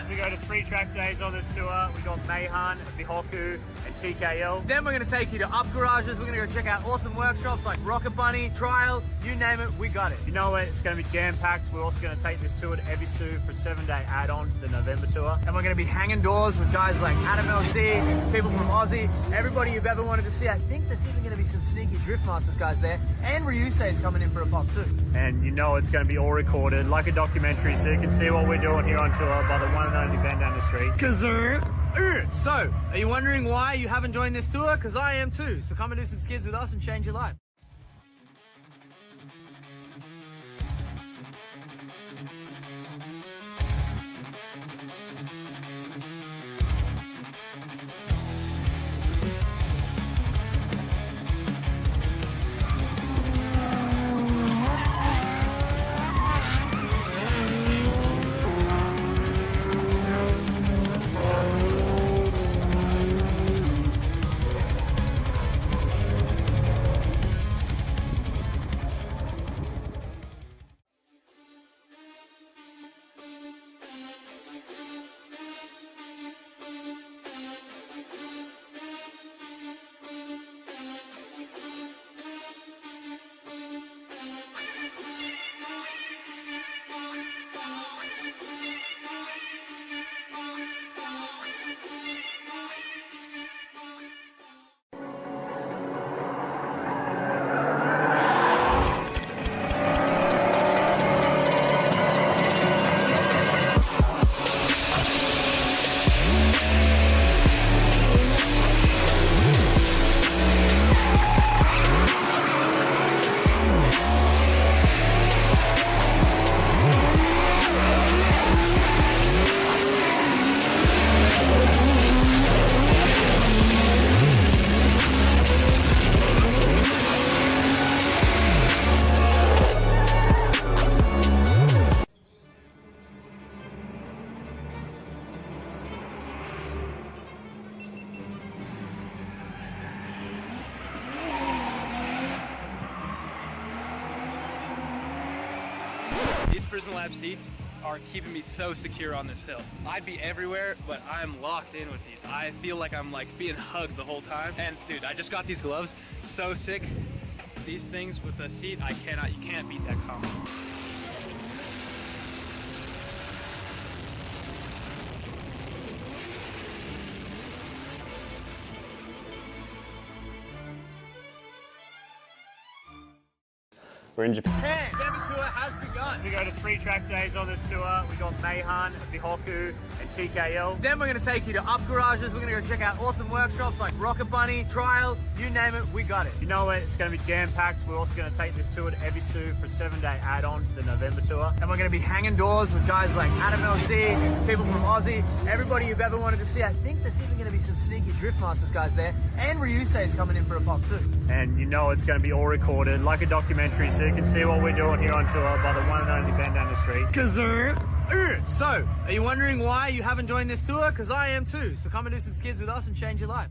done. We go to 3 track days on this tour. We got Mayhan, Bihoku, and TKL. Then we're going to take you to up garages. We're going to go check out awesome workshops like Rocket Bunny, Trial, you name it, we got it. You know it, it's going to be jam-packed. We're also going to take this tour to Ebisu for a 7-day add-on to the November tour. And we're going to be hanging doors with guys like Adam LC, people from Aussie, everybody you've ever wanted to see. I think there's even going to be some sneaky Drift Masters guys there. And Ryusei's coming in for a pop too. And you know it's going to be all recorded like a documentary, so you can see what we're doing here on tour by the one and only band down the street. So, are you wondering why you haven't joined this tour? Because I am too. So come and do some skids with us and change your life. These Prisma Lab seats are keeping me so secure on this hill. I'd be everywhere, but I'm locked in with these. I feel like I'm like being hugged the whole time. And dude, I just got these gloves, so sick. These things with the seat, you can't beat that combo. We're in Japan. Hey, the tour has begun. We go to 3 track days on this tour. We got Mayhan, Bihoku, and TKL. Then we're going to take you to up garages. We're going to go check out awesome workshops like Rocket Bunny, Trial, you name it, we got it. You know it, it's going to be jam-packed. We're also going to take this tour to Ebisu for a 7-day add-on to the November tour. And we're going to be hanging doors with guys like Adam LC, people from Aussie, everybody you've ever wanted to see. I think there's even going to be some sneaky Drift Masters guys there. And Ryusei's coming in for a pop too. And you know it's going to be all recorded like a documentary, so you can see what we're doing here on tour by the one and only band down the street. So, are you wondering why you haven't joined this tour? Because I am too. So come and do some skids with us and change your life.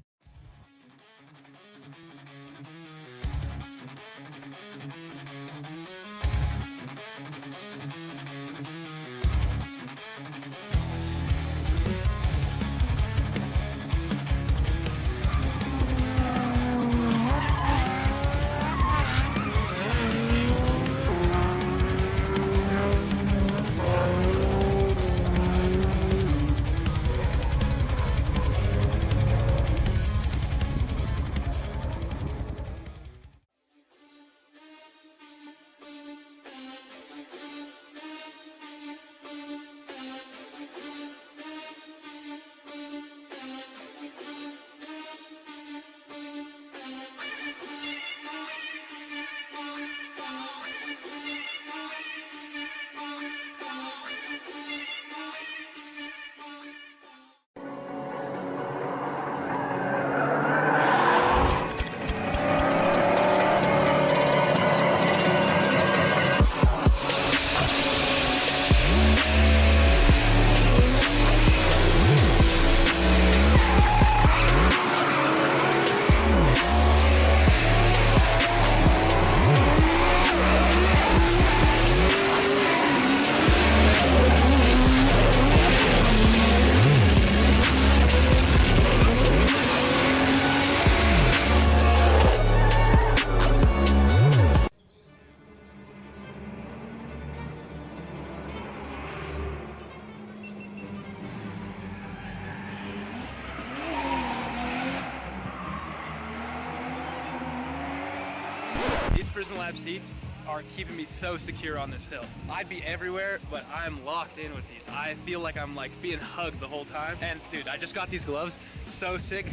Prison Lab seats are keeping me so secure on this hill. I'd be everywhere, but I'm locked in with these. I feel like I'm like being hugged the whole time. And dude, I just got these gloves, so sick.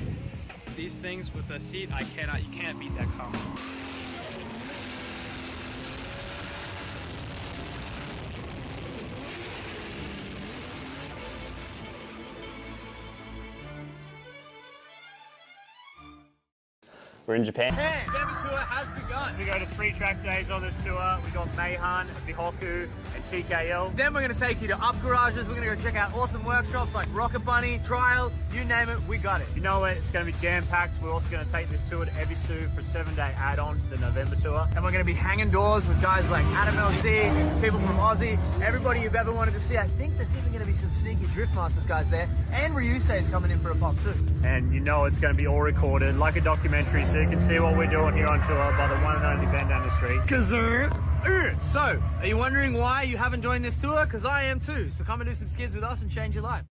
These things with the seat, you can't beat that combo. We're in Japan. Hey, the tour has begun. We go to 3 track days on this tour. We got Meihan, Bihoku, and TKL. Then we're going to take you to up garages. We're going to go check out awesome workshops like Rocket Bunny, Trial, you name it, we got it. You know it, it's going to be jam-packed. We're also going to take this tour to Ebisu for a 7-day add-on to the November tour. And we're going to be hanging doors with guys like Adam LC, people from Aussie, everybody you've ever wanted to see. I think there's even going to be some sneaky Drift Masters guys there. And Ryusei's coming in for a pop too. And you know it's going to be all recorded like a documentary, so you can see what we're doing here on tour by the one and only Ben down the street. So, are you wondering why you haven't joined this tour? Because I am too. So come and do some skids with us and change your life.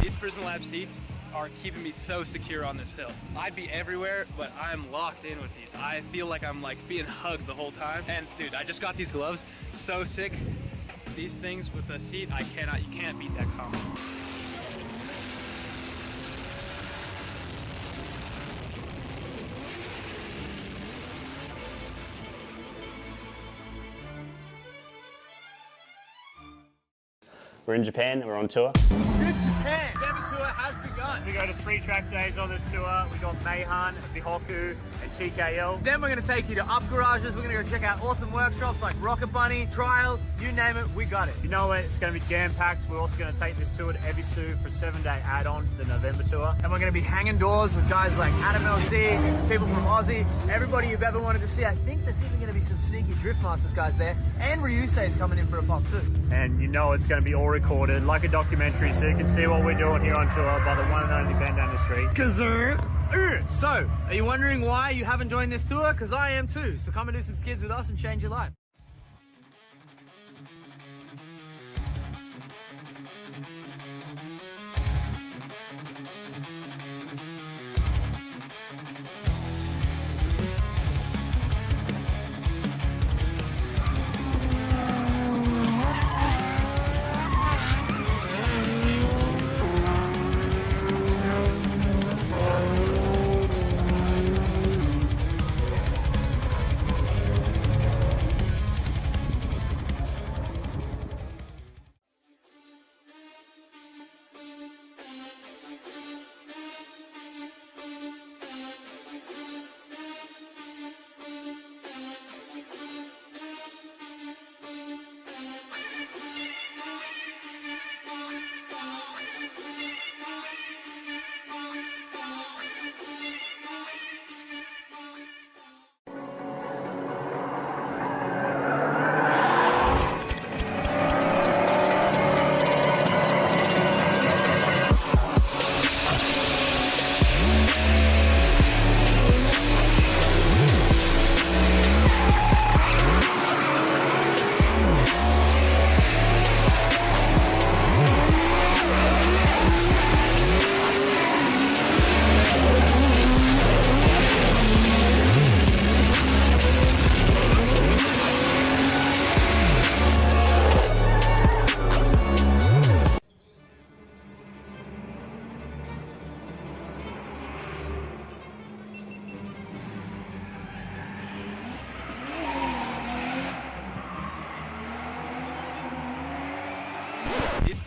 These Prison Lab seats are keeping me so secure on this hill. I'd be everywhere, but I'm locked in with these. I feel like I'm like being hugged the whole time. And dude, I just got these gloves, so sick. These things with the seat, you can't beat that combo. We're in Japan, we're on tour. Drift Japan, the tour has begun. We go to 3 track days on this tour. We got Meihan, Bihoku, and TKL. Then we're going to take you to up garages. We're going to go check out awesome workshops like Rocket Bunny, Trial, you name it, we got it. You know it, it's going to be jam-packed. We're also going to take this tour to Ebisu for a 7-day add-on to the November tour. And we're going to be hanging doors with guys like Adam LC, people from Aussie, everybody you've ever wanted to see. I think there's even going to be some sneaky Drift Masters guys there. And Ryusei's coming in for a pop too. And you know it's going to be all recorded like a documentary, so you can see what we're doing here on tour by the one and only Ben down the street. So, are you wondering why you haven't joined this tour? Because I am too. So come and do some skids with us and change your life.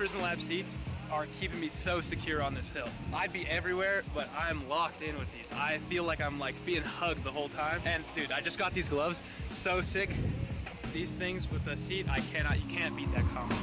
Prison Lab seats are keeping me so secure on this hill. I'd be everywhere, but I'm locked in with these. I feel like I'm like being hugged the whole time. And dude, I just got these gloves, so sick. These things with the seat, you can't beat that combo.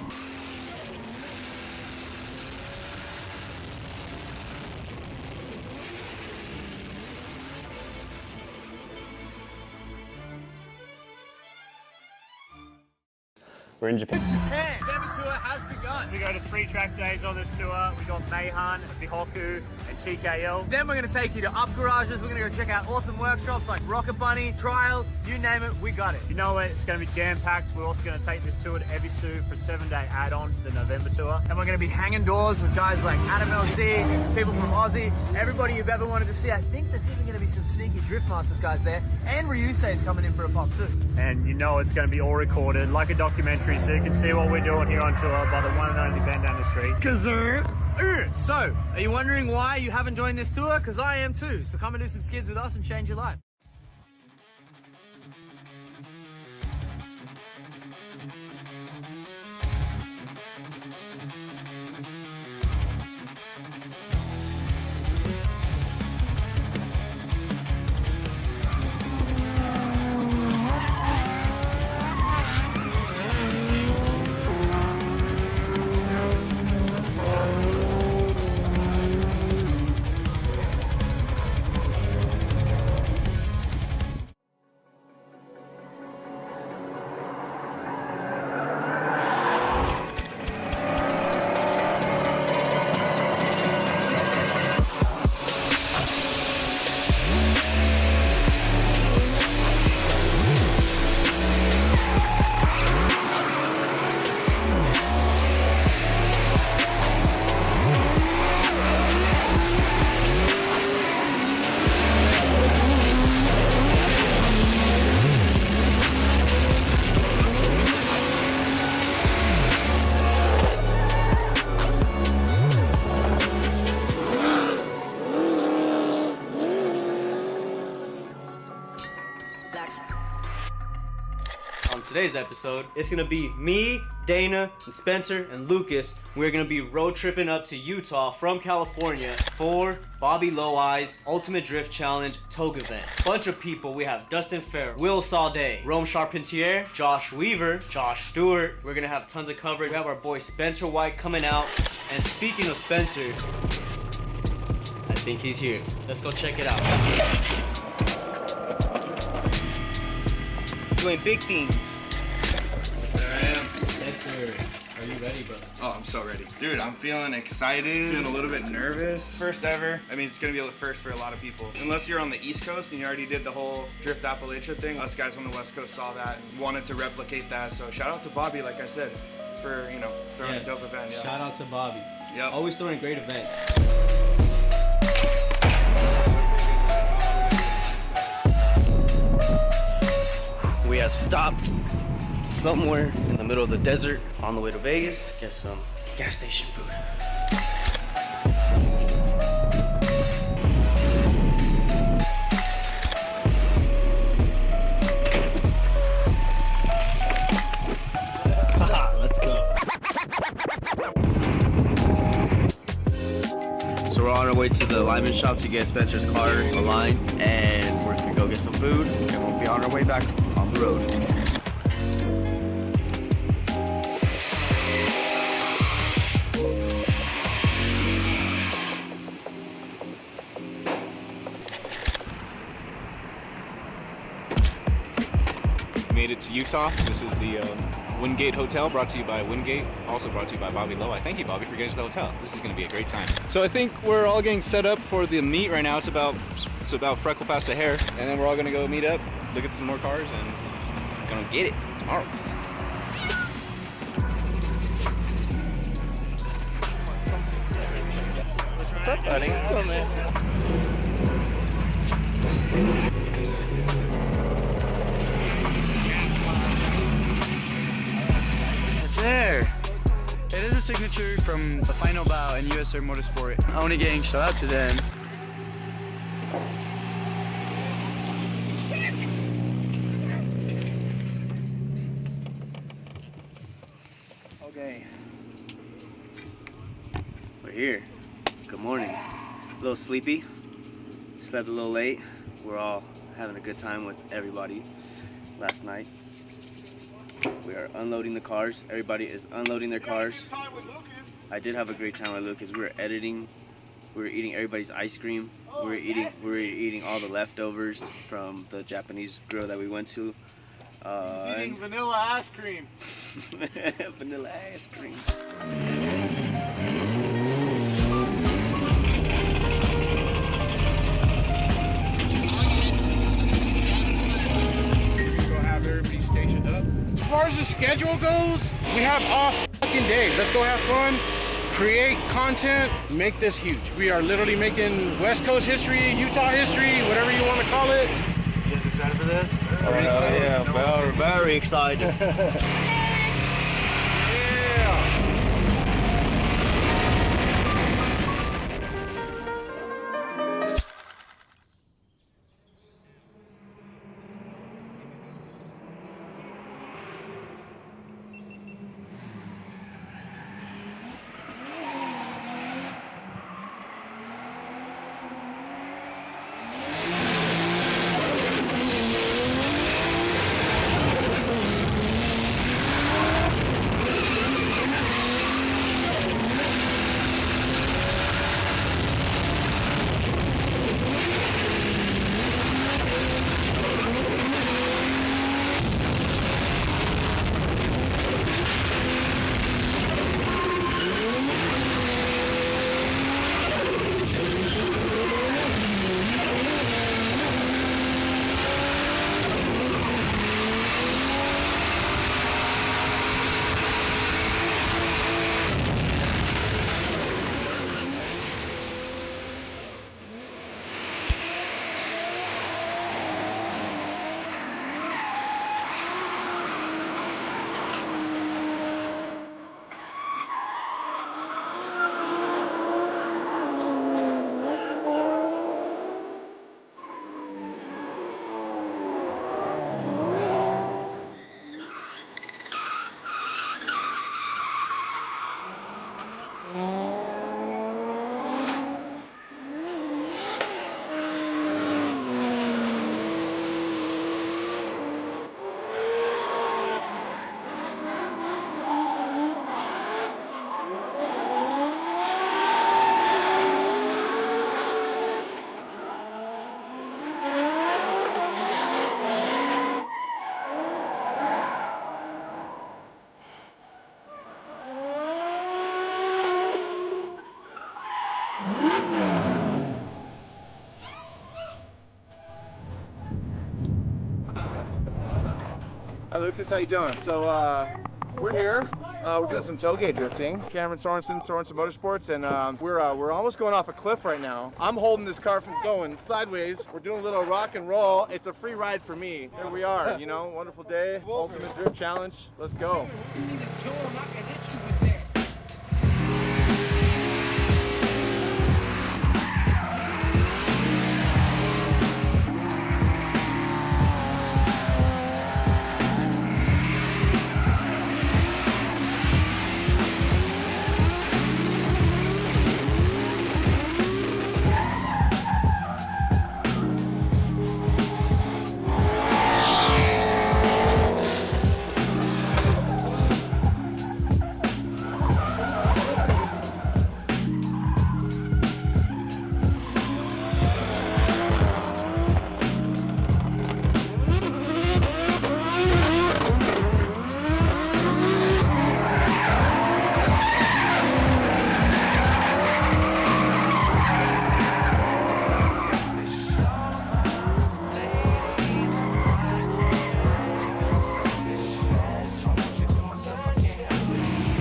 We're in Japan. Japan, the tour has begun. We go to 3 track days on this tour. We got Meihan, Bihoku, and TKL. Then we're going to take you to up garages. We're going to go check out awesome workshops like Rocket Bunny, Trial, you name it, we got it. You know it, it's going to be jam-packed. We're also going to take this tour to Ebisu for a 7-day add-on to the November tour. And we're going to be hanging doors with guys like Adam LC, people from Aussie, everybody you've ever wanted to see. I think there's even going to be some sneaky Drift Masters guys there. And Ryusei is coming in for a pop too. And you know it's going to be all recorded like a documentary, so you can see what we're doing here on tour by the one and only Ben down the street. So, are you wondering why you haven't joined this tour? Because I am too. So come and do some skids with us and change your life. On today's episode, it's gonna be me, Dana, and Spencer, and Lucas. We're gonna be road tripping up to Utah from California for Bobby Low Eyes Ultimate Drift Challenge Togue event. Bunch of people. We have Dustin Farrell, Will Saudet, Rome Charpentier, Josh Weaver, Josh Stewart. We're gonna have tons of coverage. We have our boy Spencer White coming out. And speaking of Spencer, I think he's here. Let's go check it out. Doing big things. There I am. Spencer, are you ready, brother? Oh, I'm so ready. Dude, I'm feeling excited, feeling a little bit nervous. First ever. I mean, it's gonna be a first for a lot of people. Unless you're on the East Coast and you already did the whole Drift Appalachia thing. Us guys on the West Coast saw that and wanted to replicate that. So shout out to Bobby, like I said, for, you know, throwing a dope event. Yeah. Shout out to Bobby. Yep. Always throwing great events. We have stopped somewhere in the middle of the desert on the way to Vegas. Get some gas station food. Let's go. So we're on our way to the alignment shop to get Spencer's car aligned, and we're gonna go get some food, and we'll be on our way back on the road. Made it to Utah. This is the Wingate Hotel, brought to you by Wingate, also brought to you by Bobby Low. I thank you, Bobby, for getting us the hotel. This is going to be a great time. So I think we're all getting set up for the meet right now. It's about freckle past the hair, and then we're all going to go meet up, look at some more cars, and gonna get it tomorrow. What's up, buddy? What's up, man? There! It is a signature from the final bout in USR Motorsport. Oni Gang, shout out to them. Okay. We're here. Good morning. A little sleepy. Slept a little late. We're all having a good time with everybody last night. We are unloading the cars. Everybody is unloading their cars. I did have a great time with Lucas. We were editing. We were eating everybody's ice cream. We were eating all the leftovers from the Japanese grill that we went to. Eating vanilla ice cream. Vanilla ice cream. Everybody stationed up. As far as the schedule goes, we have off fucking day. Let's go have fun, create content, make this huge. We are literally making West Coast history, Utah history, whatever you want to call it. You guys excited for this? Yeah, we're very excited. Hi Lucas, how you doing? So we're here. We're doing some tailgate drifting. Cameron Sorensen Motorsports, and we're almost going off a cliff right now. I'm holding this car from going sideways. We're doing a little rock and roll. It's a free ride for me. Here we are, you know, wonderful day. Ultimate Drift Challenge. Let's go. You need a joint, I can hit you with that.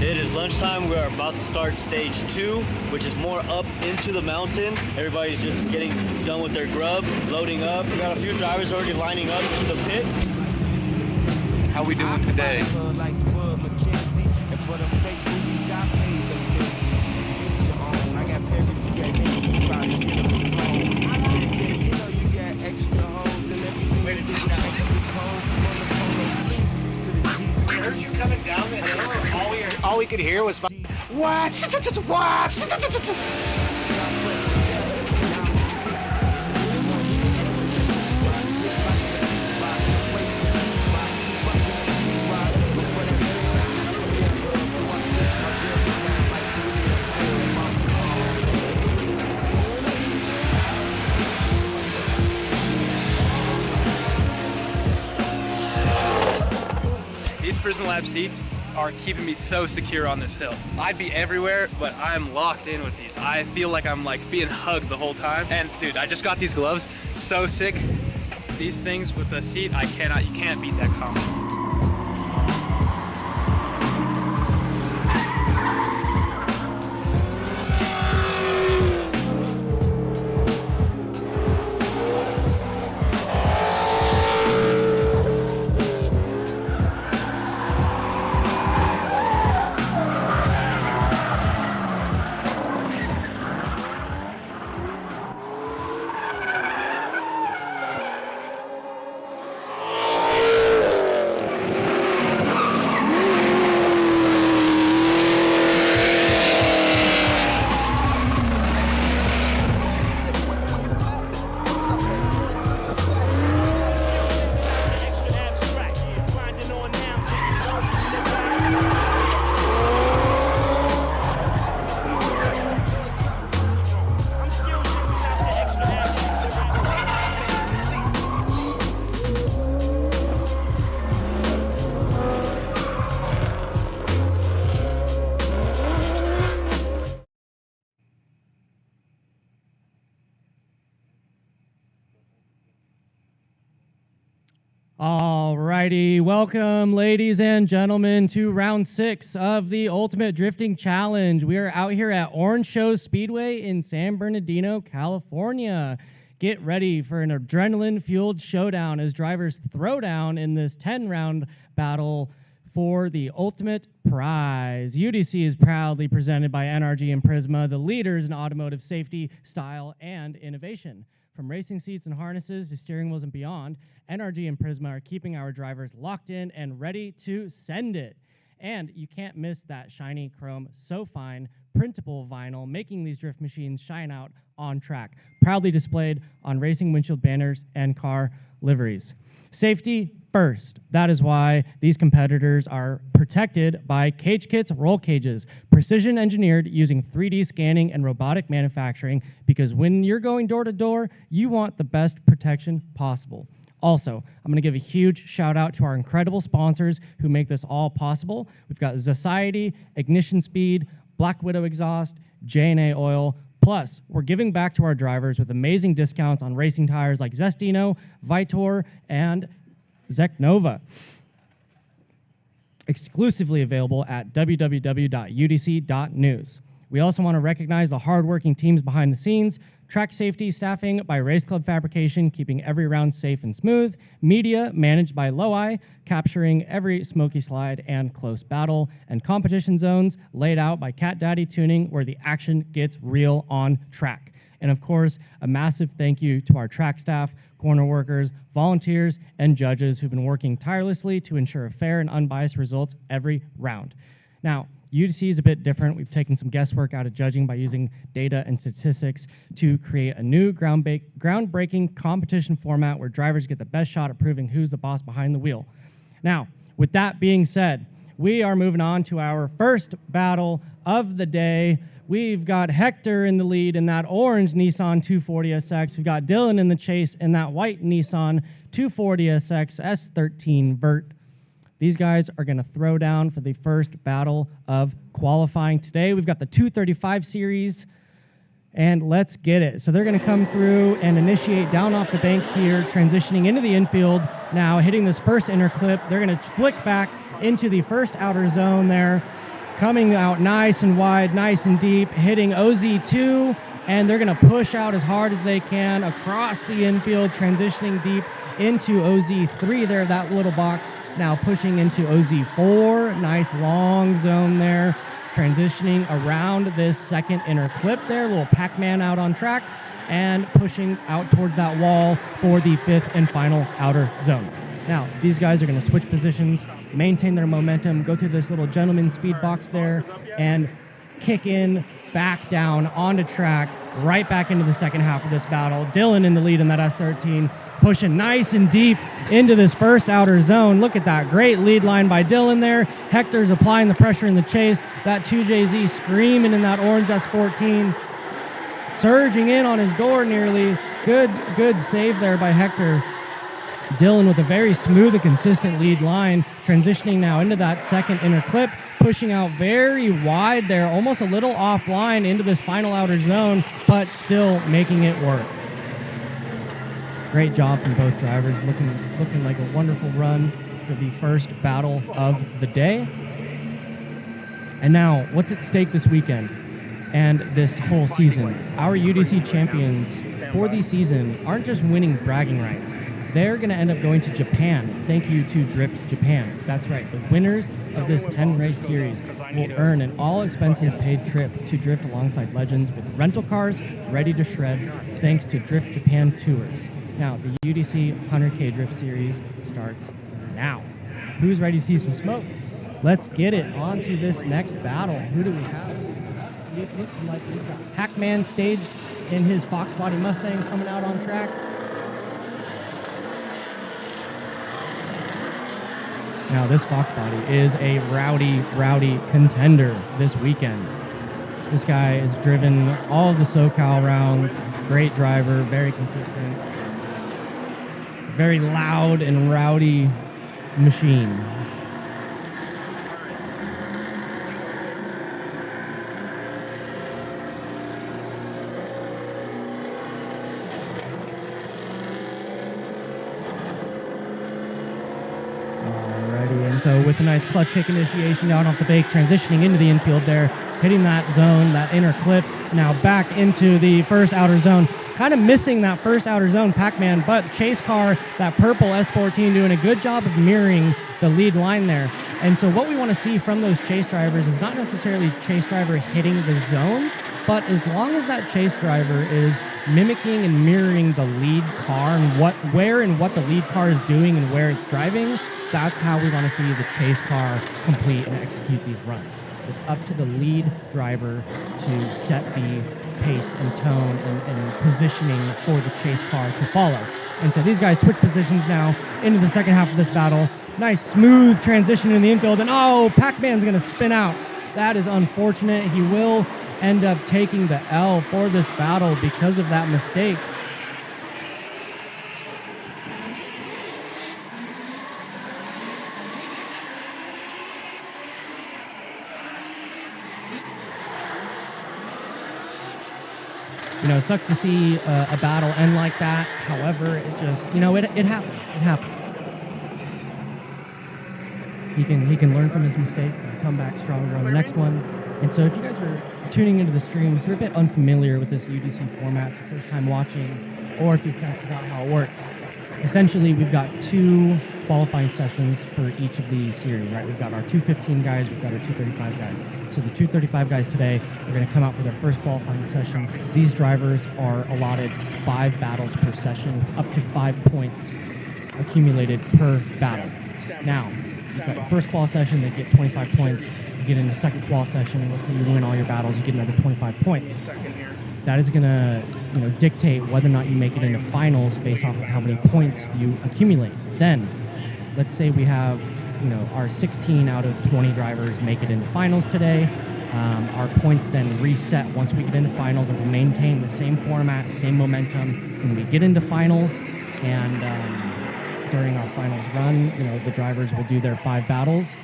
It is lunchtime. We are about to start stage 2, which is more up into the mountain. Everybody's just getting done with their grub, loading up. We got a few drivers already lining up to the pit. How we doing today? All we could hear was What? These Prism Lab seats are keeping me so secure on this hill. I'd be everywhere, but I'm locked in with these. I feel like I'm like being hugged the whole time. And dude, I just got these gloves, so sick. These things with the seat, you can't beat that combo. Alrighty, welcome ladies and gentlemen to round 6 of the Ultimate Drifting Challenge. We are out here at Orange Show Speedway in San Bernardino, California. Get ready for an adrenaline-fueled showdown as drivers throw down in this 10-round battle for the ultimate prize. UDC is proudly presented by NRG and Prisma, the leaders in automotive safety, style, and innovation. From racing seats and harnesses to steering wheels and beyond, NRG and Prisma are keeping our drivers locked in and ready to send it. And you can't miss that shiny chrome, so fine, printable vinyl, making these drift machines shine out on track. Proudly displayed on racing windshield banners and car liveries. Safety first. That is why these competitors are protected by Cage Kits roll cages, precision engineered using 3D scanning and robotic manufacturing, because when you're going door to door, you want the best protection possible. Also, I'm going to give a huge shout out to our incredible sponsors who make this all possible. We've got Society, Ignition Speed, Black Widow Exhaust, J&A Oil. Plus, we're giving back to our drivers with amazing discounts on racing tires like Zestino, Vitor, and Zeknova. Exclusively available at www.udc.news. We also want to recognize the hardworking teams behind the scenes. Track safety staffing by Race Club Fabrication, keeping every round safe and smooth. Media managed by Low-Eye, capturing every smoky slide and close battle. And competition zones laid out by Cat Daddy Tuning, where the action gets real on track. And of course, a massive thank you to our track staff, corner workers, volunteers, and judges who've been working tirelessly to ensure fair and unbiased results every round. Now, UDC is a bit different. We've taken some guesswork out of judging by using data and statistics to create a new groundbreaking competition format where drivers get the best shot at proving who's the boss behind the wheel. Now, with that being said, we are moving on to our first battle of the day. We've got Hector in the lead in that orange Nissan 240SX. We've got Dylan in the chase in that white Nissan 240SX S13 Vert. These guys are going to throw down for the first battle of qualifying today. We've got the 235 series, and let's get it. So they're going to come through and initiate down off the bank here, transitioning into the infield. Now hitting this first inner clip, they're going to flick back into the first outer zone there, coming out nice and wide, nice and deep, hitting OZ2, and they're going to push out as hard as they can across the infield, transitioning deep into OZ3 there, that little box. Now pushing into OZ4, nice long zone there, transitioning around this second inner clip there, little Pac-Man out on track, and pushing out towards that wall for the fifth and final outer zone. Now, these guys are going to switch positions, maintain their momentum, go through this little gentleman speed box there, and kick in, back down, onto track, right back into the second half of this battle. Dylan in the lead in that S13, pushing nice and deep into this first outer zone. Look at that great lead line by Dylan there. Hector's applying the pressure in the chase. That 2JZ screaming in that orange S14, surging in on his door nearly. Good save there by Hector. Dylan with a very smooth and consistent lead line, transitioning now into that second inner clip, pushing out very wide there, almost a little offline into this final outer zone, but still making it work. Great job from both drivers, looking like a wonderful run for the first battle of the day. And now, what's at stake this weekend and this whole season? Our UDC champions for the season aren't just winning bragging rights. They're going to end up going to Japan. Thank you to Drift Japan. That's right. The winners of this 10-race series will earn an all-expenses-paid trip to drift alongside legends with rental cars ready to shred thanks to Drift Japan Tours. Now, the UDC 100K Drift Series starts now. Who's ready to see some smoke? Let's get it on to this next battle. Who do we have? Looks like we've got Hackman staged in his Fox Body Mustang coming out on track. Now, this Fox Body is a rowdy contender this weekend. This guy has driven all of the SoCal rounds. Great driver, very consistent. Very loud and rowdy machine. So with a nice clutch kick initiation down off the bake, transitioning into the infield there, hitting that zone, that inner clip, now back into the first outer zone. Kind of missing that first outer zone, Pac-Man, but chase car, that purple S14, doing a good job of mirroring the lead line there. And so what we want to see from those chase drivers is not necessarily chase driver hitting the zones, but as long as that chase driver is mimicking and mirroring the lead car and where and what the lead car is doing and where it's driving, that's how we want to see the chase car complete and execute these runs. It's up to the lead driver to set the pace and tone and positioning for the chase car to follow. And so these guys switch positions now into the second half of this battle. Nice smooth transition in the infield, and oh, Pac-Man's going to spin out. That is unfortunate. He will end up taking the L for this battle because of that mistake. You know, it sucks to see a battle end like that. However, it just, you know, it happens. It happens. He can learn from his mistake and come back stronger on the next one. And so if you guys are tuning into the stream, if you're a bit unfamiliar with this UDC format, it's your first time watching, or if you've kind of forgot how it works, essentially we've got 2 qualifying sessions for each of the series, right? We've got our 215 guys, we've got our 235 guys. So the 235 guys today are going to come out for their first qualifying session. These drivers are allotted 5 battles per session, up to 5 points accumulated per battle. Now, you've got your first qual session, they get 25 points. You get in the second qual session, and let's say you win all your battles, you get another 25 points. That is going to, you know, dictate whether or not you make it into finals based off of how many points you accumulate. Then, let's say we have, you know, our 16 out of 20 drivers make it into finals today. Our points then reset once we get into finals, and to maintain the same format, same momentum when we get into finals. And during our finals run, you know, the drivers will do their 5 battles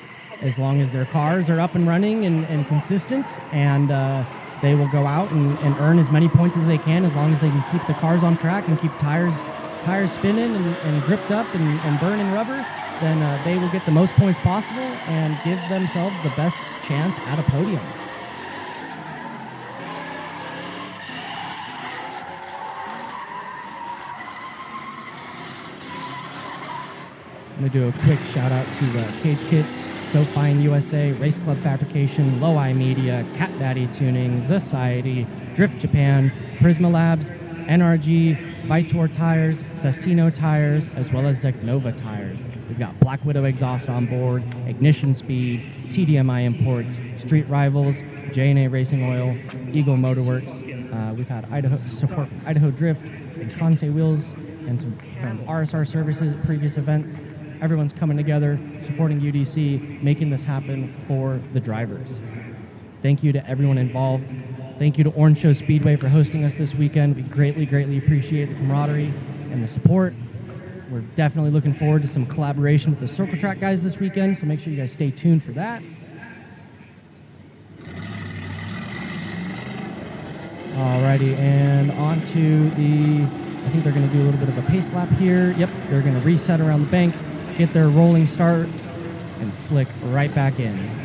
as long as their cars are up and running and consistent, and they will go out and earn as many points as they can, as long as they can keep the cars on track and keep tires spinning and gripped up and burning rubber. Then they will get the most points possible and give themselves the best chance at a podium. I'm going to do a quick shout out to Cage Kits, So Fine USA, Race Club Fabrication, Low-Eye Media, Cat Daddy Tuning, Society, Drift Japan, Prisma Labs, NRG, Vitor Tires, Sestino Tires, as well as Zegnova Tires. We've got Black Widow exhaust on board, Ignition Speed, TDMI Imports, Street Rivals, J&A Racing Oil, Eagle Motorworks. We've had support from Idaho Drift and Kansei Wheels and some from RSR Services at previous events. Everyone's coming together, supporting UDC, making this happen for the drivers. Thank you to everyone involved. Thank you to Orange Show Speedway for hosting us this weekend. We greatly, greatly appreciate the camaraderie and the support. We're definitely looking forward to some collaboration with the Circle Track guys this weekend, so make sure you guys stay tuned for that. Alrighty, and on to I think they're going to do a little bit of a pace lap here. Yep, they're going to reset around the bank, get their rolling start, and flick right back in.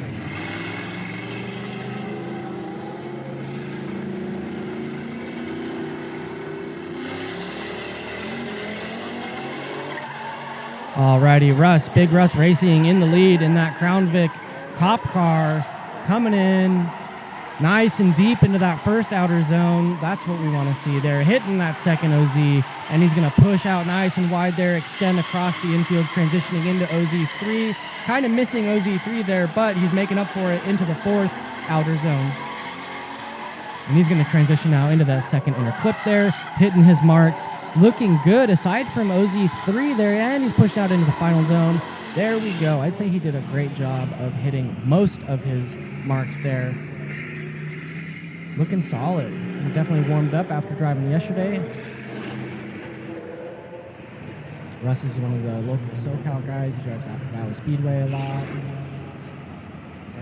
Alrighty, Big Russ Racing in the lead in that Crown Vic cop car, coming in nice and deep into that first outer zone. That's what we want to see there. Hitting that second OZ, and he's going to push out nice and wide there, extend across the infield, transitioning into OZ3. Kind of missing OZ3 there, but he's making up for it into the fourth outer zone. And he's going to transition now into that second inner clip there, hitting his marks. Looking good aside from OZ3 there, and he's pushed out into the final zone. There we go. I'd say he did a great job of hitting most of his marks there. Looking solid. He's definitely warmed up after driving yesterday. Russ is one of the local SoCal guys. He drives out Valley Speedway a lot.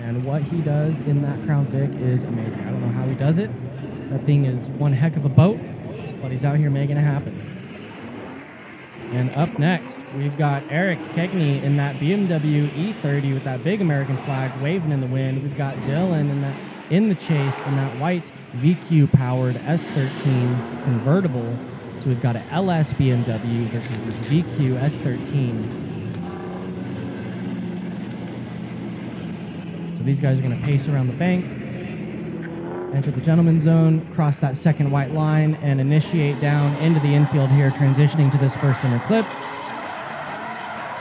And what he does in that Crown Vic is amazing. I don't know how he does it. That thing is one heck of a boat, but he's out here making it happen. And up next, we've got Eric Kegney in that BMW E30 with that big American flag waving in the wind. We've got Dylan in the chase in that white VQ-powered S13 convertible. So we've got an LS BMW versus this VQ S13. So these guys are going to pace around the bank, enter the gentleman's zone, cross that second white line, and initiate down into the infield here, transitioning to this first inner clip.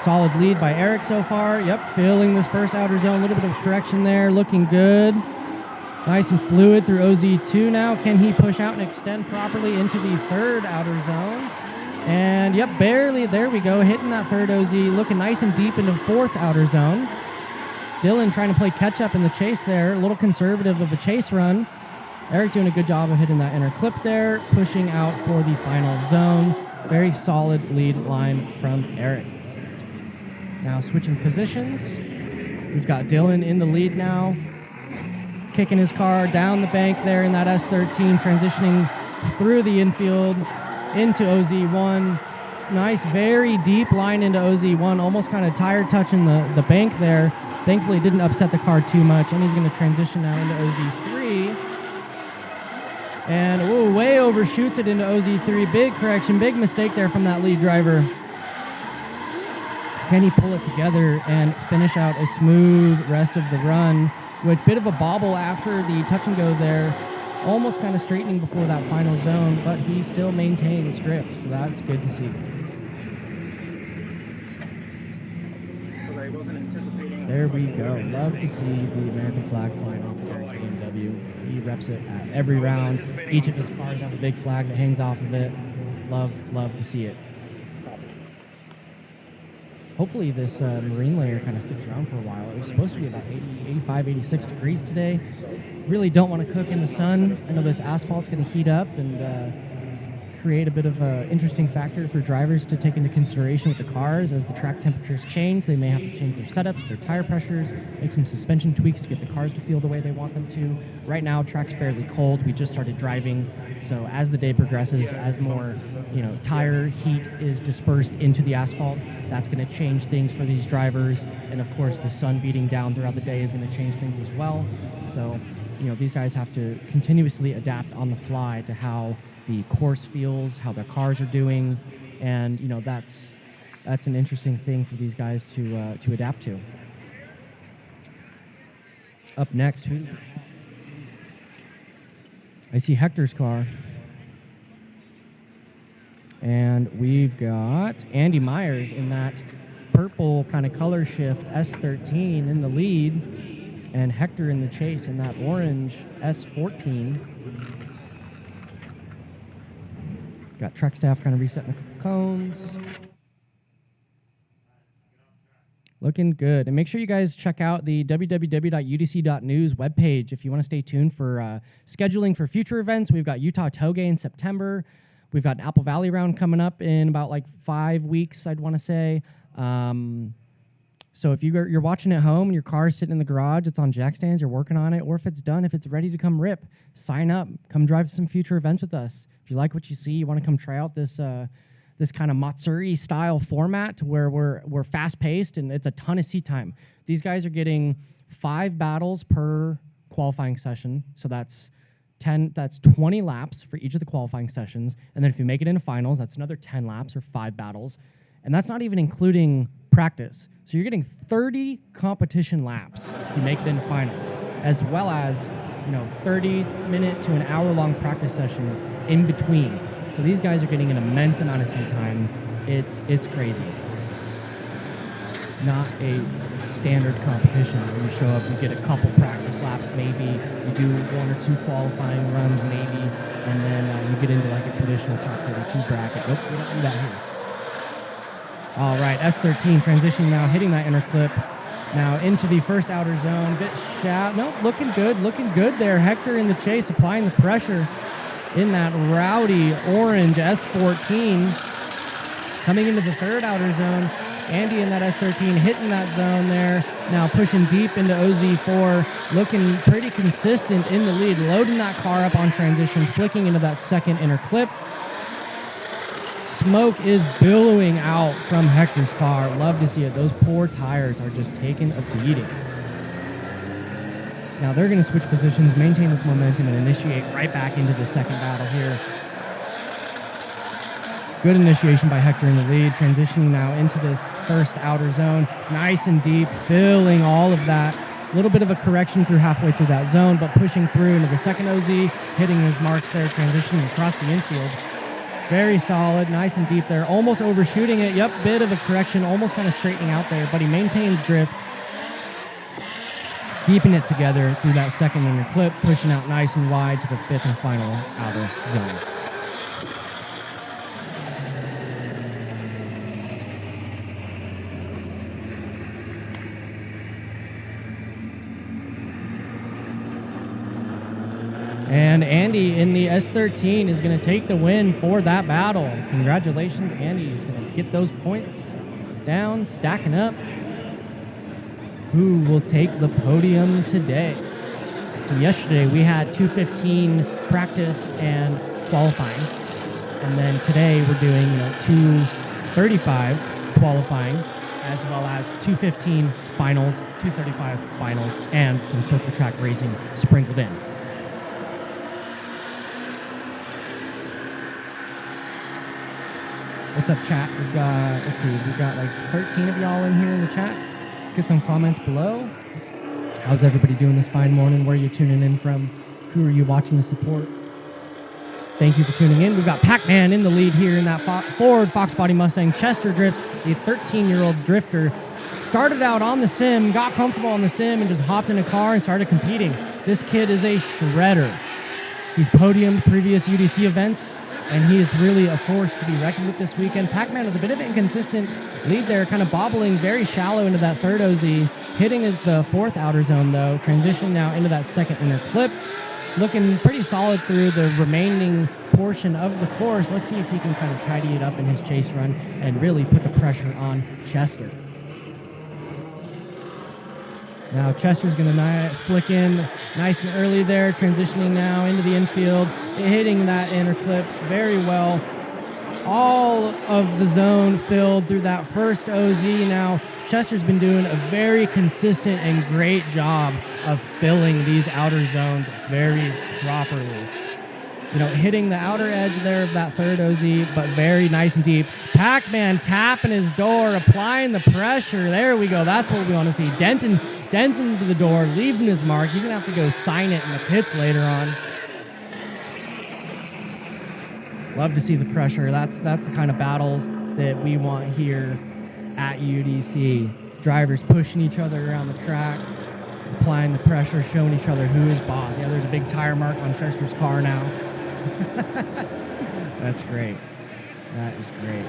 Solid lead by Eric so far. Yep, filling this first outer zone. A little bit of correction there, looking good. Nice and fluid through OZ2 now. Can he push out and extend properly into the third outer zone? And yep, barely, there we go, hitting that third OZ, looking nice and deep into fourth outer zone. Dylan trying to play catch up in the chase there, a little conservative of a chase run. Eric doing a good job of hitting that inner clip there, pushing out for the final zone. Very solid lead line from Eric. Now switching positions, we've got Dylan in the lead now, kicking his car down the bank there in that S13, transitioning through the infield into OZ1. Nice, very deep line into OZ1, almost kind of tire touching the bank there. Thankfully, it didn't upset the car too much, and he's going to transition now into OZ3. And, ooh, way overshoots it into OZ3. Big correction, big mistake there from that lead driver. Can he pull it together and finish out a smooth rest of the run? With a bit of a bobble after the touch and go there, almost kind of straightening before that final zone, but he still maintains drift, so that's good to see. There we go. Love to see the American flag flying off the Series BMW. He reps it at every round. Each of his cars have a big flag that hangs off of it. Love to see it. Hopefully this marine layer kind of sticks around for a while. It was supposed to be about 80, 85, 86 degrees today. Really don't want to cook in the sun. I know this asphalt's going to heat up and create a bit of an interesting factor for drivers to take into consideration with the cars. As the track temperatures change, they may have to change their setups, their tire pressures, make some suspension tweaks to get the cars to feel the way they want them to. Right now, track's fairly cold. We just started driving, so as the day progresses, as more tire heat is dispersed into the asphalt, that's going to change things for these drivers. And of course, the sun beating down throughout the day is going to change things as well. So, these guys have to continuously adapt on the fly to how the course feels, how their cars are doing, and that's an interesting thing for these guys to adapt to. Up next, I see Hector's car, and we've got Andy Myers in that purple kind of color shift S13 in the lead. And Hector in the chase in that orange S14. Got truck staff kind of resetting the cones. Looking good. And make sure you guys check out the www.udc.news webpage if you want to stay tuned for scheduling for future events. We've got Utah Toge in September. We've got an Apple Valley round coming up in about like 5 weeks, I'd want to say. So if you're watching at home and your car's sitting in the garage, it's on jack stands, you're working on it, or if it's done, if it's ready to come rip, sign up. Come drive some future events with us. If you like what you see, you want to come try out this this kind of Matsuri style format where we're fast paced and it's a ton of seat time. These guys are getting 5 battles per qualifying session, so that's 20 laps for each of the qualifying sessions. And then if you make it into finals, that's another 10 laps or 5 battles. And that's not even including practice. So you're getting 30 competition laps if you make it into finals, as well as 30-minute to an hour-long practice sessions in between. So these guys are getting an immense amount of seat time. It's crazy. Not a standard competition where you show up, you get a couple practice laps, maybe you do 1 or 2 qualifying runs, maybe, and then you get into like a traditional top 32 bracket. Nope, we don't do that here. All right, S13 transitioning now, hitting that inner clip. Now into the first outer zone, bit shallow. Nope, looking good there. Hector in the chase, applying the pressure in that rowdy orange S14. Coming into the third outer zone, Andy in that S13 hitting that zone there. Now pushing deep into OZ4, looking pretty consistent in the lead, loading that car up on transition, flicking into that second inner clip. Smoke is billowing out from Hector's car. Love to see it. Those poor tires are just taking a beating. Now they're going to switch positions, maintain this momentum, and initiate right back into the second battle here. Good initiation by Hector in the lead, transitioning now into this first outer zone. Nice and deep, filling all of that. A little bit of a correction through halfway through that zone, but pushing through into the second OZ, hitting his marks there, transitioning across the infield. Very solid, nice and deep there, almost overshooting it. Yep, bit of a correction, almost kind of straightening out there, but he maintains drift, keeping it together through that second inner clip, pushing out nice and wide to the fifth and final outer zone. And Andy in the S13 is going to take the win for that battle. Congratulations, Andy. He's going to get those points down, stacking up. Who will take the podium today? So yesterday we had 2:15 practice and qualifying. And then today we're doing 2:35 qualifying, as well as 2:15 finals, 2:35 finals, and some circle track racing sprinkled in. What's up, chat? We've got like 13 of y'all in here in the chat. Let's get some comments below. How's everybody doing this fine morning? Where are you tuning in from? Who are you watching to support? Thank you for tuning in. We've got Pac-Man in the lead here in that Ford Fox Body Mustang. Chester drifts, the 13-year-old drifter. Started out on the sim, got comfortable on the sim, and just hopped in a car and started competing. This kid is a shredder. He's podiumed previous UDC events, and he is really a force to be reckoned with this weekend. Pac-Man with a bit of an inconsistent lead there, kind of bobbling very shallow into that third OZ. Hitting is the fourth outer zone, though. Transition now into that second inner clip. Looking pretty solid through the remaining portion of the course. Let's see if he can kind of tidy it up in his chase run and really put the pressure on Chester. Now Chester's going to flick in nice and early there, transitioning now into the infield, hitting that inner clip very well. All of the zone filled through that first OZ. Now Chester's been doing a very consistent and great job of filling these outer zones very properly. Hitting the outer edge there of that third OZ, but very nice and deep. Pac-Man tapping his door, applying the pressure. There we go. That's what we want to see. Denton to the door, leaving his mark. He's going to have to go sign it in the pits later on. Love to see the pressure. That's the kind of battles that we want here at UDC. Drivers pushing each other around the track. applying the pressure, showing each other who is boss. Yeah, there's a big tire mark on Chester's car now. That's great. That is great.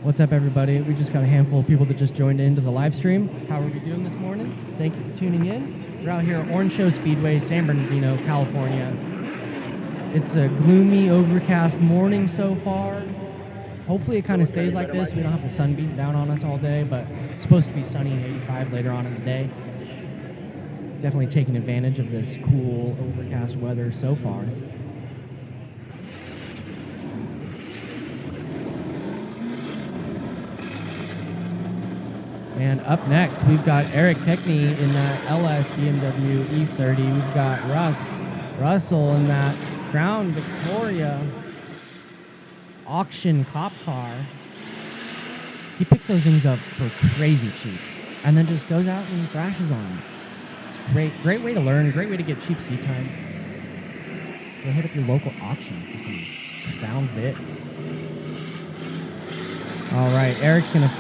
What's up, everybody? We just got a handful of people that just joined into the live stream. How are we doing this morning? Thank you for tuning in. We're out here at Orange Show Speedway, San Bernardino, California. It's a gloomy, overcast morning so far. Hopefully it kind of stays like this. We don't have the sun beating down on us all day, but it's supposed to be sunny and 85 later on in the day. Definitely taking advantage of this cool, overcast weather so far. And up next, we've got Eric Keckney in that LS BMW E30. We've got Russell in that Crown Victoria auction cop car. He picks those things up for crazy cheap and then just goes out and thrashes on them. It's great way to learn, great way to get cheap seat time. Go hit up your local auction for some Crown Vics. All right, Eric's going to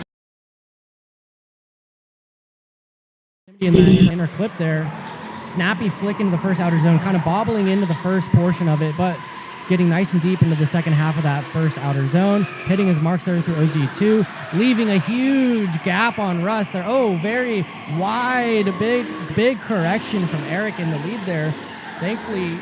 in the inner clip there. Snappy flick into the first outer zone, kind of bobbling into the first portion of it, but getting nice and deep into the second half of that first outer zone, hitting his marks there through OZ2, leaving a huge gap on Russ there. Oh, very wide, big correction from Eric in the lead there. Thankfully,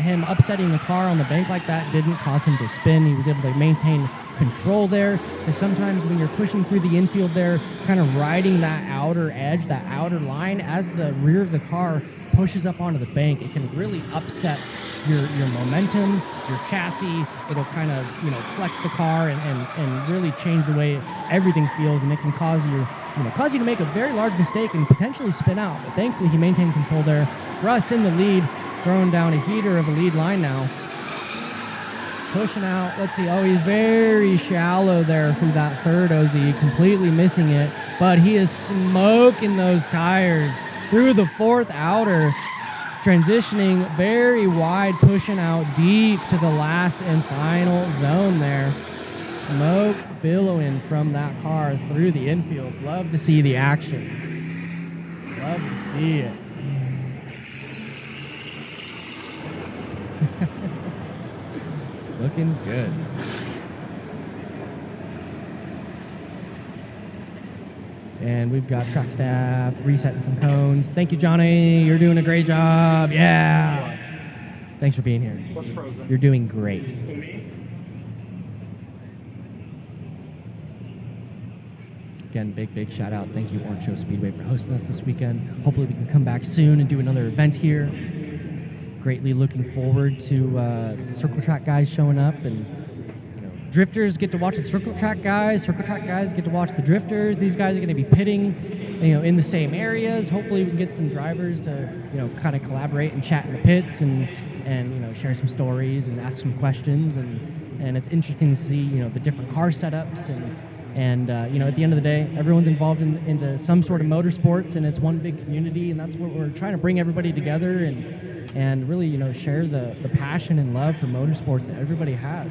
him upsetting the car on the bank like that didn't cause him to spin. He was able to maintain control there, because sometimes when you're pushing through the infield there, kind of riding that outer edge, that outer line, as the rear of the car pushes up onto the bank, it can really upset your momentum, your chassis. It'll kind of, flex the car and really change the way everything feels, and it can cause you to make a very large mistake and potentially spin out. But thankfully, he maintained control there. Russ in the lead, throwing down a heater of a lead line now. Pushing out, let's see, oh, he's very shallow there through that third OZ, completely missing it, but he is smoking those tires through the fourth outer, transitioning very wide, pushing out deep to the last and final zone there. Smoke billowing from that car through the infield. Love to see the action. Love to see it. Looking good. And we've got track staff resetting some cones. Thank you, Johnny. You're doing a great job. Yeah. Thanks for being here. What's frozen? You're doing great. Again, big shout out. Thank you, Orange Show Speedway, for hosting us this weekend. Hopefully we can come back soon and do another event here. Greatly looking forward to the circle track guys showing up, and drifters get to watch the circle track guys get to watch the drifters. These guys are going to be pitting in the same areas. Hopefully we can get some drivers to kind of collaborate and chat in the pits and share some stories and ask some questions, and it's interesting to see the different car setups, and at the end of the day, everyone's involved into some sort of motorsports, and it's one big community, and that's what we're trying to bring everybody together and really share the passion and love for motorsports that everybody has.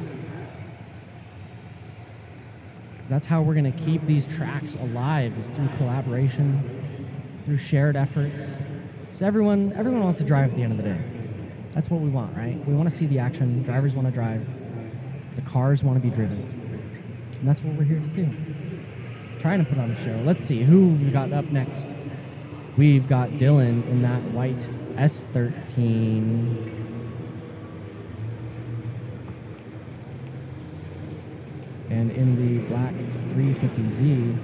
That's how we're going to keep these tracks alive, is through collaboration, through shared efforts. Because everyone wants to drive at the end of the day. That's what we want, right? We want to see the action. Drivers want to drive. The cars want to be driven. And that's what we're here to do. Trying to put on a show. Let's see who we've got up next. We've got Dylan in that white S13. And in the black 350Z,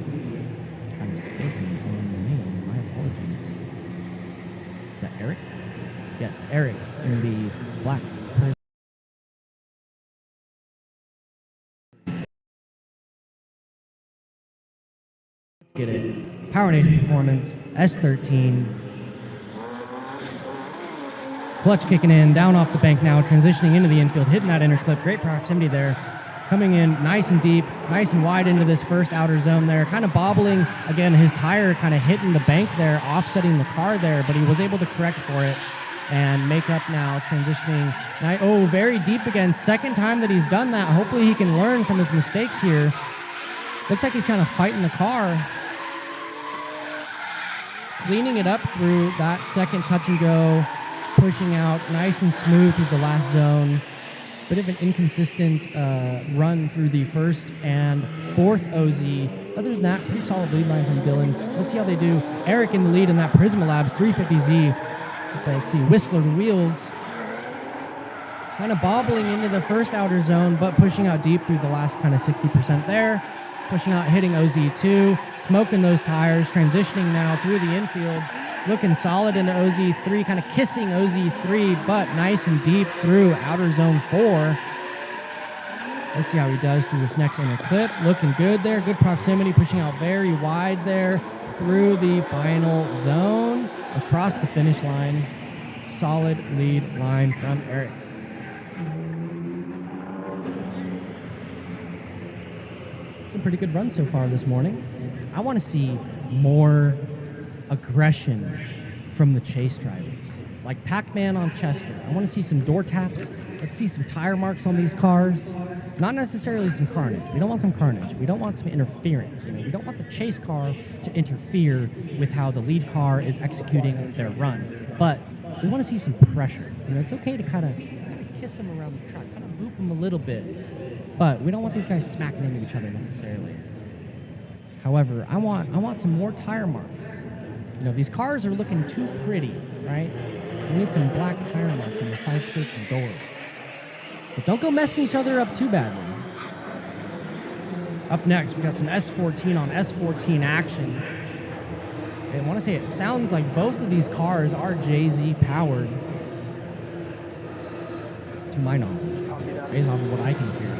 kind of spacing on the name, my apologies. Is that Eric? Yes, Eric in the black. Let's get it. Power Nation Performance, S13. Clutch kicking in, down off the bank now, transitioning into the infield, hitting that inner clip. Great proximity there. Coming in nice and deep, nice and wide into this first outer zone there. Kind of bobbling, again, his tire kind of hitting the bank there, offsetting the car there, but he was able to correct for it and make up now, transitioning. Oh, very deep again. Second time that he's done that. Hopefully he can learn from his mistakes here. Looks like he's kind of fighting the car. cleaning it up through that second touch and go, pushing out nice and smooth through the last zone. Bit of an inconsistent run through the first and fourth OZ. Other than that, pretty solid lead line from Dylan. Let's see how they do. Eric in the lead in that Prisma Labs 350Z. Let's see, Whistler Wheels kind of bobbling into the first outer zone, but pushing out deep through the last kind of 60% there. Pushing out, hitting OZ2, smoking those tires, transitioning now through the infield. Looking solid into OZ3, kind of kissing OZ3, but nice and deep through outer zone 4. Let's see how he does through this next inner clip. Looking good there, good proximity, pushing out very wide there through the final zone, across the finish line. Solid lead line from Eric. Some pretty good runs so far this morning. I want to see more aggression from the chase drivers. Like Pac-Man on Chester. I want to see some door taps. Let's see some tire marks on these cars. Not necessarily some carnage. We don't want some carnage. We don't want some interference. We don't want the chase car to interfere with how the lead car is executing their run. But we want to see some pressure. It's okay to kind of kiss them around the track, kind of boop them a little bit. But we don't want these guys smacking into each other necessarily. However, I want some more tire marks. These cars are looking too pretty, right? We need some black tire marks on the side skirts and doors. But don't go messing each other up too badly. Up next, we got some S14 on S14 action. I want to say it sounds like both of these cars are JZ powered. To my knowledge, based off of what I can hear.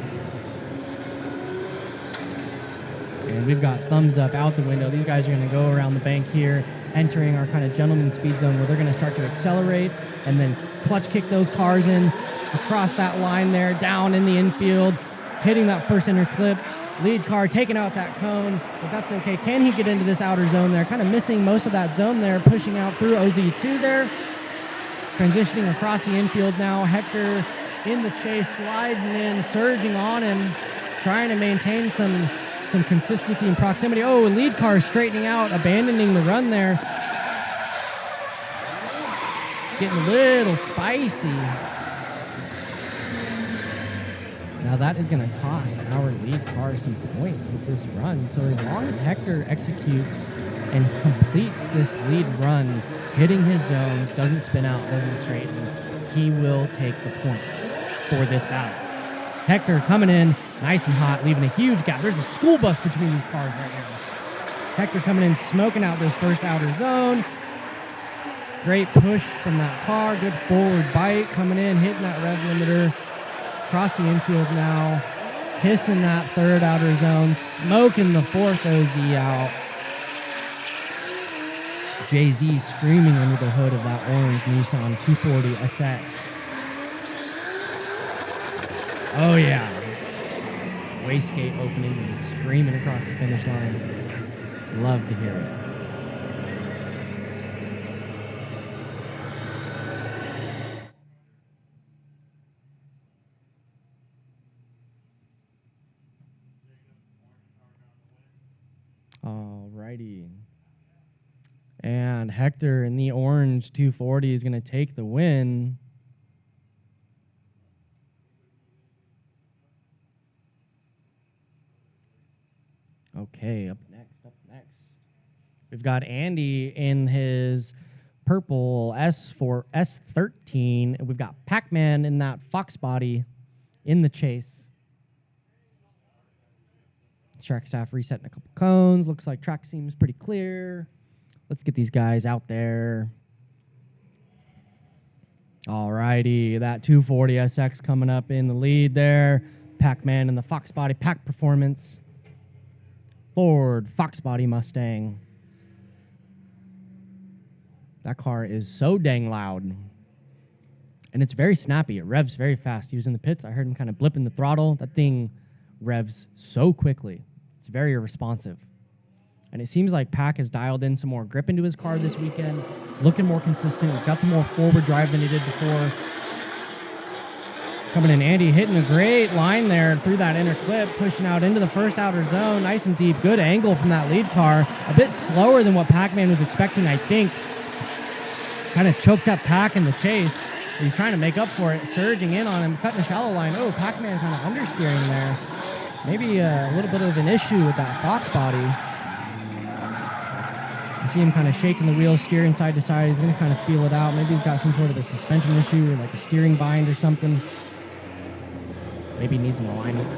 And we've got thumbs up out the window. These guys are going to go around the bank here, entering our kind of gentleman speed zone where they're going to start to accelerate and then clutch kick those cars in across that line there, down in the infield, hitting that first inner clip. Lead car taking out that cone, but that's okay. Can he get into this outer zone there? Kind of missing most of that zone there, pushing out through OZ2 there. Transitioning across the infield now. Hector in the chase, sliding in, surging on him, trying to maintain some consistency and proximity. Oh, lead car straightening out, abandoning the run there. Getting a little spicy. Now that is going to cost our lead car some points with this run. So as long as Hector executes and completes this lead run, hitting his zones, doesn't spin out, doesn't straighten, he will take the points for this battle. Hector coming in nice and hot, leaving a huge gap. There's a school bus between these cars right now. Hector coming in, smoking out this first outer zone. Great push from that car. Good forward bite coming in, hitting that rev limiter. Across the infield now, hissing that third outer zone, smoking the fourth OZ out. Jay-Z screaming under the hood of that orange Nissan 240 SX. Oh yeah. Wastegate opening and screaming across the finish line. Love to hear it. Alrighty. And Hector in the orange 240 is going to take the win. Okay, up next. We've got Andy in his purple S13. And we've got Pac-Man in that Fox body in the chase. Track staff resetting a couple cones. Looks like track seems pretty clear. Let's get these guys out there. Alrighty, that 240 SX coming up in the lead there. Pac-Man in the Fox body, Pac Performance. Ford Fox body Mustang. That car is so dang loud. And it's very snappy. It revs very fast. He was in the pits. I heard him kind of blipping the throttle. That thing revs so quickly. It's very responsive. And it seems like Pac has dialed in some more grip into his car this weekend. It's looking more consistent. He's got some more forward drive than he did before. Coming in, Andy hitting a great line there through that inner clip, pushing out into the first outer zone, nice and deep, good angle from that lead car. A bit slower than what Pac-Man was expecting, I think. Kind of choked up Pac in the chase. He's trying to make up for it, surging in on him, cutting a shallow line. Oh, Pac-Man kind of understeering there. Maybe a little bit of an issue with that Fox body. You see him kind of shaking the wheel, steering side to side. He's going to kind of feel it out. Maybe he's got some sort of a suspension issue or like a steering bind or something. Maybe he needs an alignment.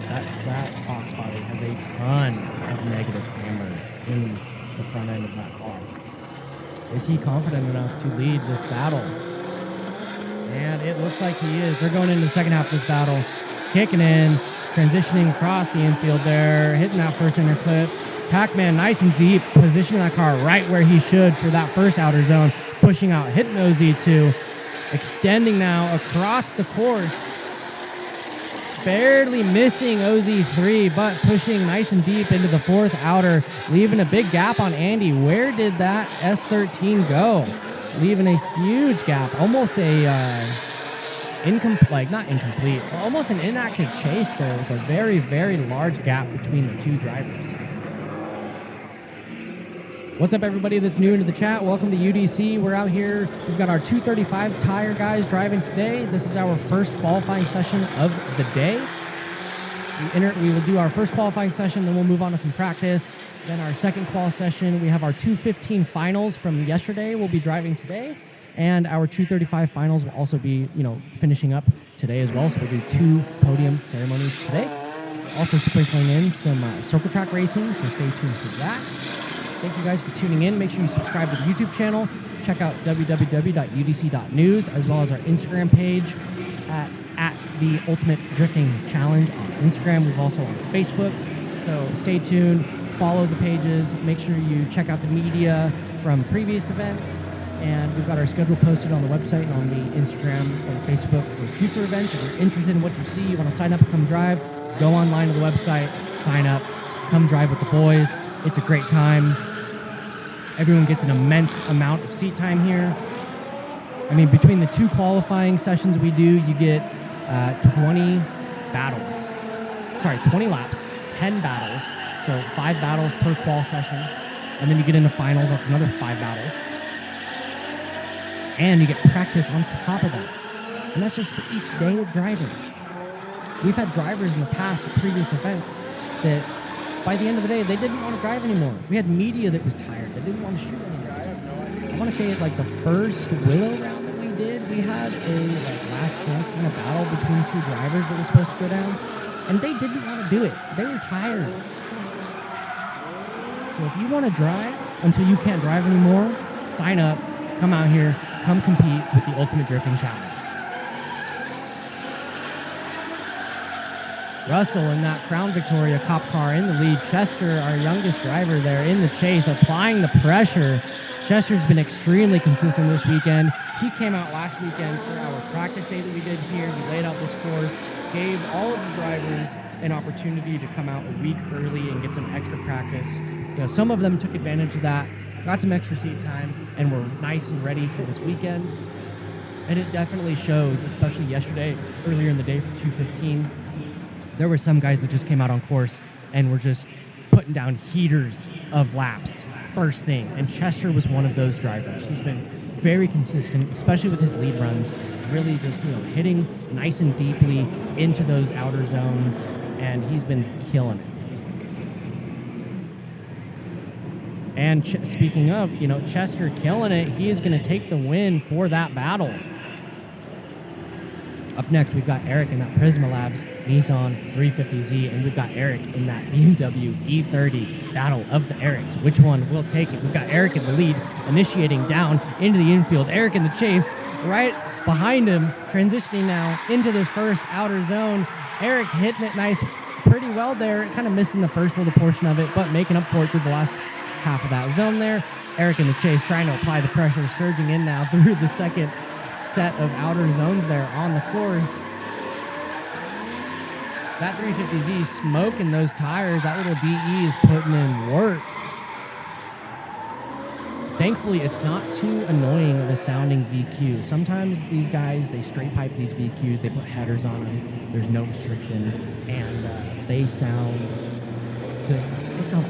That Fox body has a ton of negative camber in the front end of that car. Is he confident enough to lead this battle? And it looks like he is. They're going into the second half of this battle. Kicking in, transitioning across the infield there, hitting that first inner clip. Pac-Man nice and deep, positioning that car right where he should for that first outer zone. Pushing out, hitting OZ2. Extending now across the course. Barely missing OZ3, but pushing nice and deep into the fourth outer, leaving a big gap on Andy. Where did that S13 go? Leaving a huge gap, almost a almost an inactive chase there with a very, very large gap between the two drivers. What's up, everybody that's new into the chat? Welcome to UDC. We're out here. We've got our 235 tire guys driving today. This is our first qualifying session of the day. We will do our first qualifying session, then we'll move on to some practice. Then our second qual session, we have our 215 finals from yesterday. We'll be driving today. And our 235 finals will also be, finishing up today as well. So we'll do 2 podium ceremonies today. Also sprinkling in some circle track racing, so stay tuned for that. Thank you guys for tuning in. Make sure you subscribe to the YouTube channel. Check out www.udc.news, as well as our Instagram page at the Ultimate Drifting Challenge on Instagram. We've also on Facebook. So stay tuned. Follow the pages. Make sure you check out the media from previous events. And we've got our schedule posted on the website and on the Instagram and Facebook for future events. If you're interested in what you see, you want to sign up and come drive, go online to the website, sign up, come drive with the boys. It's a great time. Everyone gets an immense amount of seat time here. I mean, between the 2 qualifying sessions we do, you get 20 laps, 10 battles. So 5 battles per qual session. And then you get into finals, that's another 5 battles. And you get practice on top of that. And that's just for each day of driving. We've had drivers in the past at previous events that by the end of the day, they didn't want to drive anymore. We had media that was tired. They didn't want to shoot anymore. I want to say it's like the first Willow round that we did, we had a last chance kind of battle between 2 drivers that was supposed to go down. And they didn't want to do it. They were tired. So if you want to drive until you can't drive anymore, sign up, come out here, come compete with the Ultimate Drifting Challenge. Russell in that Crown Victoria Cop car in the lead. Chester, our youngest driver there in the chase, applying the pressure. Chester's been extremely consistent this weekend. He came out last weekend for our practice day that we did here. We laid out this course, gave all of the drivers an opportunity to come out a week early and get some extra practice. Some of them took advantage of that, got some extra seat time, and were nice and ready for this weekend. And it definitely shows, especially yesterday, earlier in the day for 215. There were some guys that just came out on course and were just putting down heaters of laps first thing. And Chester was one of those drivers. He's been very consistent, especially with his lead runs, really just hitting nice and deeply into those outer zones, and he's been killing it. And speaking of, Chester killing it, he is going to take the win for that battle. Up next, we've got Eric in that Prisma Labs Nissan 350Z, and we've got Eric in that BMW E30 Battle of the Erics. Which one will take it? We've got Eric in the lead, initiating down into the infield. Eric in the chase, right behind him, transitioning now into this first outer zone. Eric hitting it nice, pretty well there, kind of missing the first little portion of it, but making up for it through the last half of that zone there. Eric in the chase, trying to apply the pressure, surging in now through the second set of outer zones there on the course. That 350Z smoking those tires. That little DE is putting in work. Thankfully, it's not too annoying of a sounding VQ. Sometimes these guys, they straight pipe these VQs, they put headers on them, there's no restriction, and they sound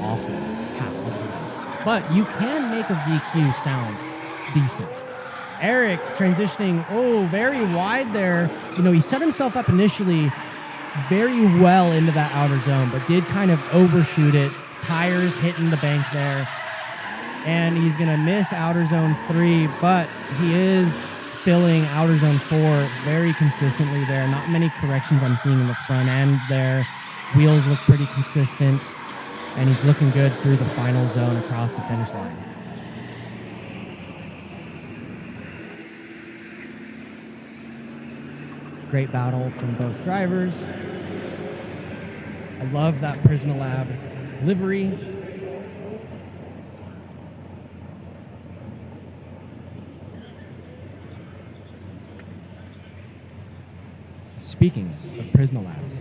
awful half the time. But you can make a VQ sound decent. Eric transitioning, very wide there. You know, he set himself up initially very well into that outer zone, but did kind of overshoot it. Tires hitting the bank there. And he's going to miss outer zone 3, but he is filling outer zone 4 very consistently there. Not many corrections I'm seeing in the front end there. Wheels look pretty consistent, and he's looking good through the final zone across the finish line. Great battle from both drivers. I love that Prismalab livery. Speaking of Prismalabs,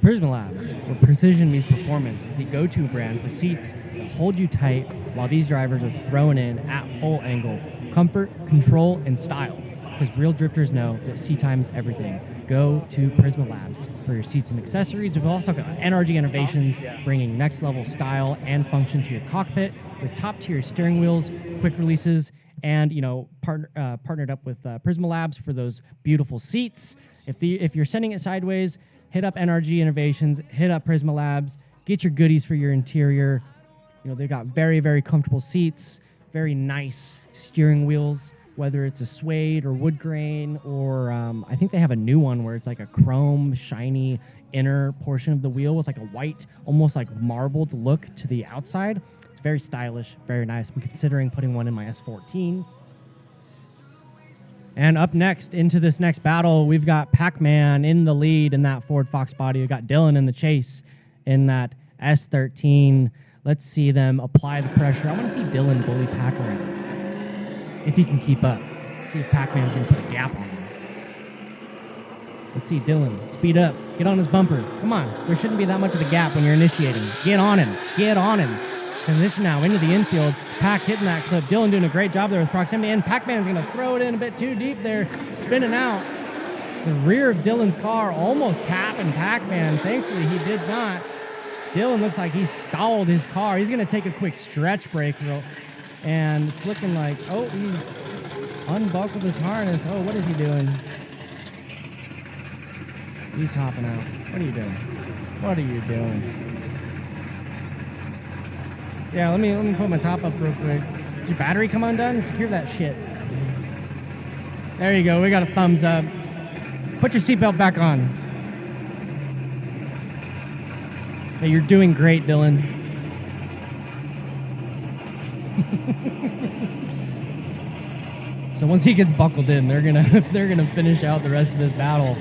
Prismalabs, or Precision Meets Performance, is the go-to brand for seats that hold you tight while these drivers are thrown in at full angle. Comfort, control, and style. Because real drifters know that seat time is everything. Go to Prismalabs for your seats and accessories. We've also got NRG Innovations, bringing next-level style and function to your cockpit with top-tier steering wheels, quick releases, and partnered up with Prismalabs for those beautiful seats. If you're sending it sideways, hit up NRG Innovations, hit up Prismalabs, get your goodies for your interior. You know, they've got very, very comfortable seats, very nice steering wheels, whether it's a suede or wood grain, or I think they have a new one where it's like a chrome, shiny inner portion of the wheel with like a white, almost like marbled look to the outside. It's very stylish, very nice. I'm considering putting one in my S14. And up next, into this next battle, we've got Pac-Man in the lead in that Ford Fox body. We've got Dylan in the chase in that S13. Let's see them apply the pressure. I want to see Dylan bully Pac around, if he can keep up. See if Pac-Man's going to put a gap on him. Let's see Dylan speed up. Get on his bumper. Come on. There shouldn't be that much of a gap when you're initiating. Get on him. Get on him. Transition now into the infield. Pac hitting that clip. Dylan doing a great job there with proximity, and Pac-Man's going to throw it in a bit too deep there, spinning out. The rear of Dylan's car almost tapping Pac-Man. Thankfully, he did not. Dylan looks like he stalled his car. He's going to take a quick stretch break, and it's looking like, he's unbuckled his harness. What is he doing? He's hopping out. What are you doing? What are you doing? Yeah, let me put my top up real quick. Did your battery come undone? Secure that shit. There you go. We got a thumbs up. Put your seatbelt back on. Hey, you're doing great, Dylan. So once he gets buckled in, they're gonna finish out the rest of this battle.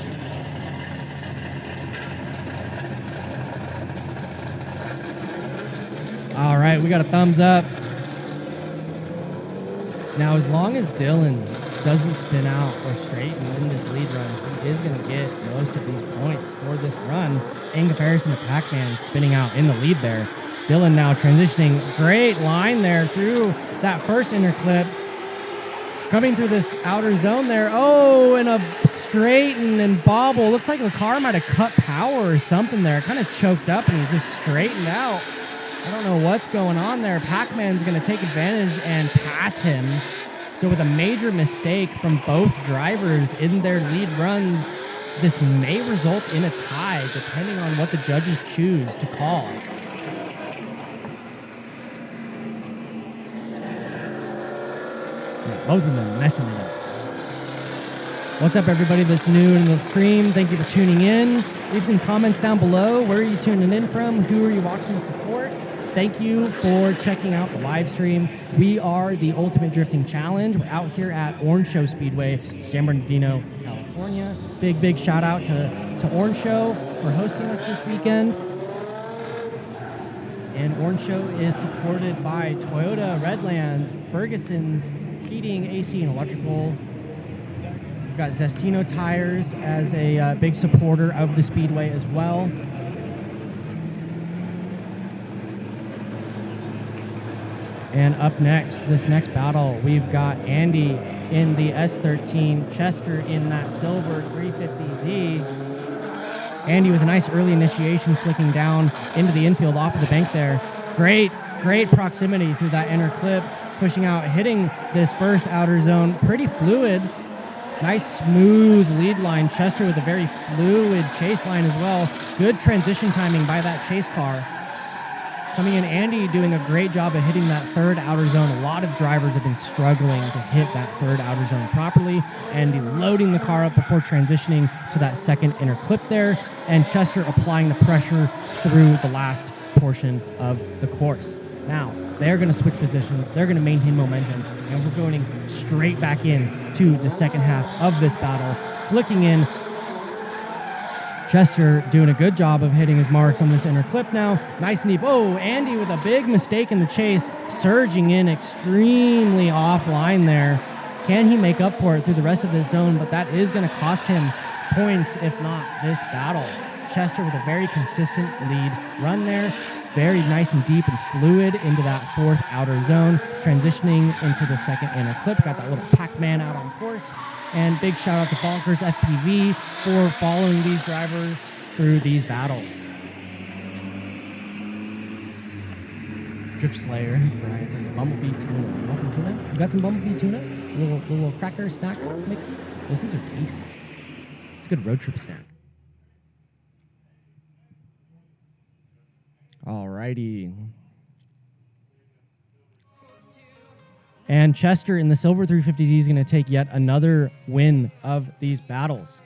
All right, we got a thumbs up. Now, as long as Dylan doesn't spin out or straighten in this lead run, he is going to get most of these points for this run in comparison to Pac-Man spinning out in the lead there. Dylan now transitioning. Great line there through that first inner clip. Coming through this outer zone there. And a straighten and bobble. Looks like the car might have cut power or something there. Kind of choked up and he just straightened out. I don't know what's going on there. Pac-Man's going to take advantage and pass him. So with a major mistake from both drivers in their lead runs, this may result in a tie, depending on what the judges choose to call. Yeah, both of them messing it up. What's up, everybody that's new in the stream? Thank you for tuning in. Leave some comments down below. Where are you tuning in from? Who are you watching to support? Thank you for checking out the live stream. We are the Ultimate Drifting Challenge. We're out here at Orange Show Speedway, San Bernardino, California. Big shout out to Orange Show for hosting us this weekend. And Orange Show is supported by Toyota, Redlands, Ferguson's Heating, AC, and Electrical. We've got Zestino Tires as a big supporter of the Speedway as well. And up next, this next battle, we've got Andy in the S13, Chester in that silver 350Z. Andy with a nice early initiation, flicking down into the infield off of the bank there. Great proximity through that inner clip, pushing out, hitting this first outer zone. Pretty fluid. Nice smooth lead line. Chester with a very fluid chase line as well. Good transition timing by that chase car. Coming in, Andy doing a great job of hitting that third outer zone. A lot of drivers have been struggling to hit that third outer zone properly. Andy loading the car up before transitioning to that second inner clip there. And Chester applying the pressure through the last portion of the course. Now, they're going to switch positions. They're going to maintain momentum. And we're going straight back in to the second half of this battle. Flicking in. Chester doing a good job of hitting his marks on this inner clip now. Nice and deep. Oh, Andy with a big mistake in the chase. Surging in extremely offline there. Can he make up for it through the rest of this zone? But that is going to cost him points, if not this battle. Chester with a very consistent lead run there. Very nice and deep and fluid into that fourth outer zone. Transitioning into the second inner clip. Got that little Pac-Man out on course. And big shout out to Bonkers FPV for following these drivers through these battles. Drift Slayer, Brian says Bumblebee tuna. You want some tuna? You got some Bumblebee tuna? Little cracker snacker mixes? Those things are tasty. It's a good road trip snack. Alrighty. And Chester in the silver 350Z is going to take yet another win of these battles.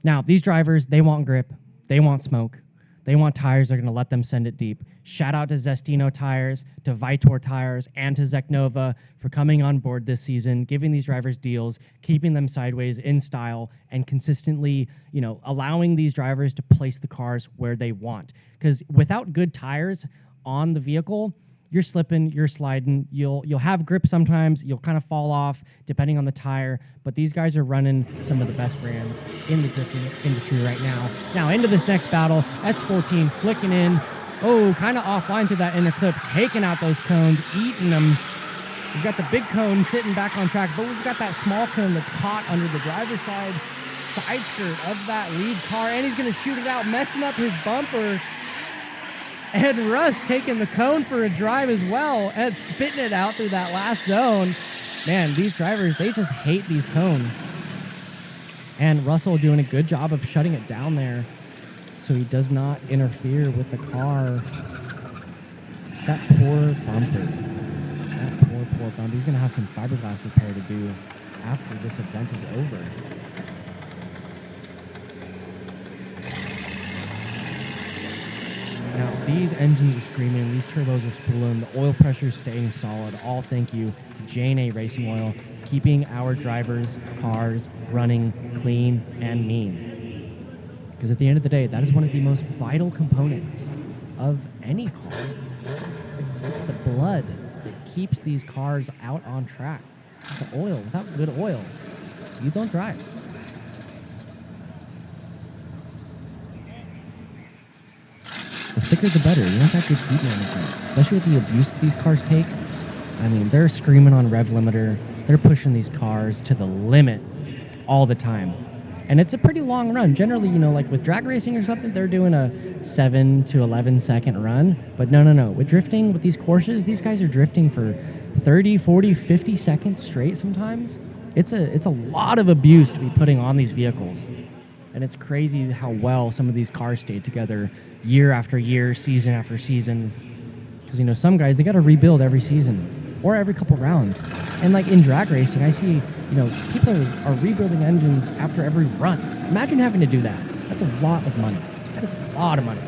Now, these drivers, they want grip. They want smoke. They want tires that are going to let them send it deep. Shout out to Zestino Tires, to Vitor Tires, and to Zeknova for coming on board this season, giving these drivers deals, keeping them sideways in style, and consistently, allowing these drivers to place the cars where they want. Because without good tires on the vehicle, you're slipping, you're sliding, you'll have grip sometimes, you'll kind of fall off depending on the tire, but these guys are running some of the best brands in the drifting industry right now. Now into this next battle, S14 flicking in, kind of offline to that inner clip, taking out those cones, eating them. We've got the big cone sitting back on track, but we've got that small cone that's caught under the driver's side skirt of that lead car, and he's going to shoot it out, messing up his bumper. And Russ taking the cone for a drive as well and spitting it out through that last zone. Man, these drivers, they just hate these cones. And Russell doing a good job of shutting it down there so he does not interfere with the car. That poor bumper. That poor bumper. He's going to have some fiberglass repair to do after this event is over. Now, these engines are screaming, these turbos are spooling, the oil pressure is staying solid. All thank you to J&A Racing Oil, keeping our drivers' cars running clean and mean. Because at the end of the day, that is one of the most vital components of any car. It's the blood that keeps these cars out on track. It's the oil. Without good oil, you don't drive. The thicker the better. You want that good heat management, especially with the abuse that these cars take. I mean, they're screaming on rev limiter. They're pushing these cars to the limit all the time. And it's a pretty long run. Generally, like with drag racing or something, they're doing a 7 to 11 second run. But no. With drifting, with these courses, these guys are drifting for 30, 40, 50 seconds straight sometimes. It's a lot of abuse to be putting on these vehicles. And it's crazy how well some of these cars stay together year after year, season after season. Because, some guys, they got to rebuild every season or every couple rounds. And like in drag racing, I see, people are rebuilding engines after every run. Imagine having to do that. That's a lot of money. That is a lot of money.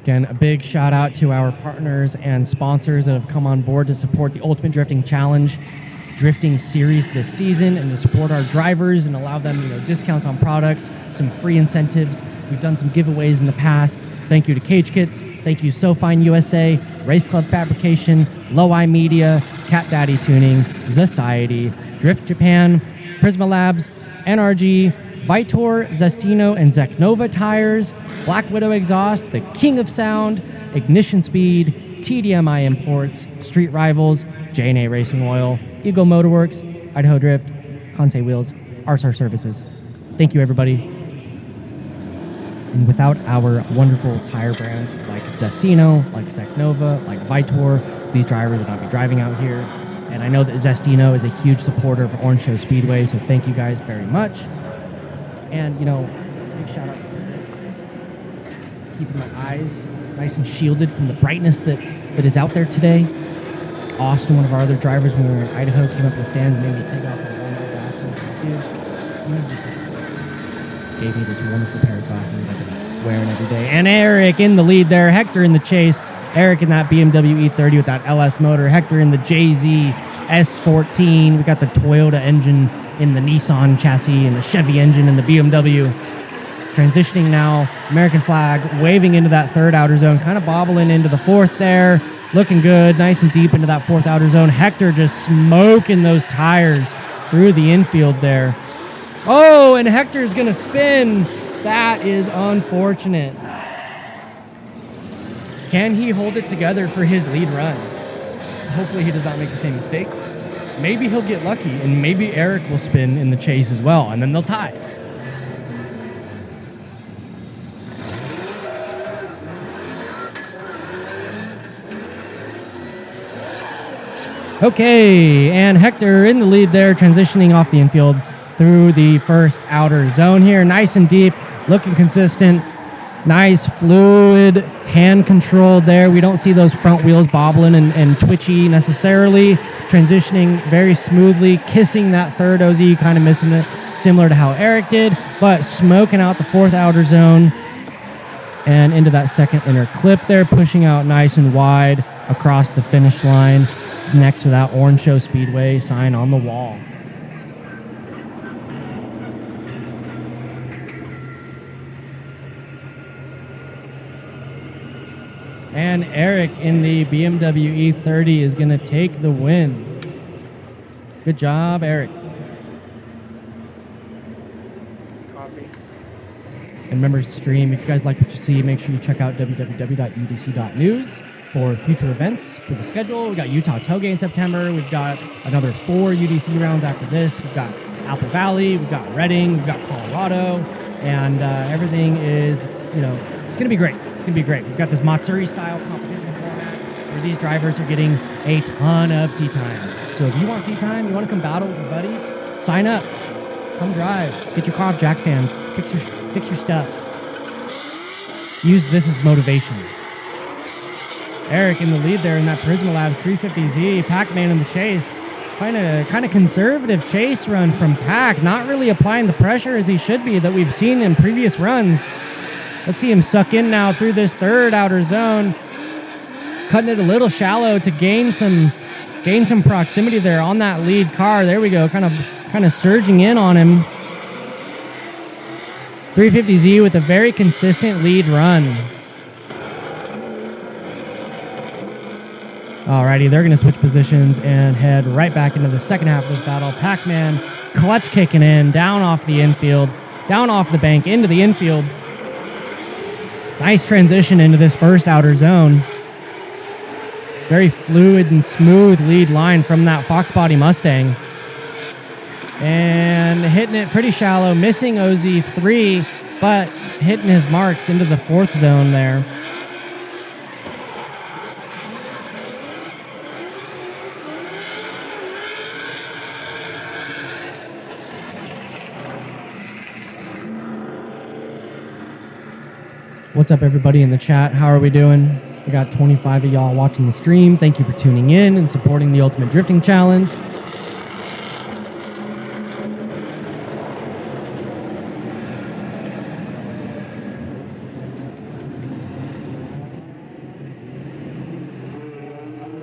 Again, a big shout out to our partners and sponsors that have come on board to support the Ultimate Drifting Challenge drifting series this season and to support our drivers and allow them, discounts on products, some free incentives. We've done some giveaways in the past. Thank you to Cage Kits. Thank you SoFine USA, Race Club Fabrication, Low Eye Media, Cat Daddy Tuning, Society, Drift Japan, Prisma Labs, NRG, Vitor, Zestino, and Zeknova tires, Black Widow exhaust, the king of sound, Ignition Speed, TDMI Imports, Street Rivals, J&A Racing Oil, Eagle Motorworks, Idaho Drift, Kansei Wheels, RSR Services. Thank you, everybody. And without our wonderful tire brands like Zestino, like Zeknova, like Vitor, these drivers would not be driving out here. And I know that Zestino is a huge supporter of Orange Show Speedway, so thank you guys very much. And, you know, big shout out for keeping my eyes nice and shielded from the brightness that is out there today. Austin, one of our other drivers when we were in Idaho, came up in the stands and made me take off my one-way glasses. Gave me this wonderful pair of glasses that I've been wearing every day. And Eric in the lead there, Hector in the chase. Eric in that BMW E30 with that LS motor. Hector in the JZ S14. We got the Toyota engine in the Nissan chassis and the Chevy engine in the BMW. Transitioning now, American flag, waving into that third outer zone, kind of bobbling into the fourth there. Looking good, nice and deep into that fourth outer zone. Hector just smoking those tires through the infield there. Oh, and Hector's gonna spin. That is unfortunate. Can he hold it together for his lead run? Hopefully he does not make the same mistake. Maybe he'll get lucky, and maybe Eric will spin in the chase as well, and then they'll tie. Okay, and Hector in the lead there, transitioning off the infield through the first outer zone here. Nice and deep, looking consistent. Nice, fluid, hand controlled there. We don't see those front wheels bobbling and twitchy necessarily. Transitioning very smoothly, kissing that third OZ, kind of missing it, similar to how Eric did, but smoking out the fourth outer zone and into that second inner clip there, pushing out nice and wide across the finish line next to that Orange Show Speedway sign on the wall. And Eric in the BMW E30 is going to take the win. Good job, Eric. Coffee. And remember to stream. If you guys like what you see, make sure you check out www.udc.news for future events for the schedule. We got Utah Tailgate in September. We've got another 4 UDC rounds after this. We've got Apple Valley. We've got Redding. We've got Colorado. And everything is, you know, it's going to be great. It's going to be great. We've got this Matsuri-style competition format where these drivers are getting a ton of seat time. So if you want seat time, you want to come battle with your buddies, sign up. Come drive. Get your car off jack stands. Fix your stuff. Use this as motivation. Eric in the lead there in that Prisma Labs 350Z. Pac-Man in the chase. Kind of conservative chase run from Pac. Not really applying the pressure as he should be that we've seen in previous runs. Let's see him suck in now through this third outer zone. Cutting it a little shallow to gain some proximity there on that lead car. There we go. Kind of surging in on him. 350Z with a very consistent lead run. Alrighty, they're going to switch positions and head right back into the second half of this battle. Pac-Man clutch kicking in, down off the infield, down off the bank, into the infield. Nice transition into this first outer zone. Very fluid and smooth lead line from that Fox Body Mustang. And hitting it pretty shallow, missing OZ3, but hitting his marks into the fourth zone there. What's up, everybody in the chat? How are we doing? We got 25 of y'all watching the stream. Thank you for tuning in and supporting the Ultimate Drifting Challenge.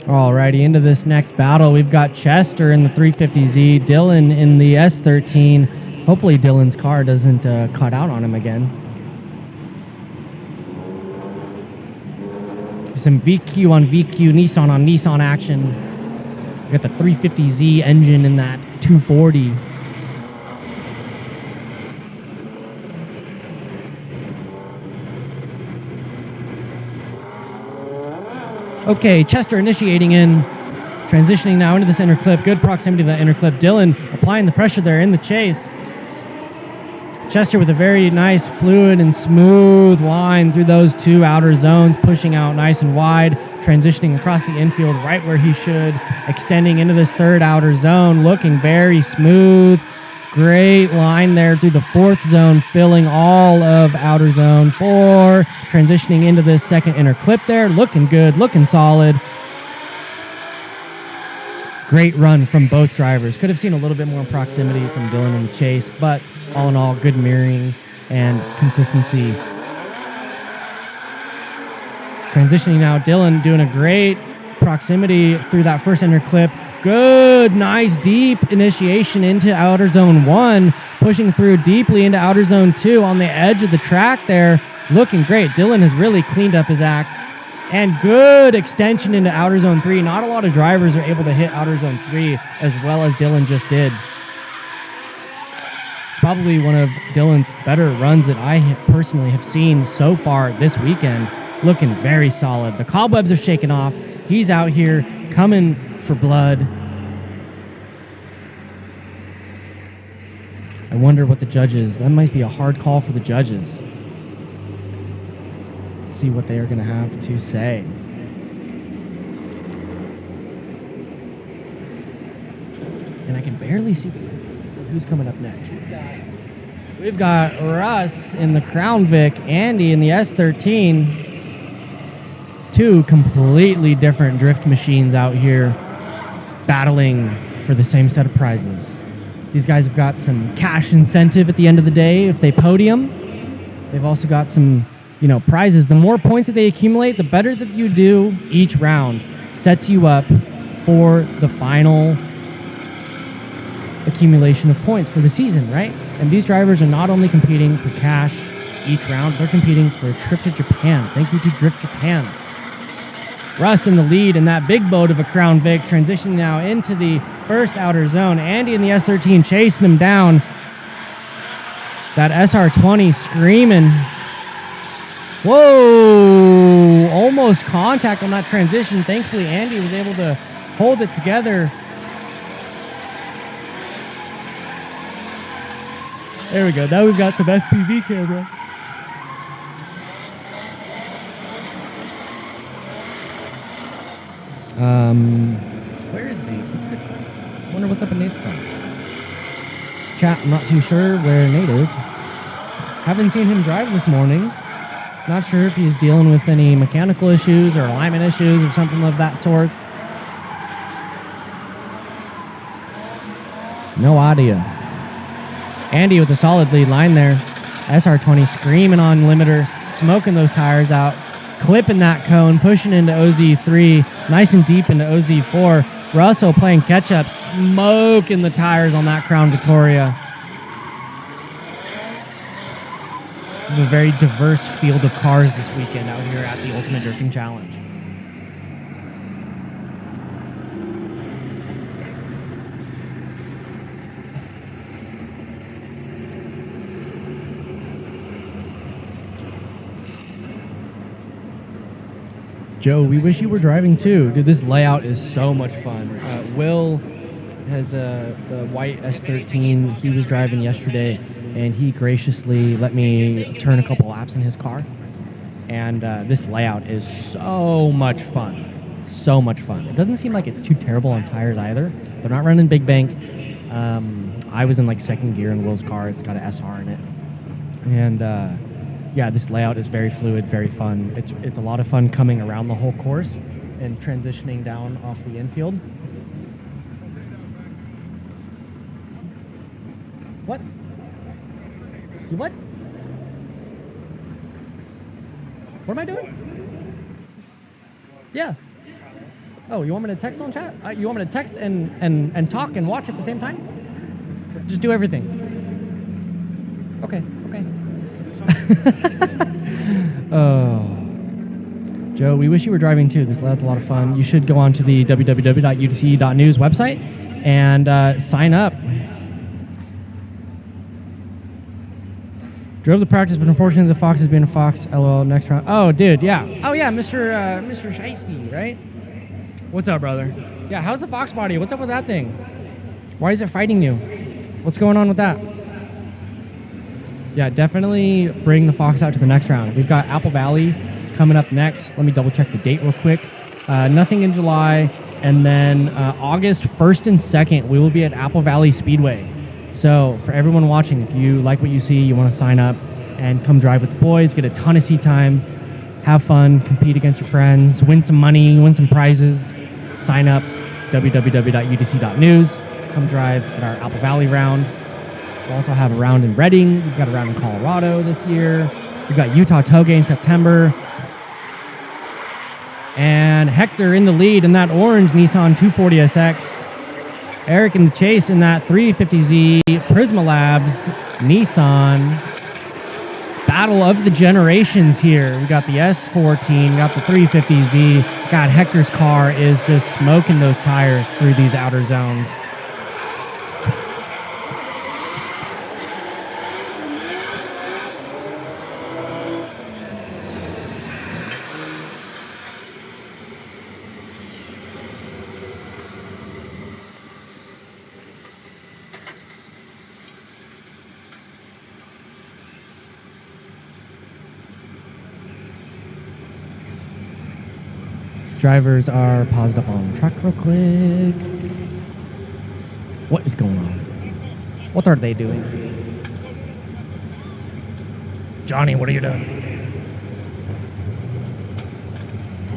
Alrighty, into this next battle, we've got Chester in the 350Z, Dylan in the S13. Hopefully Dylan's car doesn't cut out on him again. Some VQ on VQ, Nissan on Nissan action. We got the 350Z engine in that 240. Okay, Chester initiating in, transitioning now into this inner clip. Good proximity to that inner clip. Dylan applying the pressure there in the chase. Chester with a very nice, fluid and smooth line through those two outer zones, pushing out nice and wide, transitioning across the infield right where he should, extending into this third outer zone, looking very smooth. Great line there through the fourth zone, filling all of outer zone 4, transitioning into this second inner clip there, looking good, looking solid. Great run from both drivers. Could have seen a little bit more proximity from Dylan in the chase, but all in all, good mirroring and consistency. Transitioning now, Dylan doing a great proximity through that first inner clip. Good, nice, deep initiation into outer zone 1, pushing through deeply into outer zone 2 on the edge of the track there. Looking great. Dylan has really cleaned up his act. And good extension into outer zone 3. Not a lot of drivers are able to hit outer zone 3 as well as Dylan just did. It's probably one of Dylan's better runs that I personally have seen so far this weekend. Looking very solid. The cobwebs are shaking off. He's out here coming for blood. I wonder what the judges, that might be a hard call for the judges. See what they are going to have to say. And I can barely see who's coming up next. We've got Russ in the Crown Vic, Andy in the S13. Two completely different drift machines out here battling for the same set of prizes. These guys have got some cash incentive at the end of the day if they podium. They've also got some prizes. The more points that they accumulate, the better that you do each round sets you up for the final accumulation of points for the season, right? And these drivers are not only competing for cash each round, they're competing for a trip to Japan. Thank you to Drift Japan. Russ in the lead in that big boat of a Crown Vic, transitioning now into the first outer zone. Andy in the S13 chasing him down. That SR20 screaming. Whoa! Almost contact on that transition. Thankfully, Andy was able to hold it together. There we go. Now we've got some FPV camera. Where is Nate? That's good. I wonder what's up in Nate's car. Chat, I'm not too sure where Nate is. Haven't seen him drive this morning. Not sure if he's dealing with any mechanical issues or alignment issues or something of that sort. No audio. Andy with a solid lead line there. SR20 screaming on limiter, smoking those tires out, clipping that cone, pushing into OZ3, nice and deep into OZ4. Russell playing catch-up, smoking the tires on that Crown Victoria. A very diverse field of cars this weekend out here at the Ultimate Drifting Challenge. Joe, we wish you were driving too. Dude, this layout is so much fun. Will has the white S13 he was driving yesterday, and he graciously let me turn a couple laps in his car. And this layout is so much fun. So much fun. It doesn't seem like it's too terrible on tires either. They're not running big bank. I was in like second gear in Will's car. It's got an SR in it. And yeah, this layout is very fluid, very fun. It's a lot of fun coming around the whole course and transitioning down off the infield. What? You what? What am I doing? Yeah. Oh, you want me to text on chat? You want me to text and talk and watch at the same time? Just do everything. Okay, okay. Oh. Joe, we wish you were driving too. That's a lot of fun. You should go on to the www.utc.news website and sign up. Drove the practice, but unfortunately the Fox is being a Fox. LOL, next round. Oh, dude, yeah. Oh, yeah, Mr. Shiesty, right? What's up, brother? Yeah, how's the Fox body? What's up with that thing? Why is it fighting you? What's going on with that? Yeah, definitely bring the Fox out to the next round. We've got Apple Valley coming up next. Let me double check the date real quick. Nothing in July. And then August 1st and 2nd, we will be at Apple Valley Speedway. So for everyone watching, if you like what you see, you want to sign up and come drive with the boys, get a ton of seat time, have fun, compete against your friends, win some money, win some prizes, sign up, www.udc.news. Come drive at our Apple Valley round. We'll also have a round in Reading. We've got a round in Colorado this year. We've got Utah Toge in September. And Hector in the lead in that orange Nissan 240SX. Eric in the chase in that 350Z Prisma Labs Nissan. Battle of the generations here. We got the S14, got the 350Z. God, Hector's car is just smoking those tires through these outer zones. Drivers are paused up on track real quick. What is going on? What are they doing? Johnny, what are you doing?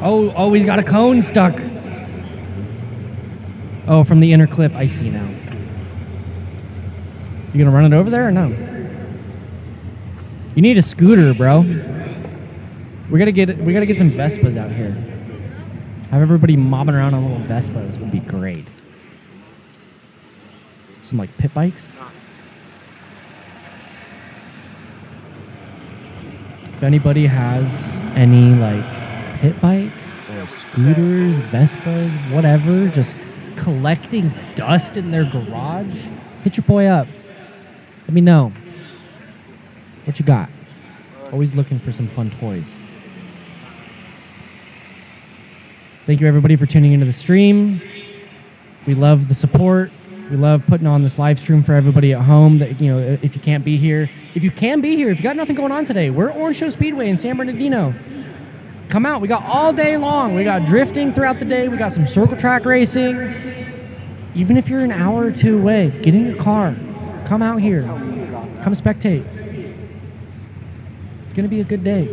Oh, he's got a cone stuck. Oh, from the inner clip, I see now. You gonna run it over there or no? You need a scooter, bro. We gotta get some Vespas out here. Have everybody mobbing around on little Vespas would be great. Some like pit bikes. If anybody has any like pit bikes or scooters, Vespas, whatever, just collecting dust in their garage, hit your boy up. Let me know. What you got? Always looking for some fun toys. Thank you everybody for tuning into the stream. We love the support. We love putting on this live stream for everybody at home. That, you know, if you can't be here, if you got nothing going on today, we're at Orange Show Speedway in San Bernardino. Come out. We got all day long. We got drifting throughout the day. We got some circle track racing. Even if you're an hour or two away, get in your car. Come out here. Come spectate. It's gonna be a good day.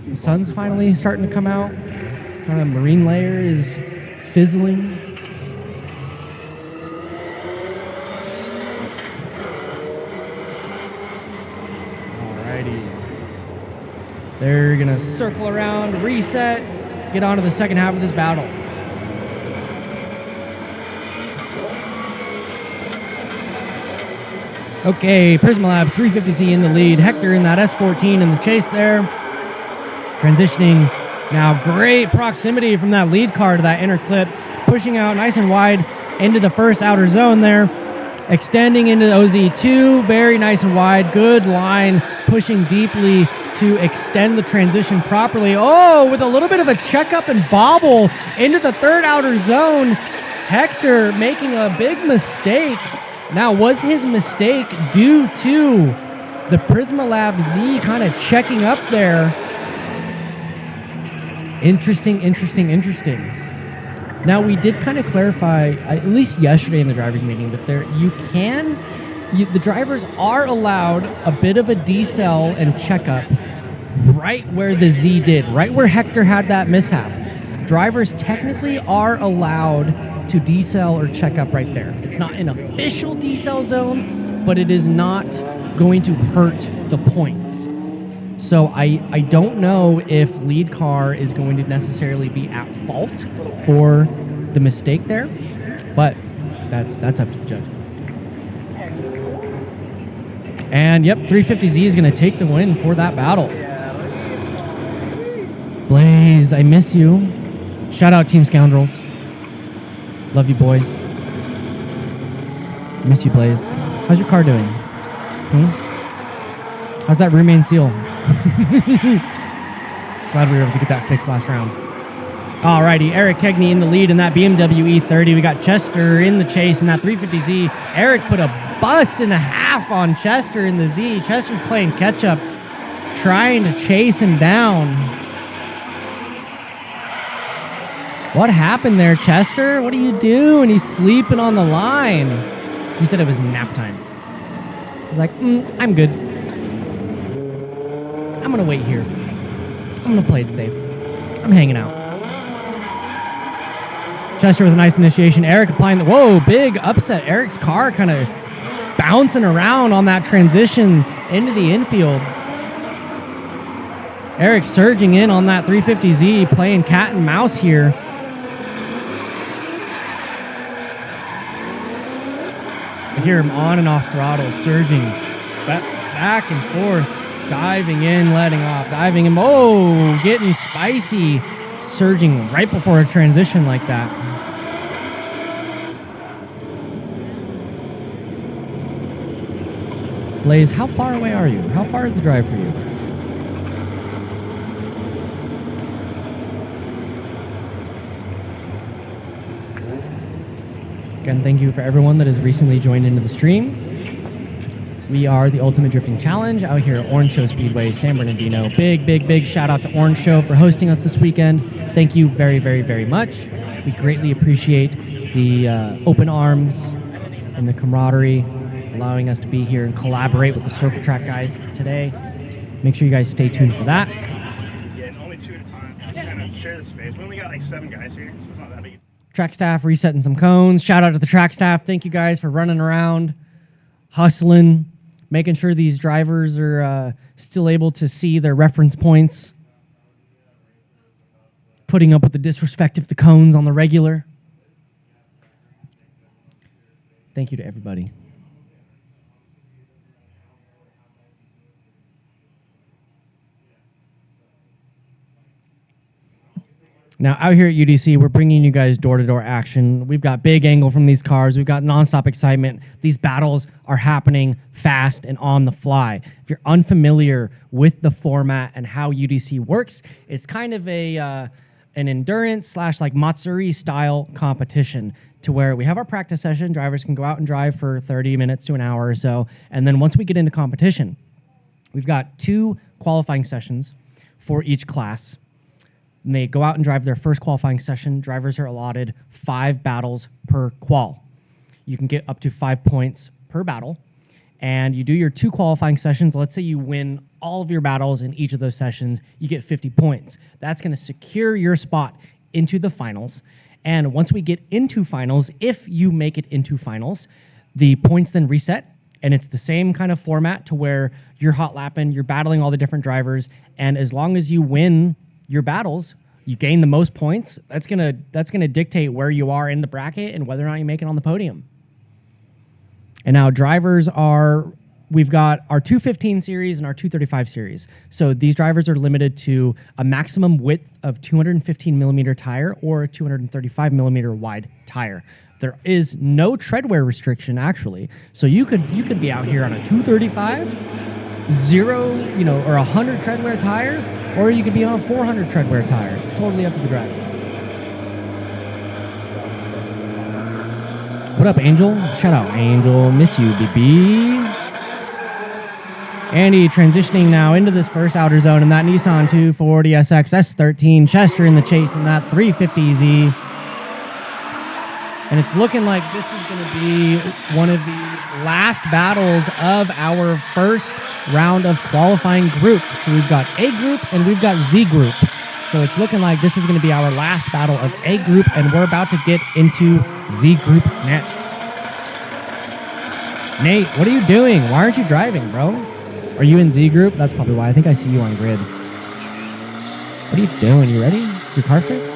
The sun's finally starting to come out. Kind of marine layer is fizzling. Alrighty. They're gonna circle around, reset, get on to the second half of this battle. Okay, Prisma Labs 350Z in the lead. Hector in that S14 in the chase there. Transitioning. Now, great proximity from that lead car to that inner clip, pushing out nice and wide into the first outer zone there, extending into OZ2, very nice and wide, good line, pushing deeply to extend the transition properly. Oh, with a little bit of a checkup and bobble into the third outer zone, Hector making a big mistake. Now, was his mistake due to the Prisma Lab Z kind of checking up there? Interesting. Now, we did kind of clarify, at least yesterday in the drivers' meeting, that the drivers are allowed a bit of a decel and checkup right where the Z did, right where Hector had that mishap. Drivers technically are allowed to decel or check up right there. It's not an official decel zone, but it is not going to hurt the points. So I don't know if lead car is going to necessarily be at fault for the mistake there, but that's up to the judges. And yep, 350Z is going to take the win for that battle. Blaze, I miss you. Shout out Team Scoundrels. Love you, boys. Miss you, Blaze. How's your car doing? How's that rear main seal? Glad we were able to get that fixed last round. Alrighty, Eric Kegney in the lead in that BMW E30. We got Chester in the chase in that 350Z. Eric put a bus and a half on Chester in the Z. Chester's playing catch up, trying to chase him down. What happened there, Chester? What are you doing? He's sleeping on the line. He said it was nap time. He's like, I'm good. I'm gonna wait here. I'm gonna play it safe. I'm hanging out. Chester with a nice initiation. Eric applying the, whoa, big upset. Eric's car kind of bouncing around on that transition into the infield. Eric surging in on that 350Z, playing cat and mouse here. I hear him on and off throttle, surging back and forth, diving in, letting off, diving in. Oh, getting spicy, surging right before a transition like that. Blaze, how far away are you? How far is the drive for you? Again, thank you for everyone that has recently joined into the stream. We are the Ultimate Drifting Challenge out here at Orange Show Speedway, San Bernardino. Big shout out to Orange Show for hosting us this weekend. Thank you very, very, very much. We greatly appreciate the open arms and the camaraderie, allowing us to be here and collaborate with the Circle Track guys today. Make sure you guys stay tuned for that. Yeah, only 2 at a time. Just kind of share the space. We only got like 7 guys here, so it's not that big. Track staff resetting some cones. Shout out to the track staff. Thank you guys for running around, hustling, making sure these drivers are still able to see their reference points, putting up with the disrespect of the cones on the regular. Thank you to everybody. Now, out here at UDC, we're bringing you guys door-to-door action. We've got big angle from these cars. We've got nonstop excitement. These battles are happening fast and on the fly. If you're unfamiliar with the format and how UDC works, it's kind of an endurance / like Matsuri style competition to where we have our practice session. Drivers can go out and drive for 30 minutes to an hour or so. And then once we get into competition, we've got 2 qualifying sessions for each class. And they go out and drive their first qualifying session. Drivers are allotted 5 battles per qual. You can get up to 5 points per battle. And you do your 2 qualifying sessions. Let's say you win all of your battles in each of those sessions. You get 50 points. That's going to secure your spot into the finals. And once we get into finals, if you make it into finals, the points then reset. And it's the same kind of format to where you're hot lapping, you're battling all the different drivers. And as long as you win your battles, you gain the most points. That's gonna dictate where you are in the bracket and whether or not you make it on the podium. And now drivers we've got our 215 series and our 235 series. So these drivers are limited to a maximum width of 215 millimeter tire or a 235 millimeter wide tire. There is no treadwear restriction actually. So you could be out here on a 235, 0, or 100 treadwear tire, or you could be on a 400 treadwear tire. It's totally up to the driver. What up, Angel? Shout out, Angel. Miss you, BB. Andy transitioning now into this first outer zone in that Nissan 240 SX S13. Chester in the chase in that 350Z. And it's looking like this is going to be one of the last battles of our first round of qualifying group. So we've got A group and we've got Z group. So it's looking like this is going to be our last battle of A group, and we're about to get into Z group next. Nate, what are you doing? Why aren't you driving, bro? Are you in Z group? That's probably why. I think I see you on grid. What are you doing? You ready? Is your car fixed?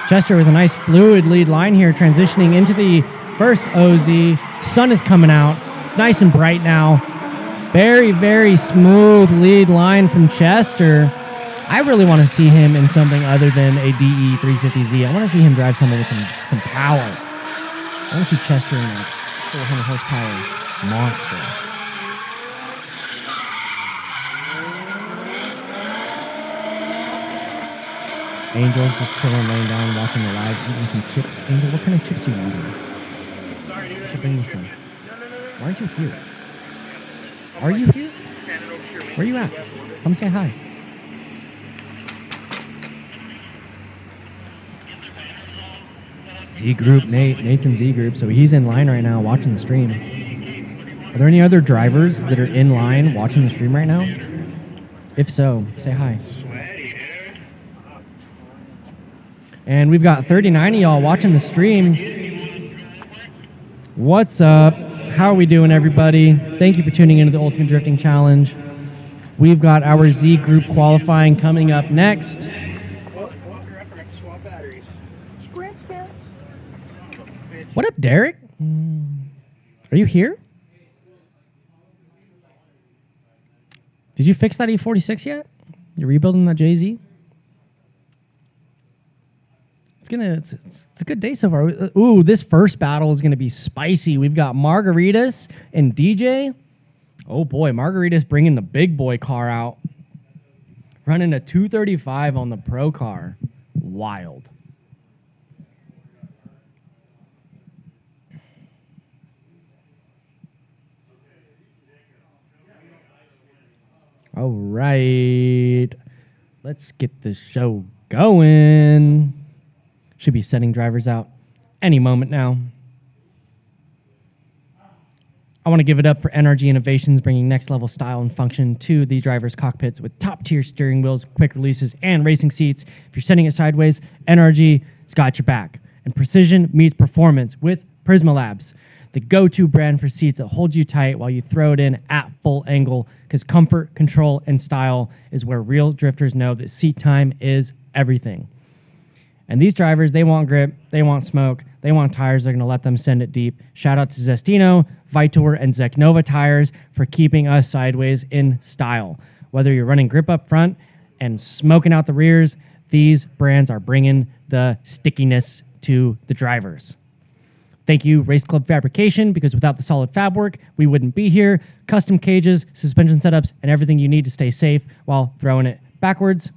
Chester with a nice fluid lead line here, transitioning into the first OZ. Sun is coming out. It's nice and bright now. Very, very smooth lead line from Chester. I really want to see him in something other than a DE 350Z. I want to see him drive something with some power. I want to see Chester in a 400 horsepower monster. Angel's just chilling, laying down, watching the live, eating some chips. Angel, what kind of chips are you eating? Sorry, dude. I should bring you some. Why aren't you here? Are you here? Where are you at? Come say hi. Z Group, Nate. Nate's in Z Group, so he's in line right now watching the stream. Are there any other drivers that are in line watching the stream right now? If so, say hi. And we've got 39 of y'all watching the stream. What's up? How are we doing, everybody? Thank you for tuning into the Ultimate Drifting Challenge. We've got our Z Group qualifying coming up next. What up, Derek? Are you here? Did you fix that E46 yet? You're rebuilding that JZ? It's a good day so far. Ooh, this first battle is gonna be spicy. We've got Margaritas and DJ. Oh boy, Margaritas bringing the big boy car out, running a 235 on the pro car. Wild. All right, let's get the show going. Should be sending drivers out any moment now. I want to give it up for NRG Innovations, bringing next level style and function to these drivers' cockpits with top tier steering wheels, quick releases, and racing seats. If you're sending it sideways, NRG's got your back. And precision meets performance with Prisma Labs, the go-to brand for seats that hold you tight while you throw it in at full angle, because comfort, control, and style is where real drifters know that seat time is everything. And these drivers, they want grip, they want smoke, they want tires that are going to let them send it deep. Shout out to Zestino, Vitor, and Zeknova tires for keeping us sideways in style. Whether you're running grip up front and smoking out the rears, these brands are bringing the stickiness to the drivers. Thank you, Race Club Fabrication, because without the solid fab work, we wouldn't be here. Custom cages, suspension setups, and everything you need to stay safe while throwing it backwards.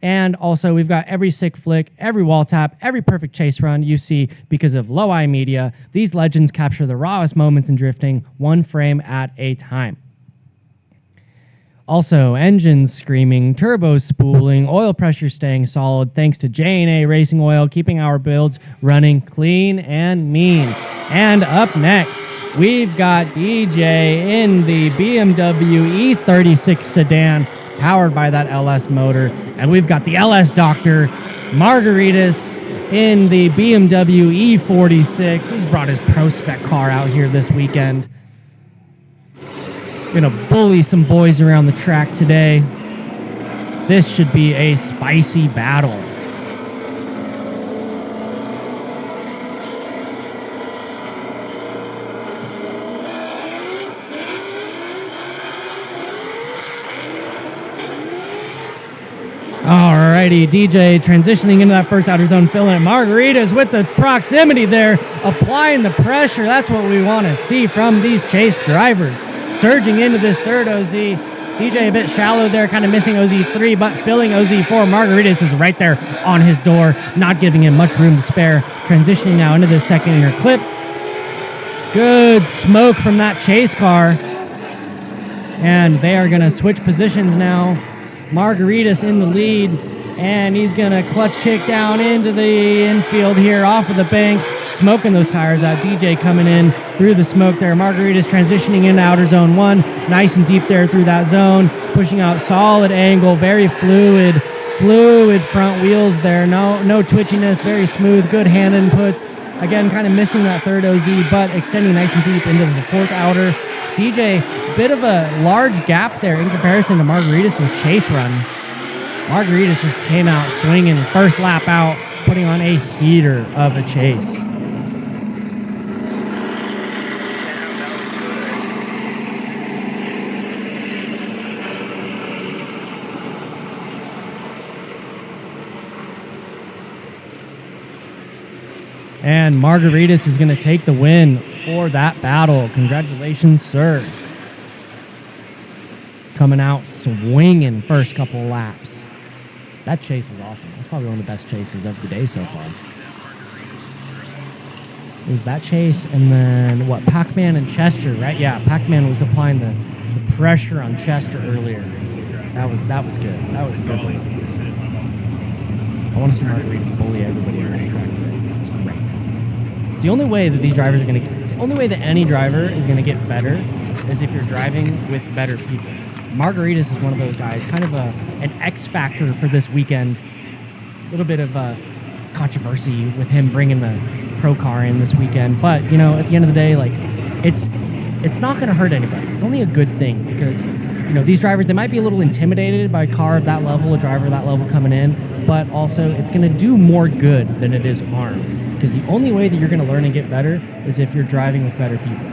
And also, we've got every sick flick, every wall tap, every perfect chase run you see because of Low Eye Media. These legends capture the rawest moments in drifting, one frame at a time. Also, engines screaming, turbos spooling, oil pressure staying solid thanks to J&A Racing Oil, keeping our builds running clean and mean. And up next, we've got DJ in the BMW E36 sedan, powered by that LS motor. And we've got the LS Doctor, Margaritas, in the BMW E46. He's brought his Pro Spec car out here this weekend. Gonna bully some boys around the track today. This should be a spicy battle. Alrighty, DJ transitioning into that first outer zone, filling it. Margaritas with the proximity there, applying the pressure. That's what we want to see from these chase drivers. Surging into this third OZ. DJ a bit shallow there, kind of missing OZ3, but filling OZ4. Margaritas is right there on his door, not giving him much room to spare. Transitioning now into this second inner clip. Good smoke from that chase car. And they are going to switch positions now. Margaritas in the lead, and he's going to clutch kick down into the infield here off of the bank, smoking those tires out. DJ coming in through the smoke there. Margaritas transitioning into outer zone 1, nice and deep there through that zone, pushing out solid angle, very fluid front wheels there, no twitchiness, very smooth, good hand inputs. Again, kind of missing that third OZ, but extending nice and deep into the fourth outer. DJ, bit of a large gap there in comparison to Margaritas' chase run. Margaritas just came out swinging first lap out, putting on a heater of a chase. And Margaritas is going to take the win for that battle. Congratulations, sir. Coming out swinging first couple of laps. That chase was awesome. That's probably one of the best chases of the day so far. It was that chase, and then what? Pac-Man and Chester, right? Yeah, Pac-Man was applying the pressure on Chester earlier. That was good. That was a good one. I want to see Margaritas bully everybody around the track today. It's great. It's the only way that these drivers are gonna. It's the only way that any driver is gonna get better is if you're driving with better people. Margaritas is one of those guys, kind of an X factor for this weekend. A little bit of controversy with him bringing the pro car in this weekend, but you know, at the end of the day, like it's not going to hurt anybody. It's only a good thing because you know these drivers, they might be a little intimidated by a car of that level, a driver of that level coming in, but also it's going to do more good than it is harm, because the only way that you're going to learn and get better is if you're driving with better people.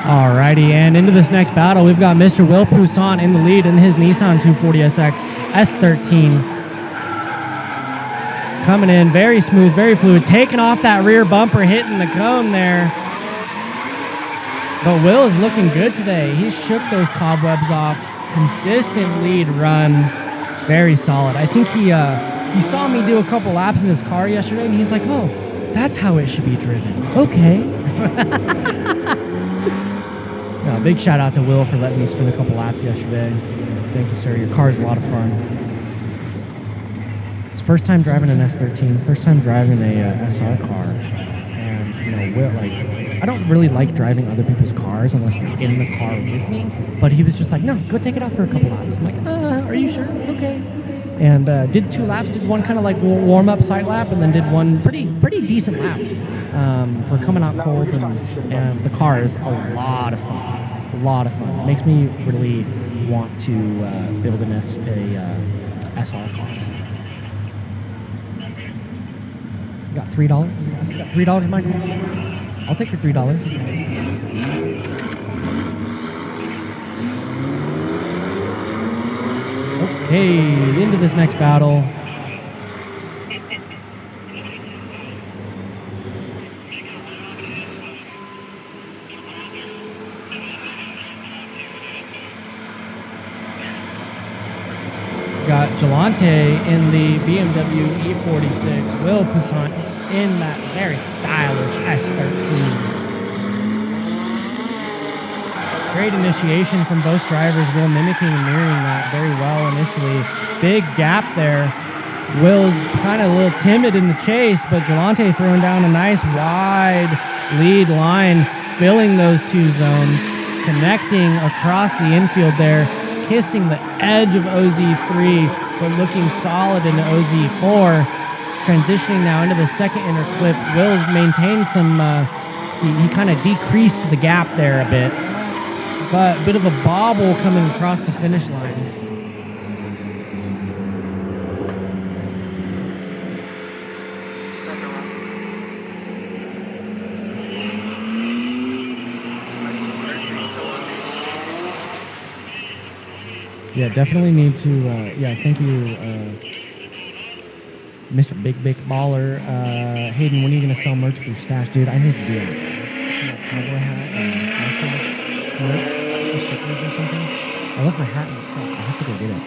Alrighty, and into this next battle, we've got Mr. Will Poussaint in the lead in his Nissan 240SX S13. Coming in very smooth, very fluid, taking off that rear bumper, hitting the cone there. But Will is looking good today. He shook those cobwebs off. Consistent lead run, very solid. I think he saw me do a couple laps in his car yesterday, and he's like, "Oh, that's how it should be driven." Okay. Big shout out to Will for letting me spin a couple laps yesterday. Thank you, sir. Your car is a lot of fun. It's first time driving an S13, first time driving a SR car. And, you know, Will, like, I don't really like driving other people's cars unless they're in the car with me. But he was just like, "No, go take it out for a couple laps." I'm like, "Are you sure? Okay." And did 2 laps, did one kind of like warm-up side lap, and then did one pretty decent lap. For coming out cold, and the car is a lot of fun. A lot of fun. It makes me really want to build an SR car. You got $3? You got $3, Michael? I'll take your $3. Okay, into this next battle. Got Gelante in the BMW E46, Will Poussaint in that very stylish S13. Great initiation from both drivers, Will mimicking and mirroring that very well initially. Big gap there. Will's kind of a little timid in the chase, but Gelante throwing down a nice wide lead line, filling those 2 zones, connecting across the infield there, kissing the edge of OZ3, but looking solid into OZ4. Transitioning now into the second inner clip. Will's maintained some, he kind of decreased the gap there a bit, but a bit of a bobble coming across the finish line. Yeah, definitely need to, yeah, thank you, Mr. Big Baller. Hayden, when are you going to sell merch for your stash? Dude, I need to do it. That cowboy hat and mustache, merch, some stickers or something. I left my hat in the truck. I have to go get it.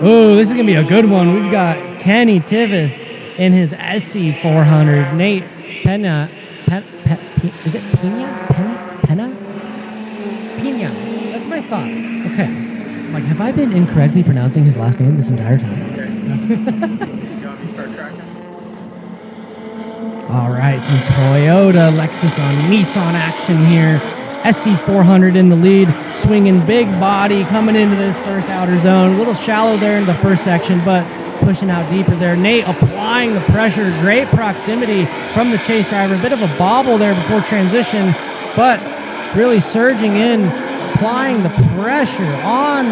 Oh, this is going to be a good one. We've got Kenny Tivis in his SC400. Nate Pena, is it Pena? Pena? Pena. That's what I thought. Okay. Like, have I been incorrectly pronouncing his last name this entire time? Okay. You want me to start tracking? All right, some Toyota, Lexus on Nissan action here. SC400 in the lead, swinging big body, coming into this first outer zone. A little shallow there in the first section, but pushing out deeper there. Nate applying the pressure, great proximity from the chase driver. A bit of a bobble there before transition, but really surging in, applying the pressure on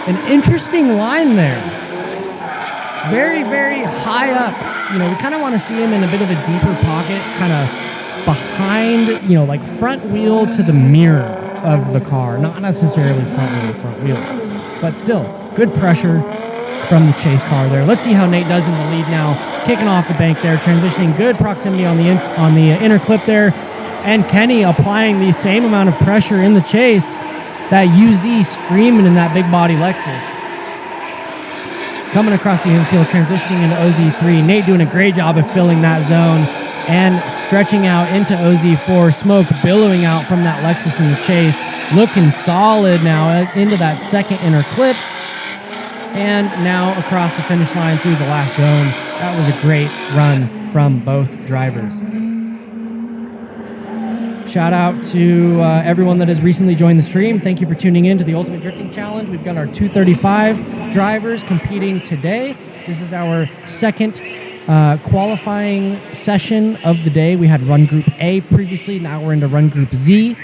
an interesting line there. Very, very high up. You know, we kind of want to see him in a bit of a deeper pocket, kind of behind, you know, like front wheel to the mirror of the car. Not necessarily front wheel, but still good pressure from the chase car there. Let's see how Nate does in the lead now. Kicking off the bank there, transitioning, good proximity on the inner clip there. And Kenny applying the same amount of pressure in the chase. That UZ screaming in that big body Lexus. Coming across the infield, transitioning into OZ3. Nate doing a great job of filling that zone and stretching out into OZ4. Smoke billowing out from that Lexus in the chase. Looking solid now into that second inner clip. And now across the finish line through the last zone. That was a great run from both drivers. Shout out to everyone that has recently joined the stream. Thank you for tuning in to the Ultimate Drifting Challenge. We've got our 235 drivers competing today. This is our second qualifying session of the day. We had Run Group A previously. Now we're into Run Group Z.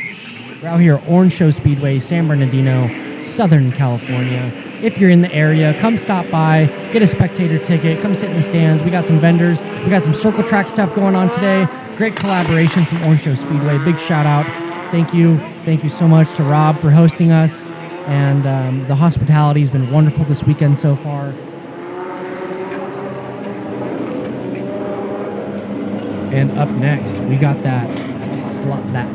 We're out here at Orange Show Speedway, San Bernardino, Southern California. If you're in the area, come stop by, get a spectator ticket, come sit in the stands. We got some vendors. We got some circle track stuff going on today. Great collaboration from Orange Show Speedway. Big shout out. Thank you. Thank you so much to Rob for hosting us. And the hospitality has been wonderful this weekend so far. And up next, we got that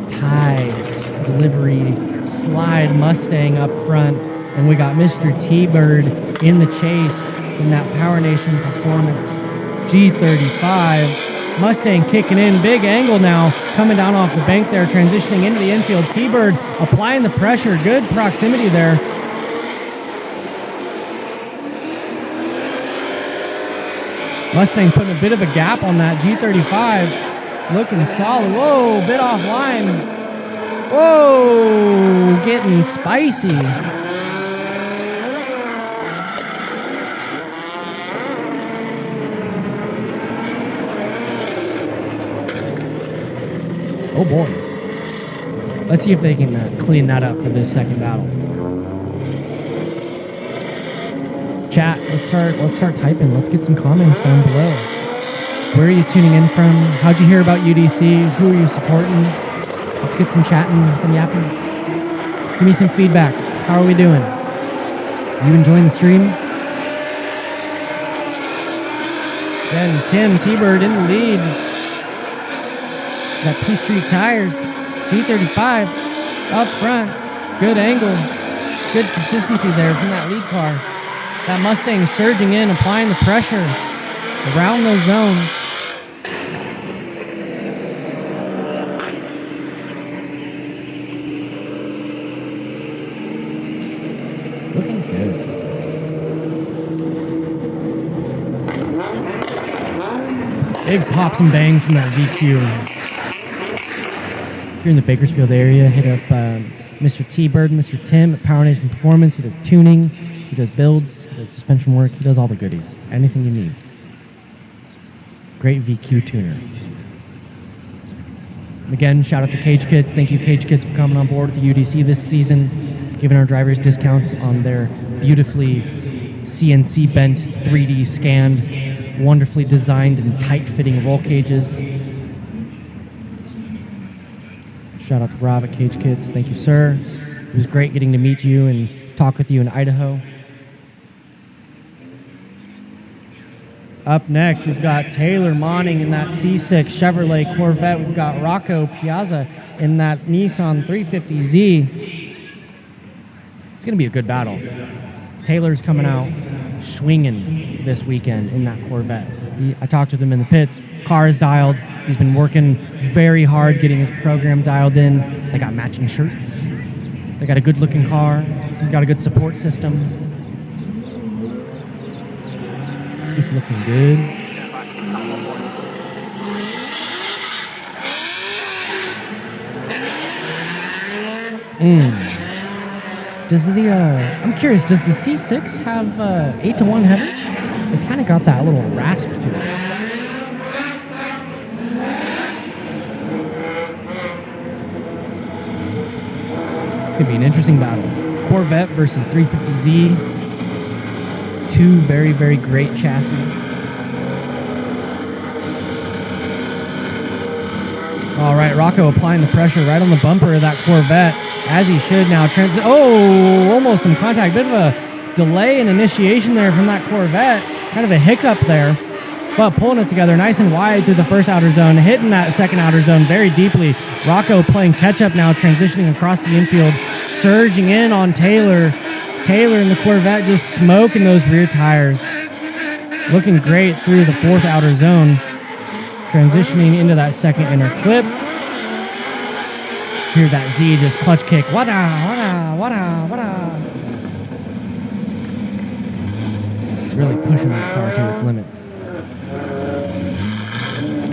Tides delivery slide Mustang up front. And we got Mr. T-Bird in the chase in that Power Nation Performance G35. Mustang kicking in, big angle now, coming down off the bank there, transitioning into the infield. T-Bird applying the pressure, good proximity there. Mustang putting a bit of a gap on that G35, looking solid. Whoa, bit offline. Whoa, getting spicy. Oh boy. Let's see if they can clean that up for this second battle. Chat, let's start typing. Let's get some comments down below. Where are you tuning in from? How'd you hear about UDC? Who are you supporting? Let's get some chatting, some yapping. Give me some feedback. How are we doing? You enjoying the stream? Then Tim T-Bird in the lead. Got P Street tires, G35 up front, good angle, good consistency there from that lead car. That Mustang surging in, applying the pressure around those zones. Looking good. Big pops and bangs from that VQ. If you're in the Bakersfield area, hit up Mr. T-Bird, Mr. Tim at Power Nation Performance. He does tuning, he does builds, he does suspension work, he does all the goodies. Anything you need. Great VQ tuner. Again, shout out to Cage Kids. Thank you, Cage Kids, for coming on board with the UDC this season, giving our drivers discounts on their beautifully CNC bent, 3D scanned, wonderfully designed and tight-fitting roll cages. Shout out to Rob at Cage Kids. Thank you, sir. It was great getting to meet you and talk with you in Idaho. Up next, we've got Taylor Monning in that C6 Chevrolet Corvette. We've got Rocco Piazza in that Nissan 350Z. It's going to be a good battle. Taylor's coming out swinging this weekend in that Corvette. I talked with him in the pits. Car is dialed. He's been working very hard getting his program dialed in. They got matching shirts. They got a good looking car. He's got a good support system. He's looking good. Does the I'm curious, does the C6 have 8-to-1 headers? It's kind of got that little rasp to it. It's gonna be an interesting battle. Corvette versus 350Z. Two very, very great chassis. All right, Rocco applying the pressure right on the bumper of that Corvette, as he should now. Almost some contact. Bit of a delay in initiation there from that Corvette. Kind of a hiccup there, but pulling it together nice and wide through the first outer zone, hitting that second outer zone very deeply. Rocco playing catch-up now, transitioning across the infield, surging in on Taylor. Taylor and the Corvette just smoking those rear tires. Looking great through the fourth outer zone. Transitioning into that second inner clip. Hear that Z just clutch kick. Wada, wada, wada, wada. Really pushing that car to its limits.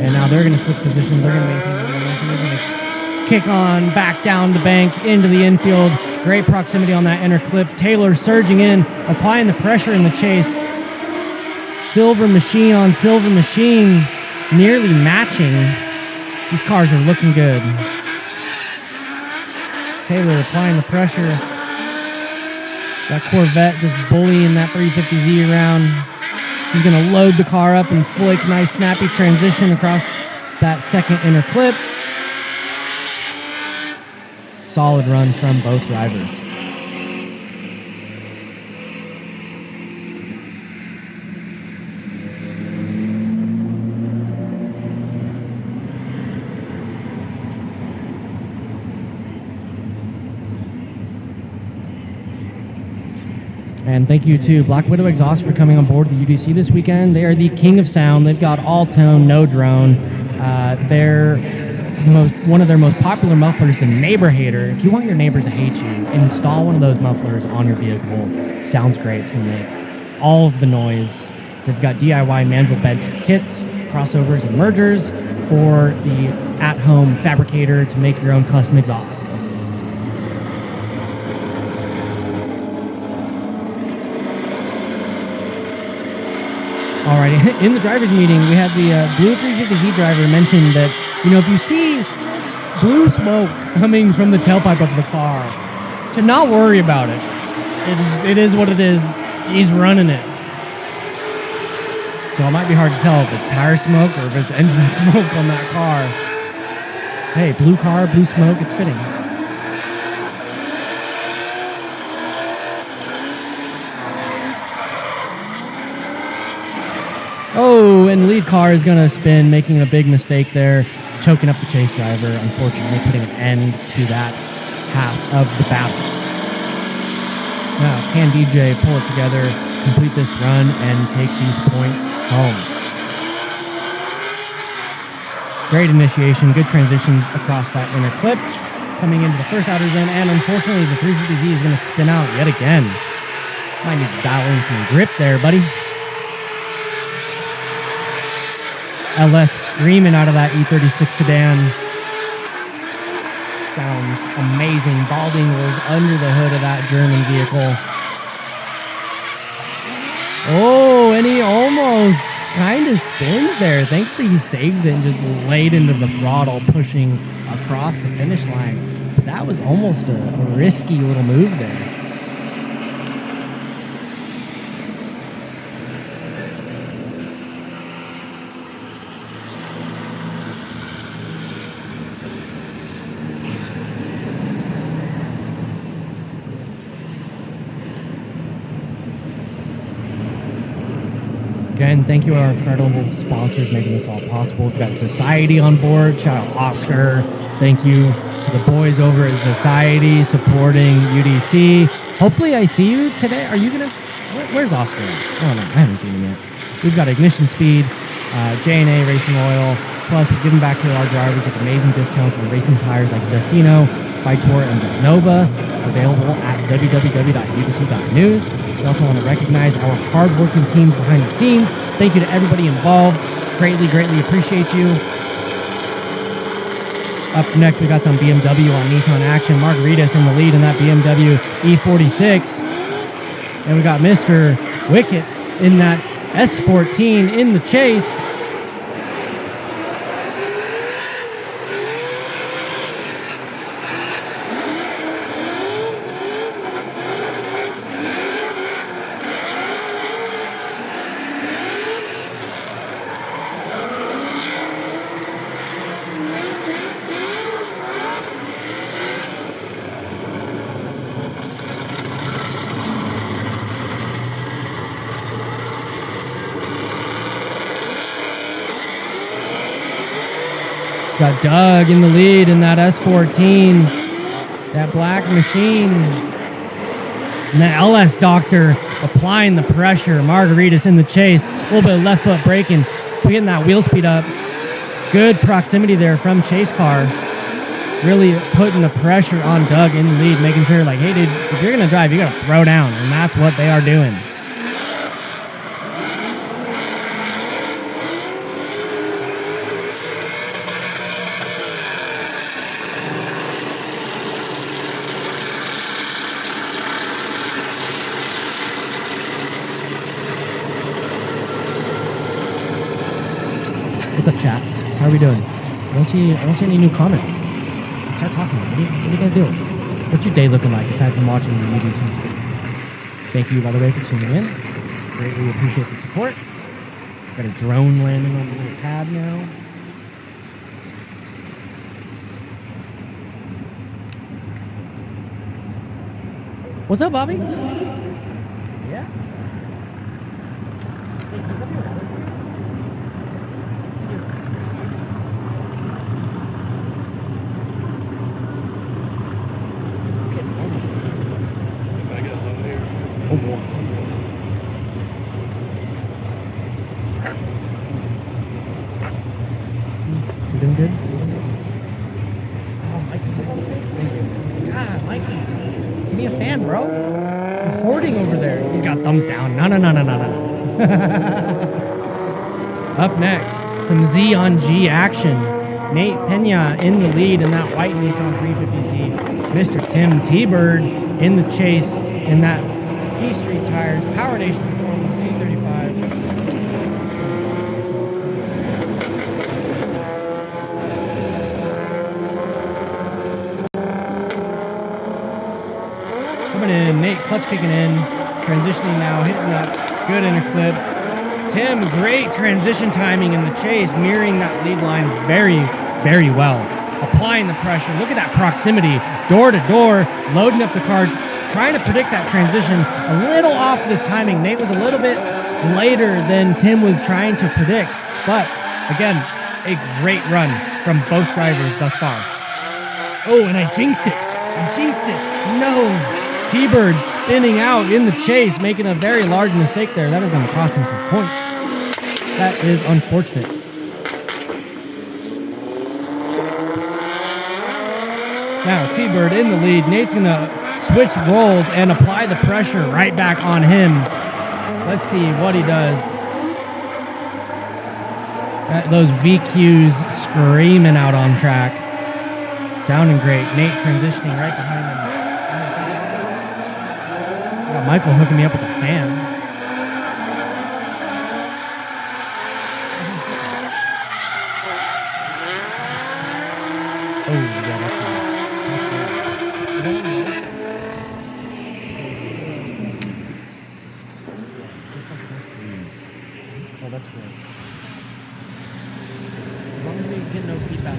And now they're going to switch positions. They're going to maintain the momentum. They're going to kick on back down the bank into the infield. Great proximity on that inner clip. Taylor surging in, applying the pressure in the chase. Silver machine on silver machine. Nearly matching. These cars are looking good. Taylor applying the pressure. That Corvette just bullying that 350Z around. He's going to load the car up and flick. Nice snappy transition across that second inner clip. Solid run from both drivers. And thank you to Black Widow Exhaust for coming on board the UDC this weekend. They are the king of sound. They've got all tone, no drone. One of their most popular mufflers, the Neighbor Hater. If you want your neighbors to hate you, install one of those mufflers on your vehicle. Sounds great. It's going to make all of the noise. They've got DIY mandrel bed kits, crossovers, and mergers for the at-home fabricator to make your own custom exhausts. All right, in the driver's meeting, we had the Blue 350Z driver mention that, if you see blue smoke coming from the tailpipe of the car, to not worry about it. It is what it is. He's running it. So it might be hard to tell if it's tire smoke or if it's engine smoke on that car. Hey, blue car, blue smoke, it's fitting. Oh, and the lead car is going to spin, making a big mistake there, choking up the chase driver, unfortunately putting an end to that half of the battle. Now, can DJ pull it together, complete this run, and take these points home? Great initiation, good transition across that inner clip, coming into the first outer zone, and unfortunately the 350Z is going to spin out yet again. Might need to dial in some grip there, buddy. LS screaming out of that E36 sedan. Sounds amazing. Balding was under the hood of that German vehicle. Oh, and he almost kind of spins there. Thankfully he saved it and just laid into the throttle, pushing across the finish line. But that was almost a risky little move there. Again, thank you to our incredible sponsors making this all possible. We've got Society on board. Shout out Oscar. Thank you to the boys over at Society supporting UDC. Hopefully I see you today. Are you going to... Where's Oscar? I don't know. I haven't seen him yet. We've got Ignition Speed, J&A Racing Oil. Plus, we're giving back to our drivers with amazing discounts on racing tires like Zestino, Vitor, and Zetnova. Available at www.udc.news. We also want to recognize our hard-working teams behind the scenes. Thank you to everybody involved. Greatly, greatly appreciate you. Up next, we got some BMW on Nissan action. Margaritas in the lead in that BMW E46. And we got Mr. Wicket in that S14 in the chase. Got Doug in the lead in that S14, that black machine. And the LS Doctor applying the pressure. Margaritas in the chase. A little bit of left foot braking, getting that wheel speed up. Good proximity there from Chase Car. Really putting the pressure on Doug in the lead, making sure like, hey dude, if you're gonna drive, you gotta throw down. And that's what they are doing. What's up, chat? How are we doing? I don't see any new comments. Let's start talking. What are you guys doing? What's your day looking like aside from watching the UBC stream? Thank you, by the way, for tuning in. Greatly appreciate the support. Got a drone landing on the little pad now. What's up, Bobby? Yeah. Oh boy. You doing good? Oh, Mikey, take all the things. Thank you. God, Mikey. Give me a fan, bro. I'm hoarding over there. He's got thumbs down. No. Up next, some Z on G action. Nate Pena in the lead in that white Nissan 350Z. Mr. Tim T-Bird in the chase in that Key Street Tires Power Nation Performance G35. Coming in, Nate clutch kicking in, transitioning now, hitting that good inner clip. Tim, great transition timing in the chase, mirroring that lead line very, very well. Applying the pressure. Look at that proximity, door to door, loading up the car, trying to predict that transition. A little off this timing. Nate was a little bit later than Tim was trying to predict. But again, a great run from both drivers thus far. Oh, and I jinxed it. No. T-Bird spinning out in the chase, making a very large mistake there. That is going to cost him some points. That is unfortunate. Now T-Bird in the lead. Nate's going to switch roles and apply the pressure right back on him. Let's see what he does. Those VQs screaming out on track. Sounding great. Nate transitioning right behind him. Got Michael hooking me up with a fan. Oh, yeah, that's nice. Oh, that's great. As long as we get no feedback.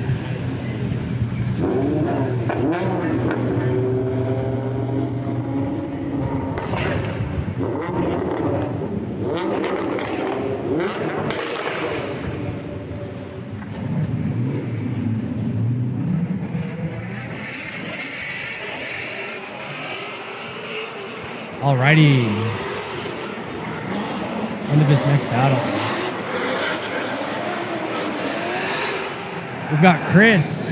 Alrighty. Into this next battle. We've got Chris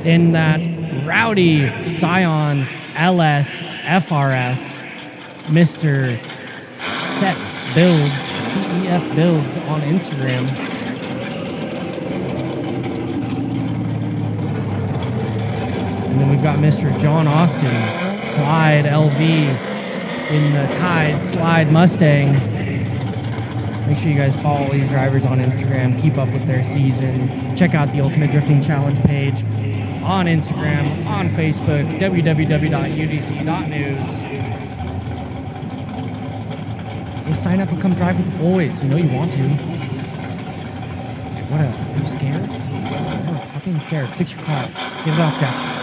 in that rowdy Scion LS FRS. Mr. Set Builds, CEF Builds on Instagram. we've got Mr. John Austin, Slide LV in the Tide Slide Mustang. Make sure you guys follow these drivers on Instagram, keep up with their season. Check out the Ultimate Drifting Challenge page on Instagram, on Facebook, www.udc.news. Go sign up and come drive with the boys. You know you want to. What are you scared? No, stop being scared. Fix your car. Get it off, Jack.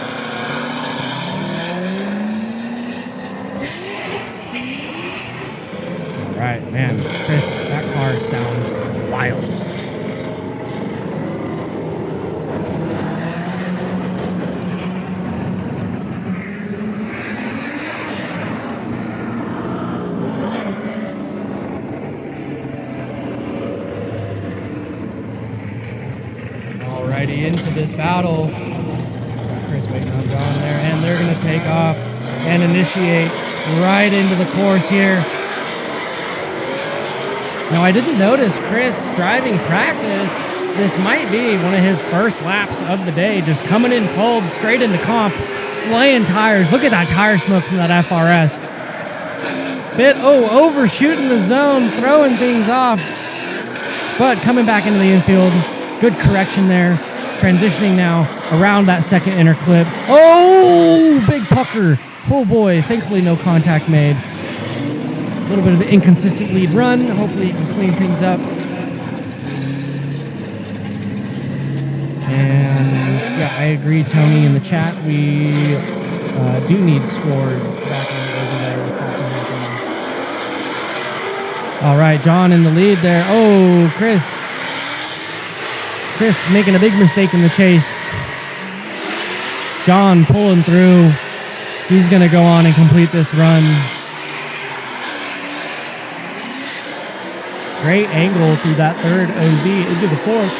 All right, man. Chris, that car sounds wild. Alrighty, into this battle. Chris waiting on John there, and they're going to take off and initiate right into the course here. Now, I didn't notice Chris driving practice. This might be one of his first laps of the day, just coming in cold, straight into comp, slaying tires. Look at that tire smoke from that FRS. Overshooting the zone, throwing things off, but coming back into the infield. Good correction there. Transitioning now around that second inner clip. Oh, big pucker. Oh boy, thankfully no contact made. A little bit of an inconsistent lead run. Hopefully you can clean things up. And yeah, I agree, Tony, in the chat. We do need scores back over there. All right, John in the lead there. Oh, Chris making a big mistake in the chase. John pulling through. He's going to go on and complete this run. Great angle through that third OZ into the fourth.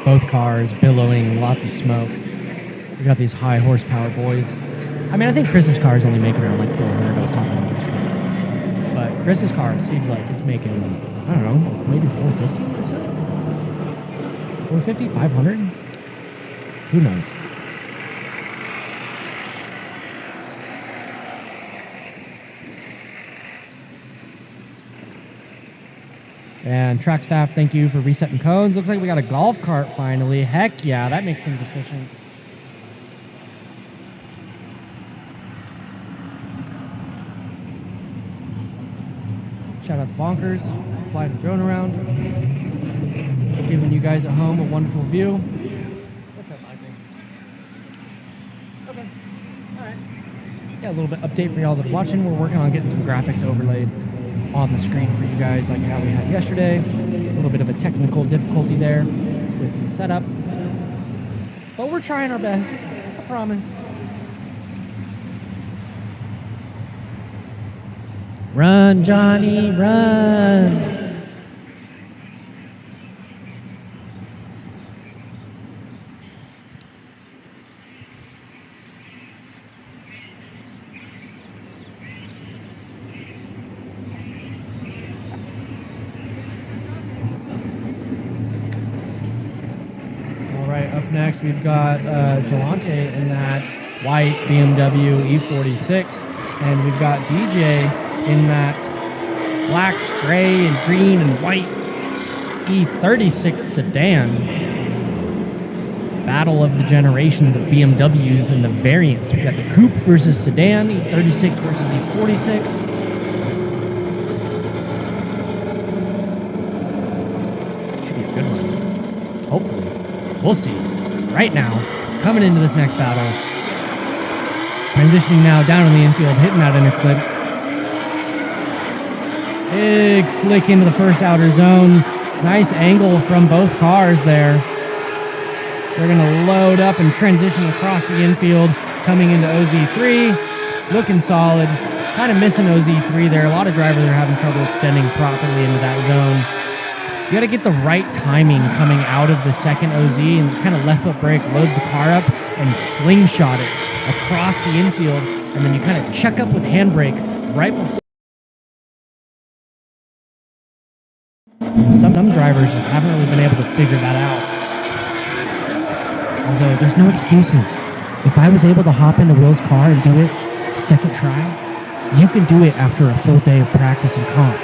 Both cars billowing, lots of smoke. We got these high horsepower boys. I mean, I think Chris's car is only making around like 400. I was talking about this. But Chris's car seems like it's making, I don't know, maybe 450 or so. 450, 500? Who knows? And track staff, thank you for resetting cones. Looks like we got a golf cart finally. Heck yeah, that makes things efficient. Shout out to Bonkers, flying the drone around, giving you guys at home a wonderful view. What's up, Michael? Okay, all right. Yeah, a little bit update for y'all that are watching. We're working on getting some graphics overlaid on the screen for you guys like how we had yesterday. A little bit of a technical difficulty there with some setup, but we're trying our best, I promise. Run, Johnny, run! All right, up next we've got Gelante in that white BMW E46, and we've got DJ in that black, gray, and green, and white E36 sedan. Battle of the generations of BMWs and the variants. We got the coupe versus sedan, E36 versus E46. Should be a good one. Hopefully. We'll see. Right now, coming into this next battle. Transitioning now down in the infield, hitting that inner clip. Big flick into the first outer zone. Nice angle from both cars there. They're going to load up and transition across the infield, coming into OZ3. Looking solid. Kind of missing OZ3 there. A lot of drivers are having trouble extending properly into that zone. You got to get the right timing coming out of the second OZ and kind of left foot brake, load the car up, and slingshot it across the infield. And then you kind of check up with handbrake right before Some drivers just haven't really been able to figure that out. Although there's no excuses. If I was able to hop into Will's car and do it second try, you can do it after a full day of practice and comp.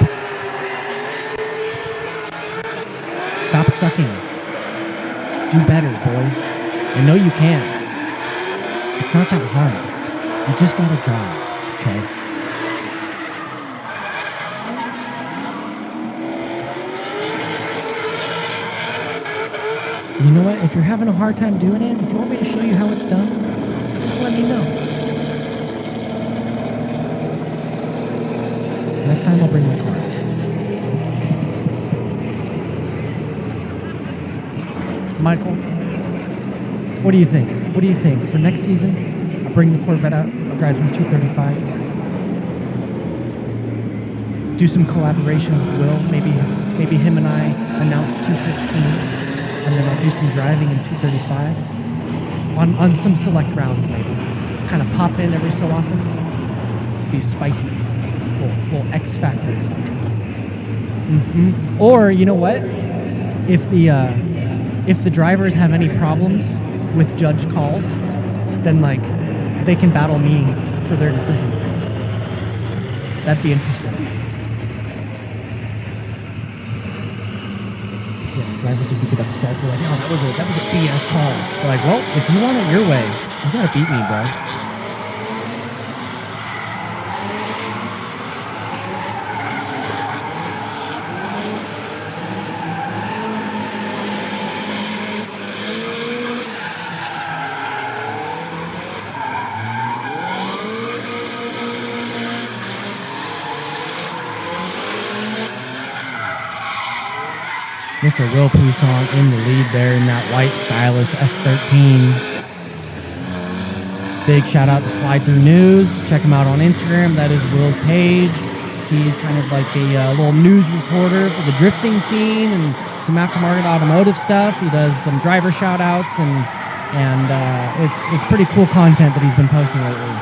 Stop sucking. Do better, boys. I know you can. It's not that hard. You just gotta drive, okay? You know what? If you're having a hard time doing it, if you want me to show you how it's done, just let me know. Next time I'll bring my car. Michael, what do you think? What do you think? For next season, I'll bring the Corvette out, I'll drive from 235. Do some collaboration with Will. Maybe him and I announce 215. And then I'll do some driving in 235 on some select rounds, maybe. Kind of pop in every so often. Be spicy, little X factor. Or you know what? If the drivers have any problems with judge calls, then like they can battle me for their decision. That'd be interesting. Drivers would get upset. They're like, "Oh, that was a BS call." They're like, "Well, if you want it your way, you gotta beat me, bro." Mr. Will Poussin in the lead there in that white stylish S13. Big shout out to Slide Through News. Check him out on Instagram. That is Will's page. He's kind of like a little news reporter for the drifting scene and some aftermarket automotive stuff. He does some driver shout outs and it's pretty cool content that he's been posting lately.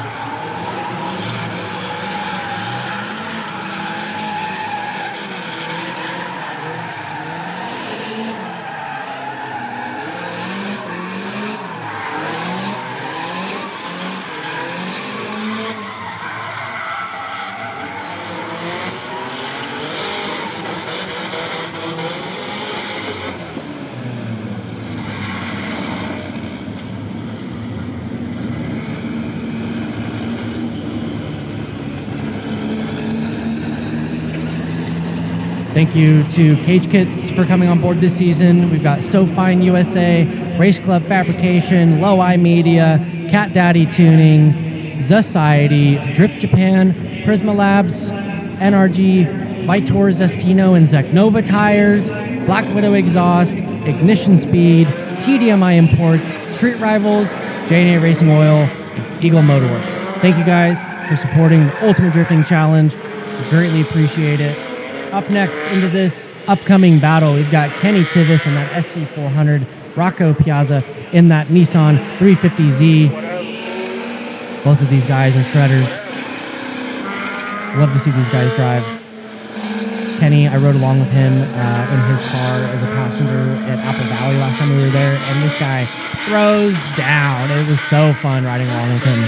Thank you to Cage Kits for coming on board this season. We've got So Fine USA, Race Club Fabrication, Low Eye Media, Cat Daddy Tuning, Society, Drift Japan, Prisma Labs, NRG, Vitor Zestino and Zeknova Tires, Black Widow Exhaust, Ignition Speed, TDMI Imports, Street Rivals, J&A Racing Oil, and Eagle Motorworks. Thank you guys for supporting the Ultimate Drifting Challenge. We greatly appreciate it. Up next into this upcoming battle, we've got Kenny Tivis in that SC400, Rocco Piazza in that Nissan 350Z. Both of these guys are shredders. Love to see these guys drive. Kenny, I rode along with him in his car as a passenger at Apple Valley last time we were there, and this guy throws down. It was so fun riding along with him.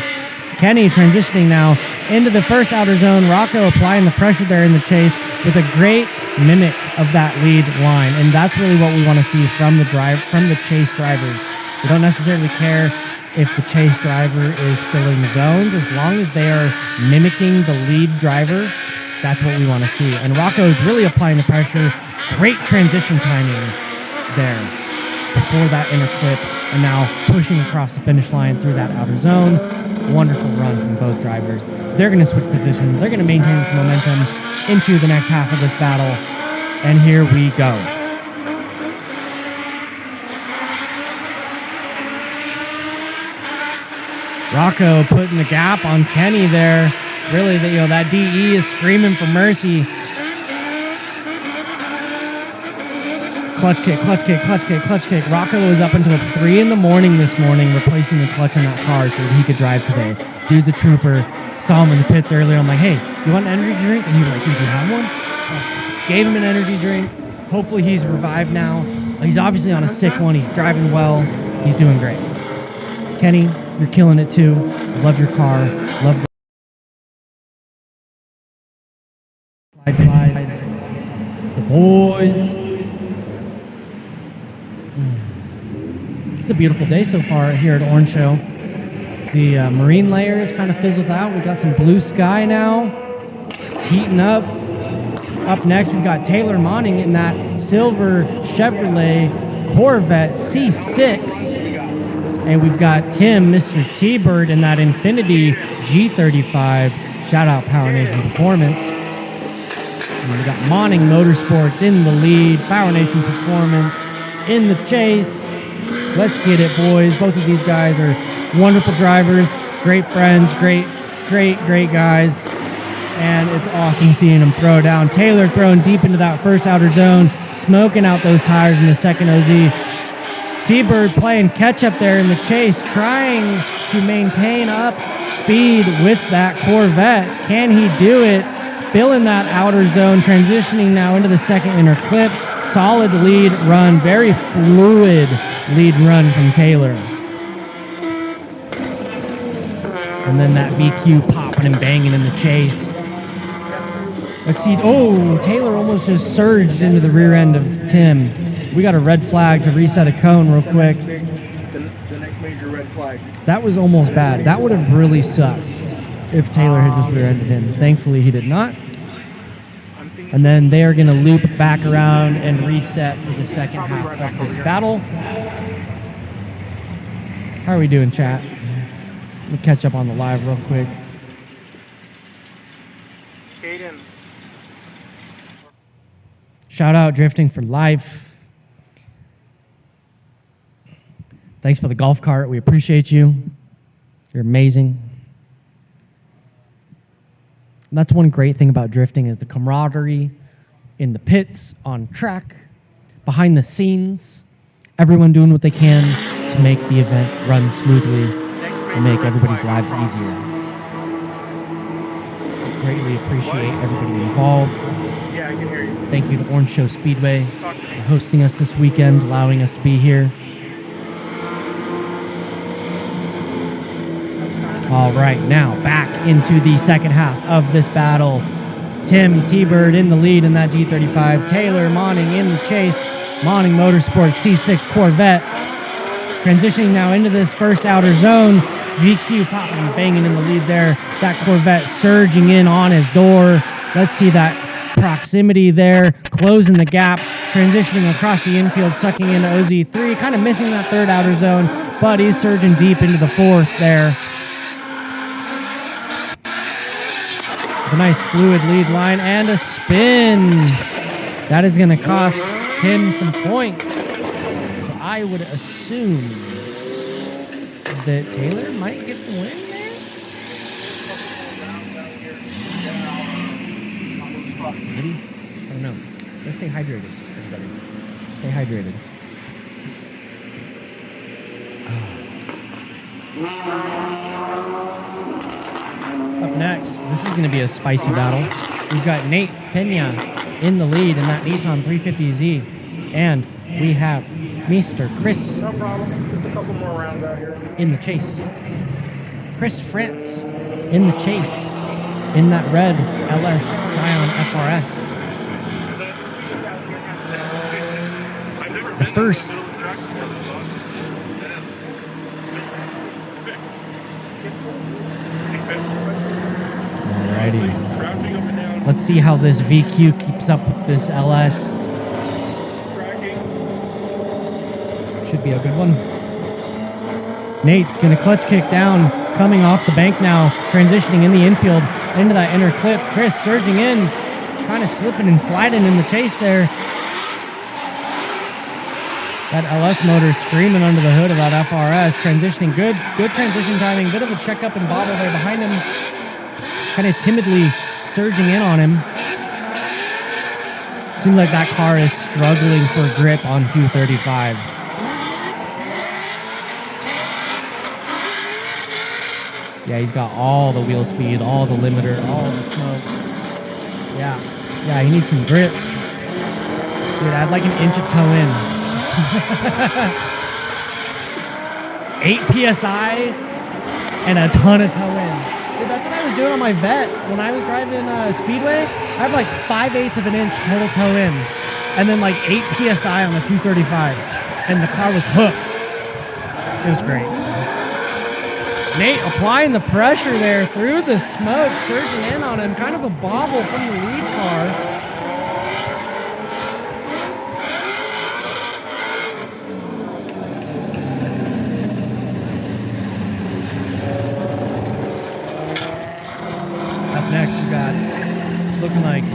Kenny transitioning now into the first outer zone. Rocco applying the pressure there in the chase with a great mimic of that lead line, and that's really what we want to see from the chase drivers. We don't necessarily care if the chase driver is filling zones, as long as they are mimicking the lead driver. That's what we want to see. And Rocco's really applying the pressure. Great transition timing there before that inner clip, and now pushing across the finish line through that outer zone. Wonderful run from both drivers. They're going to switch positions. They're going to maintain some momentum into the next half of this battle. And here we go. Rocco putting the gap on Kenny there. Really, that DE is screaming for mercy. Clutch kick, clutch kick, clutch kick, clutch kick. Rocco was up until 3 in the morning this morning replacing the clutch on that car so that he could drive today. Dude's a trooper. Saw him in the pits earlier. I'm like, hey, you want an energy drink? And he was like, dude, do you have one? Gave him an energy drink. Hopefully he's revived now. He's obviously on a sick one. He's driving well. He's doing great. Kenny, you're killing it too. Love your car. Love the slide. The boys. It's a beautiful day so far here at Orange Show. The marine layer is kind of fizzled out. We've got some blue sky now. It's heating up. Up next, we've got Taylor Monning in that silver Chevrolet Corvette C6. And we've got Tim, Mr. T-Bird, in that Infiniti G35. Shout out Power Nation Performance. And we got Monning Motorsports in the lead. Power Nation Performance in the chase. Let's get it, boys. Both of these guys are wonderful drivers, great friends, great guys. And it's awesome seeing them throw down. Taylor thrown deep into that first outer zone, smoking out those tires in the second OZ. T-Bird playing catch up there in the chase, trying to maintain up speed with that Corvette. Can he do it? Filling that outer zone, transitioning now into the second inner clip. Solid lead run, very fluid lead run from Taylor. And then that VQ popping and banging in the chase. Let's see. Oh, Taylor almost just surged into the rear end of Tim. We got a red flag to reset a cone real quick. The next major red flag. That was almost bad. That would have really sucked if Taylor had just rear-ended him. Thankfully, he did not. And then they are going to loop back around and reset for the second half of this battle. How are we doing, chat? Let me catch up on the live real quick. Shout out Drifting for Life. Thanks for the golf cart. We appreciate you. You're amazing. And that's one great thing about drifting is the camaraderie in the pits, on track, behind the scenes. Everyone doing what they can to make the event run smoothly and make everybody's lives easier. I greatly appreciate everybody involved. Yeah, I can hear you. Thank you to Orange Show Speedway for hosting us this weekend, allowing us to be here. All right, now back into the second half of this battle. Tim T-Bird in the lead in that G35. Taylor Monning in the chase. Monning Motorsports C6 Corvette. Transitioning now into this first outer zone. VQ popping and banging in the lead there. That Corvette surging in on his door. Let's see that proximity there. Closing the gap. Transitioning across the infield, sucking into OZ3. Kind of missing that third outer zone, but he's surging deep into the fourth there. A nice fluid lead line and a spin. That is going to cost Tim some points. So I would assume that Taylor might get the win there. Maybe? I don't know. Let's stay hydrated, everybody. Stay hydrated. Up next, this is going to be a spicy battle. We've got Nate Pena in the lead in that Nissan 350Z. And we have Mr. Chris. No problem. Just a couple more rounds out here. In the chase. Chris France in the chase in that red LS Scion FRS. The first. Alrighty. Let's see how this VQ keeps up with this LS. Should be a good one. Nate's gonna clutch kick down, coming off the bank now, transitioning in the infield into that inner clip. Chris surging in, kind of slipping and sliding in the chase there. That LS motor screaming under the hood of that FRS, transitioning good transition timing, bit of a checkup and bobble there behind him, kind of timidly surging in on him. Seems like that car is struggling for grip on 235s. Yeah, he's got all the wheel speed, all the limiter, all the smoke. Yeah, he needs some grip. Dude, I had like an inch of toe in. 8 PSI and a ton of toe in. Dude, that's what I was doing on my vet. When I was driving Speedway, I had like 5/8 of an inch total toe in. And then like 8 PSI on the 235. And the car was hooked. It was great. Nate applying the pressure there through the smoke, surging in on him. Kind of a bobble from the lead car. Up next, we got, it's looking like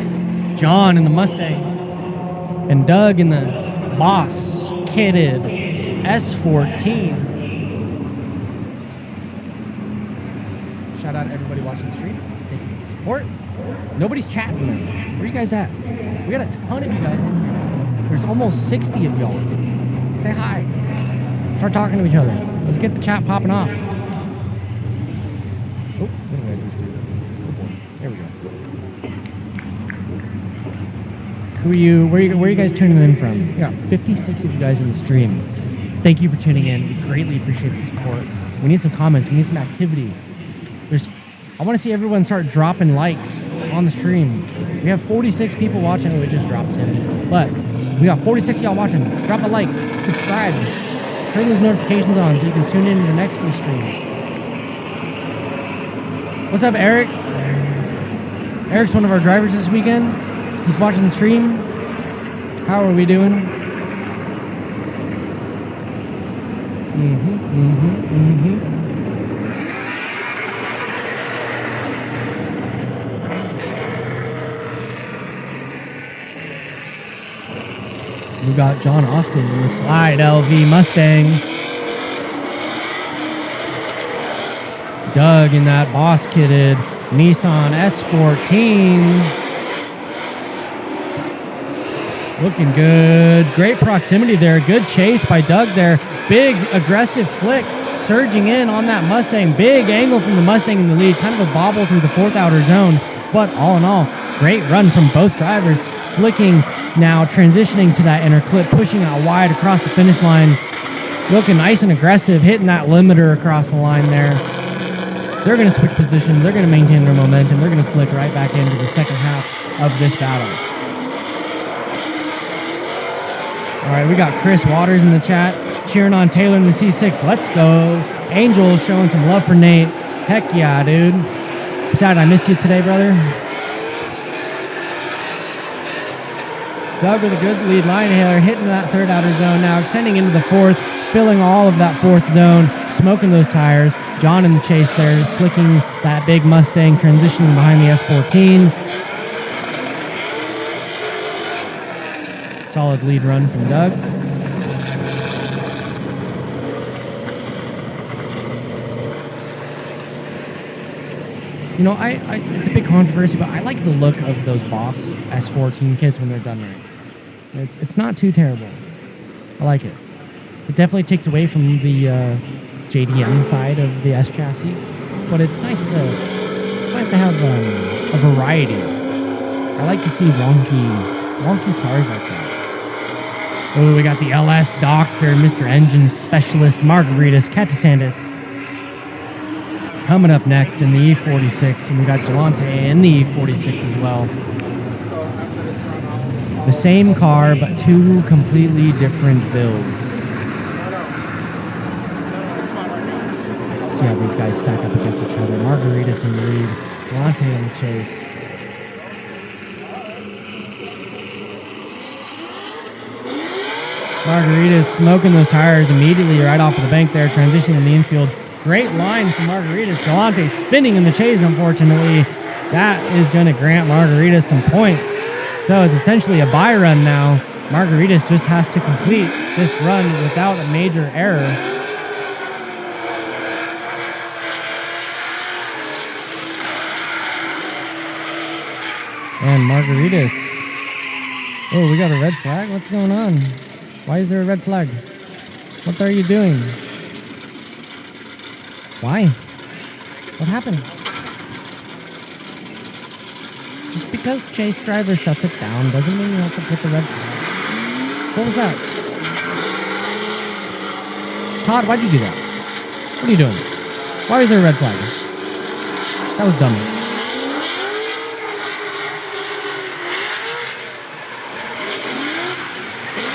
John in the Mustang and Doug in the Boss kitted S14. Shout out to everybody watching the stream. Thank you for the support. Nobody's chatting though. Where are you guys at? We got a ton of you guys in here. There's almost 60 of y'all. Say hi. Start talking to each other. Let's get the chat popping off. Oh, what did I just do? There we go. Who are you? Where are you guys tuning in from? We got 56 of you guys in the stream. Thank you for tuning in. We greatly appreciate the support. We need some comments. We need some activity. I want to see everyone start dropping likes on the stream. We have 46 people watching. Oh, it just dropped 10. But we got 46 of y'all watching. Drop a like, subscribe, turn those notifications on so you can tune in to the next few streams. What's up, Eric? Eric's one of our drivers this weekend. He's watching the stream. How are we doing? We got John Austin in the Slide LV Mustang. Doug in that Boss kitted Nissan S14. Looking good. Great proximity there. Good chase by Doug there. Big aggressive flick surging in on that Mustang. Big angle from the Mustang in the lead. Kind of a bobble through the fourth outer zone. But all in all, great run from both drivers. Flicking now, transitioning to that inner clip, pushing out wide across the finish line. Looking nice and aggressive, hitting that limiter across the line there. They're going to switch positions. They're going to maintain their momentum. They're going to flick right back into the second half of this battle. All right, we got Chris Waters in the chat, cheering on Taylor in the C6. Let's go. Angel showing some love for Nate. Heck yeah, dude. Sad I missed you today, brother. Doug with a good lead line here, hitting that third outer zone now, extending into the fourth, filling all of that fourth zone, smoking those tires. John in the chase there, flicking that big Mustang, transitioning behind the S14. Solid lead run from Doug. You know, it's a big controversy, but I like the look of those Boss S14 kits when they're done right. It's not too terrible. I like it. It definitely takes away from the JDM side of the S chassis, but it's nice to have a variety. I like to see wonky cars like that. Oh, we got the LS Doctor, Mr. Engine Specialist, Margaritas Catasandis. Coming up next in the E46, and we got Gelante in the E46 as well. The same car, but two completely different builds. Let's see how these guys stack up against each other. Margaritas in the lead, Gelante in the chase. Margaritas smoking those tires immediately right off of the bank there, transitioning in the infield. Great line from Margaritas. Gelante spinning in the chase, unfortunately. That is going to grant Margaritas some points. So it's essentially a bye run now. Margaritas just has to complete this run without a major error. And Margaritas. Oh, we got a red flag? What's going on? Why is there a red flag? What are you doing? Why? What happened? Just because Chase driver shuts it down doesn't mean you have to put the red flag. What was that? Todd, why'd you do that? What are you doing? Why is there a red flag? That was dumb.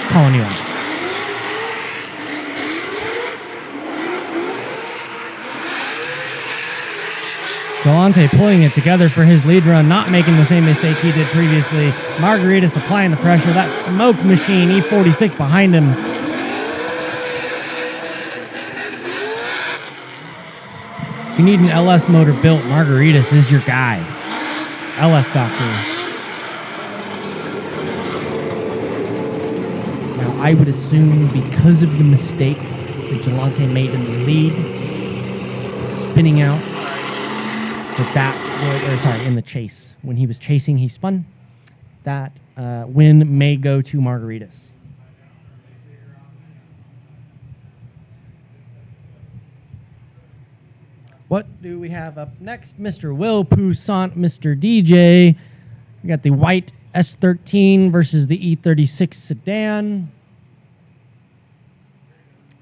Calling you out. Galante pulling it together for his lead run, not making the same mistake he did previously. Margaritas applying the pressure. That smoke machine, E46 behind him. If you need an LS motor built, Margaritas is your guy. LS Doctor. Now, I would assume because of the mistake that Galante made in the lead, spinning out, in the chase. When he was chasing, he spun. That win may go to Margaritas. What do we have up next? Mr. Will Poussaint, Mr. DJ. We got the white S13 versus the E36 sedan.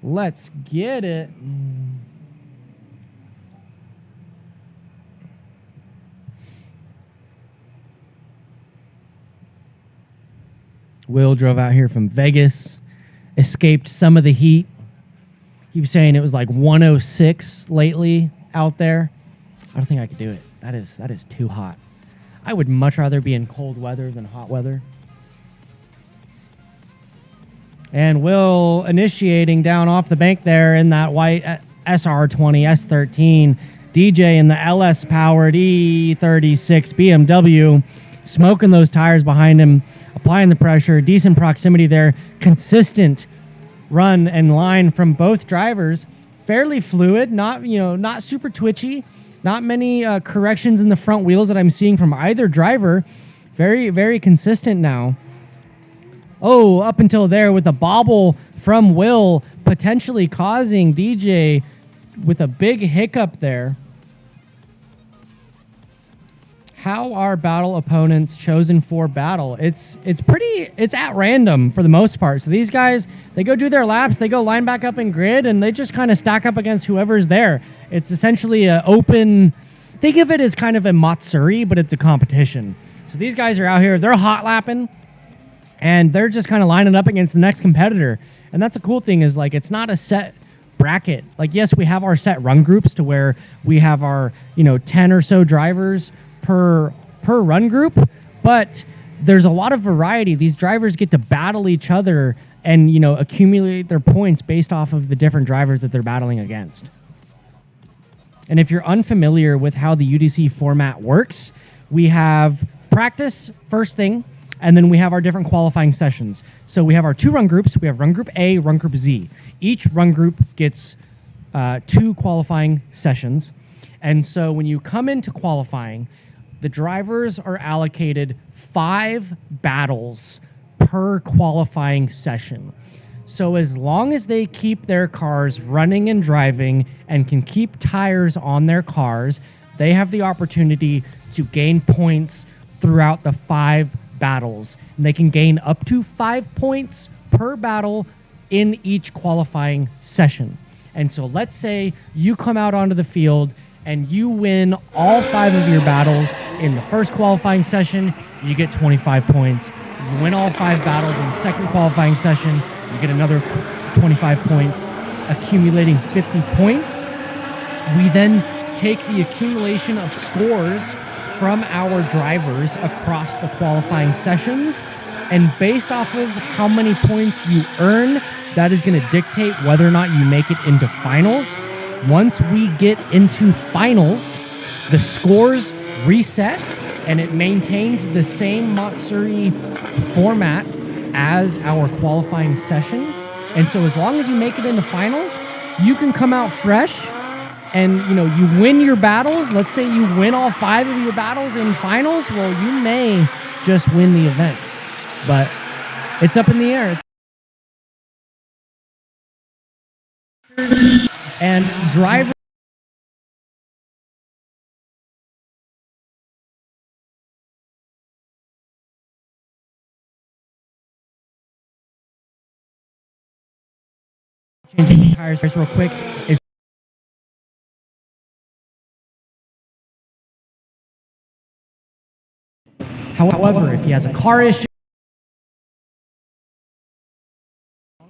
Let's get it. Will drove out here from Vegas, escaped some of the heat. He was saying it was like 106 lately out there. I don't think I could do it. That is too hot. I would much rather be in cold weather than hot weather. And Will initiating down off the bank there in that white SR20 S13. DJ in the LS powered E36 BMW, smoking those tires behind him, applying the pressure, decent proximity there, consistent run and line from both drivers, fairly fluid, not super twitchy, not many corrections in the front wheels that I'm seeing from either driver. Very, very consistent now. Oh, up until there with a bobble from Will, potentially causing DJ with a big hiccup there. How are battle opponents chosen for battle? It's at random for the most part. So these guys, they go do their laps, they go line back up in grid, and they just kind of stack up against whoever's there. It's essentially an open, think of it as kind of a Matsuri, but it's a competition. So these guys are out here, they're hot lapping, and they're just kind of lining up against the next competitor. And that's a cool thing is like, it's not a set bracket. Like, yes, we have our set run groups to where we have our, 10 or so drivers per run group, but there's a lot of variety. These drivers get to battle each other and accumulate their points based off of the different drivers that they're battling against. And if you're unfamiliar with how the UDC format works, we have practice first thing, and then we have our different qualifying sessions. So we have our 2 run groups. We have run group A, run group Z. Each run group gets 2 qualifying sessions. And so when you come into qualifying, the drivers are allocated 5 battles per qualifying session. So as long as they keep their cars running and driving and can keep tires on their cars, they have the opportunity to gain points throughout the 5 battles. And they can gain up to 5 points per battle in each qualifying session. And so let's say you come out onto the field and you win all 5 of your battles in the first qualifying session, you get 25 points. You win all 5 battles in the second qualifying session, you get another 25 points, accumulating 50 points. We then take the accumulation of scores from our drivers across the qualifying sessions, and based off of how many points you earn, that is going to dictate whether or not you make it into finals. Once we get into finals, the scores reset and it maintains the same Matsuri format as our qualifying session. And so as long as you make it into finals, you can come out fresh and you win your battles. Let's say you win all 5 of your battles in finals. Well, you may just win the event, but it's up in the air. And drivers changing tires real quick is however, if he has a car issue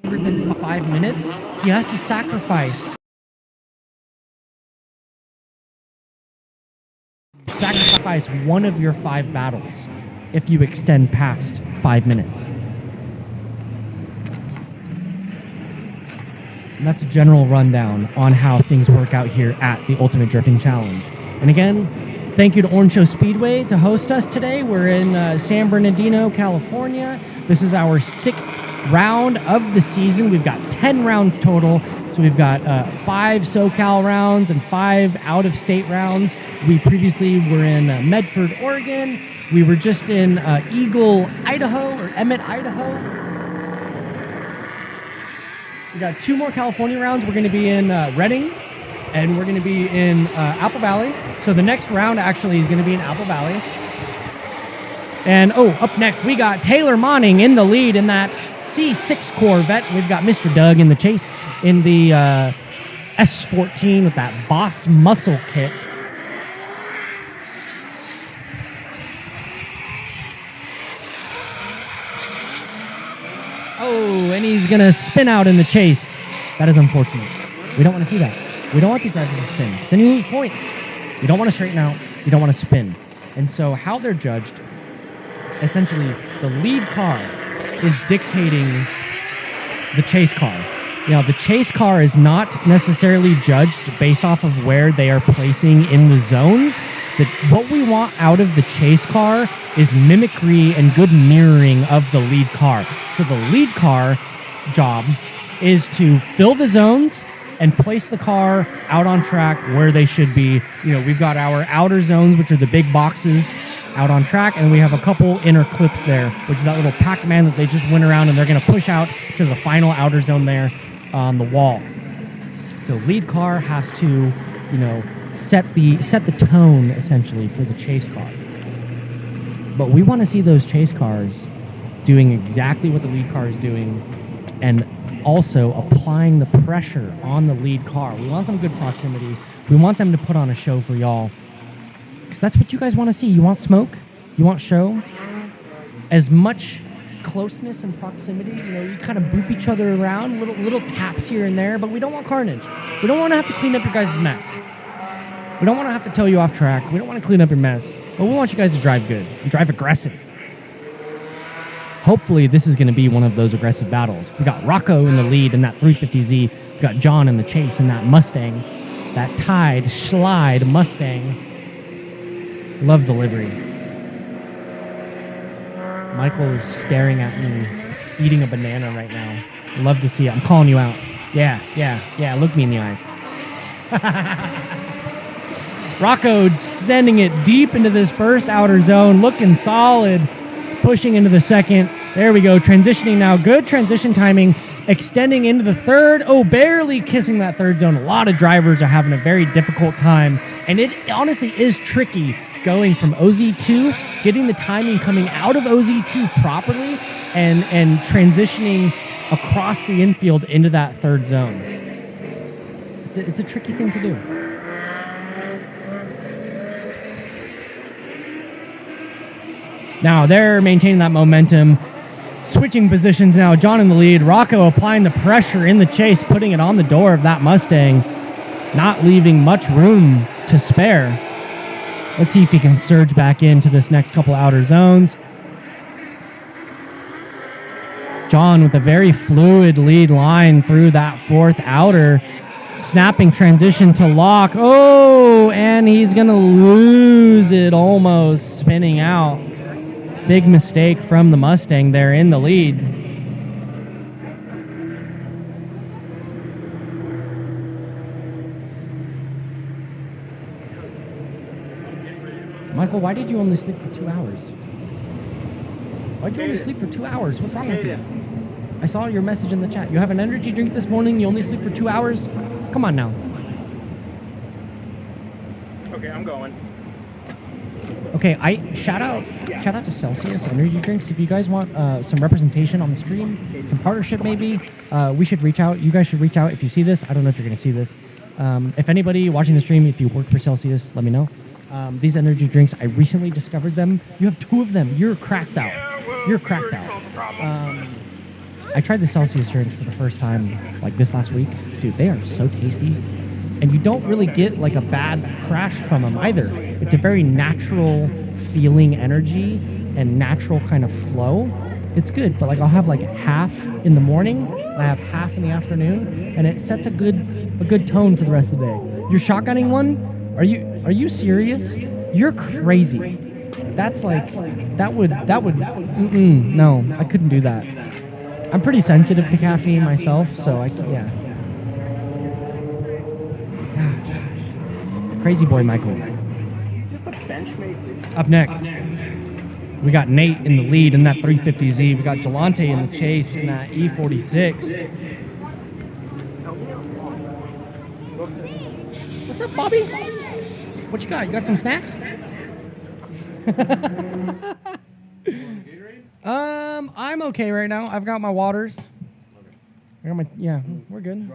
longer than 5 minutes, he has to sacrifice one of your 5 battles if you extend past 5 minutes. And that's a general rundown on how things work out here at the Ultimate Drifting Challenge. And again, thank you to Orange Show Speedway to host us today. We're in San Bernardino, California. This is our 6th round of the season. We've got 10 rounds total. So we've got 5 SoCal rounds and 5 out-of-state rounds. We previously were in Medford, Oregon. We were just in Eagle, Idaho, or Emmett, Idaho. We got 2 more California rounds. We're going to be in Redding, and we're going to be in Apple Valley. So the next round actually is going to be in Apple Valley. And up next, we got Taylor Monning in the lead in that C6 Corvette. We've got Mr. Doug in the chase in the S14 with that Boss Muscle kit. Oh, and he's going to spin out in the chase. That is unfortunate. We don't want to see that. We don't want the driver to spin. Then you lose points. You don't want to straighten out. You don't want to spin. And so how they're judged, essentially, the lead car is dictating the chase car. You know, the chase car is not necessarily judged based off of where they are placing in the zones. What we want out of the chase car is mimicry and good mirroring of the lead car. So the lead car job is to fill the zones and place the car out on track where they should be. You know, we've got our outer zones, which are the big boxes out on track, and we have a couple inner clips there, which is that little Pac-Man that they just went around and they're going to push out to the final outer zone there on the wall. So lead car has to, you know, set the tone essentially for the chase car. But we want to see those chase cars doing exactly what the lead car is doing and also applying the pressure on the lead car. We want some good proximity. We want them to put on a show for y'all, because that's what you guys want to see. You want smoke, you want show, as much closeness and proximity. You know, you kind of boop each other around, little taps here and there, but we don't want carnage. We don't want to have to clean up your guys' mess. We don't want to have to tow you off track. We don't want to clean up your mess. But we want you guys to drive good and drive aggressive. Hopefully this is going to be one of those aggressive battles. We got Rocco in the lead in that 350Z. We got John in the chase in that Mustang, that Tide Schlide Mustang. Love the livery. Michael is staring at me, eating a banana right now. Love to see it. I'm calling you out. Yeah. Look me in the eyes. Rocco sending it deep into this first outer zone, looking solid, pushing into the second. There we go, transitioning now. Good transition timing, extending into the third. Oh, barely kissing that third zone. A lot of drivers are having a very difficult time, and it honestly is tricky going from OZ2, getting the timing coming out of OZ2 properly, and transitioning across the infield into that third zone. It's a tricky thing to do. Now they're maintaining that momentum, switching positions now. John in the lead, Rocco applying the pressure in the chase, putting it on the door of that Mustang, not leaving much room to spare. Let's see if he can surge back into this next couple outer zones. John with a very fluid lead line through that fourth outer, snapping transition to lock. Oh, and he's gonna lose it, almost spinning out. Big mistake from the Mustang there in the lead. Michael, why did you only sleep for 2 hours? Why'd you only sleep for 2 hours? What's wrong with you? I saw your message in the chat. You have an energy drink this morning, you only sleep for 2 hours? Come on now. Okay, I'm going. Okay, shout out to Celsius Energy Drinks. If you guys want some representation on the stream, some partnership maybe, we should reach out. You guys should reach out if you see this. I don't know if you're going to see this. If anybody watching the stream, if you work for Celsius, let me know. These energy drinks, I recently discovered them. You have 2 of them. You're cracked out. You're cracked out. I tried the Celsius drinks for the first time like this last week. Dude, they are so tasty. And you don't really get like a bad crash from them either. It's a very natural feeling energy and natural kind of flow. It's good, but like I'll have like half in the morning, I have half in the afternoon, and it sets a good tone for the rest of the day. You're shotgunning one? Are you serious? You're crazy. That's like that would no, I couldn't do that. I'm pretty sensitive to caffeine myself, so yeah. Crazy boy Michael. Up next, we got Nate in the lead in that 350Z. We got Jelante in the chase in that E46. What's up, Bobby? What you got? You got some snacks? I'm okay right now. I've got my waters. I got my, yeah, we're good.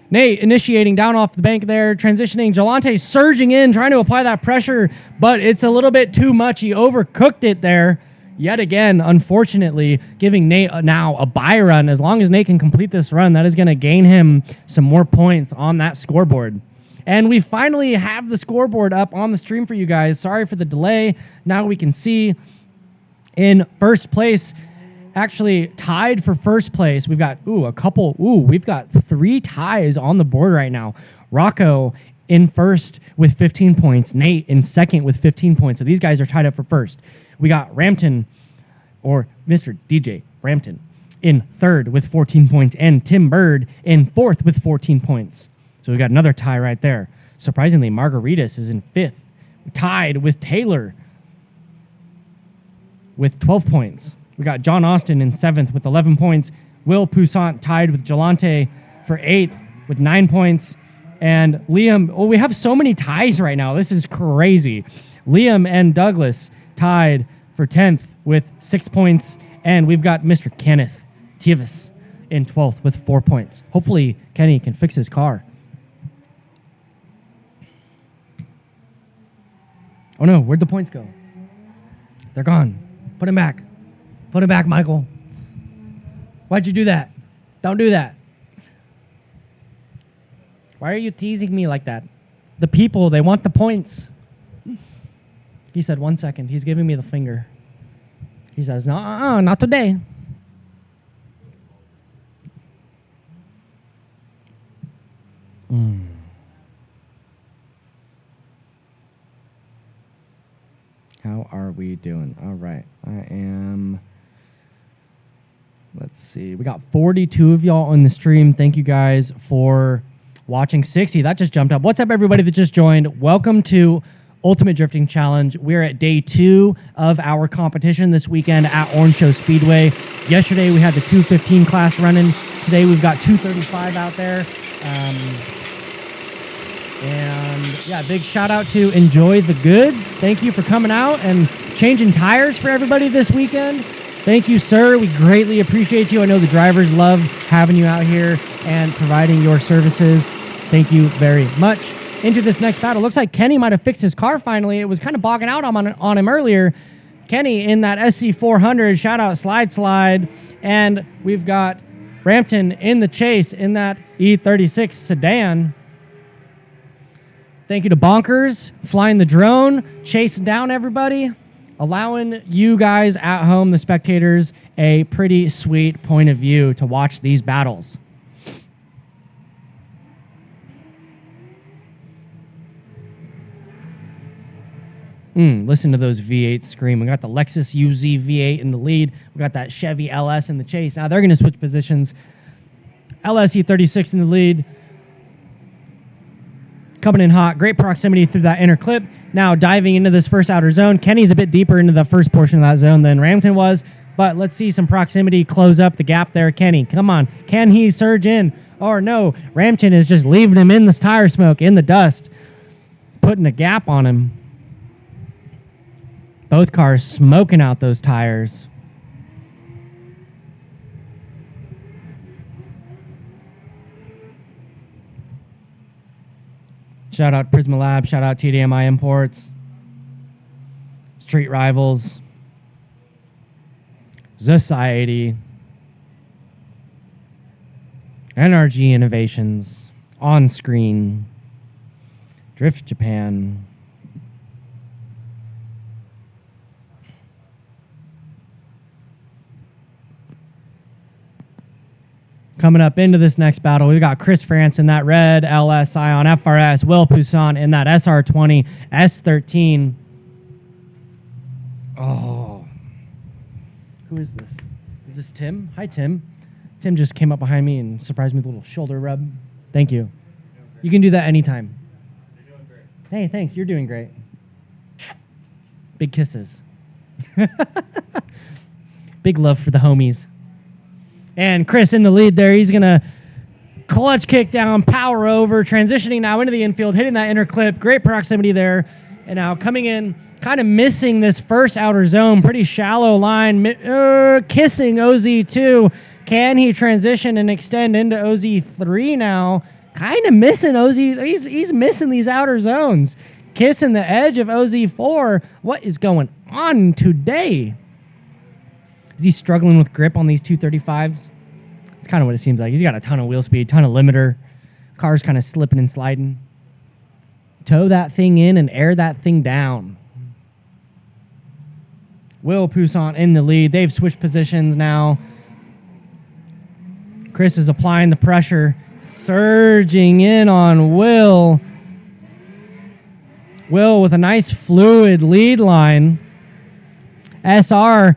Nate initiating down off the bank there, transitioning. Jelante surging in, trying to apply that pressure, but it's a little bit too much. He overcooked it there. Yet again, unfortunately, giving Nate now a bye run. As long as Nate can complete this run, that is going to gain him some more points on that scoreboard. And we finally have the scoreboard up on the stream for you guys. Sorry for the delay. Now we can see in first place, actually tied for first place. We've got, we've got 3 ties on the board right now. Rocco in first with 15 points. Nate in second with 15 points. So these guys are tied up for first. We got Rampton, or Mr. DJ Rampton, in third with 14 points, and Tim Bird in fourth with 14 points. So we got another tie right there. Surprisingly, Margaritas is in fifth, tied with Taylor with 12 points. We got John Austin in seventh with 11 points. Will Poussaint tied with Jelante for eighth with 9 points. And Liam, we have so many ties right now. This is crazy. Liam and Douglas tied for 10th with 6 points. And we've got Mr. Kenneth Tivis in 12th with 4 points. Hopefully, Kenny can fix his car. Oh no, where'd the points go? They're gone. Put him back. Put him back, Michael. Why'd you do that? Don't do that. Why are you teasing me like that? The people, they want the points. He said 1 second. He's giving me the finger. He says, no, not today. How are we doing? All right. I am... Let's see. We got 42 of y'all on the stream. Thank you guys for watching. 60. That just jumped up. What's up, everybody that just joined? Welcome to Ultimate Drifting Challenge. We're at day 2 of our competition this weekend at Orange Show Speedway. Yesterday, we had the 215 class running. Today, we've got 235 out there. And yeah, big shout out to Enjoy the Goods. Thank you for coming out and changing tires for everybody this weekend. Thank you, sir. We greatly appreciate you. I know the drivers love having you out here and providing your services. Thank you very much. Into this next battle. Looks like Kenny might have fixed his car finally. It was kind of bogging out on him earlier. Kenny in that SC400. Shout out Slide. And we've got Rampton in the chase in that E36 sedan. Thank you to Bonkers, flying the drone, chasing down everybody, allowing you guys at home, the spectators, a pretty sweet point of view to watch these battles. Listen to those V8s scream. We got the Lexus UZ V8 in the lead. We got that Chevy LS in the chase. Now they're going to switch positions. LS E36 in the lead. Coming in hot, great proximity through that inner clip. Now diving into this first outer zone. Kenny's a bit deeper into the first portion of that zone than Rampton was, but let's see some proximity close up the gap there. Kenny, come on. Can he surge in? Or no, Rampton is just leaving him in this tire smoke, in the dust, putting a gap on him. Both cars smoking out those tires. Shout out Prisma Lab, shout out TDMI Imports, Street Rivals, Society, NRG Innovations, On Screen, Drift Japan. Coming up into this next battle, we've got Chris France in that red LS Ion FRS, Will Poussin in that SR20 S13. Oh. Who is this? Is this Tim? Hi, Tim. Tim just came up behind me and surprised me with a little shoulder rub. Thank you. You can do that anytime. You're doing great. Hey, thanks. You're doing great. Big kisses. Big love for the homies. And Chris in the lead there. He's going to clutch kick down, power over, transitioning now into the infield, hitting that inner clip. Great proximity there. And now coming in, kind of missing this first outer zone. Pretty shallow line. Kissing OZ2. Can he transition and extend into OZ3 now? Kind of missing OZ. He's missing these outer zones. Kissing the edge of OZ4. What is going on today? Is he struggling with grip on these 235s? It's kind of what it seems like. He's got a ton of wheel speed, ton of limiter. Car's kind of slipping and sliding. Tow that thing in and air that thing down. Will Poussin in the lead. They've switched positions now. Chris is applying the pressure, surging in on Will. Will with a nice fluid lead line. SR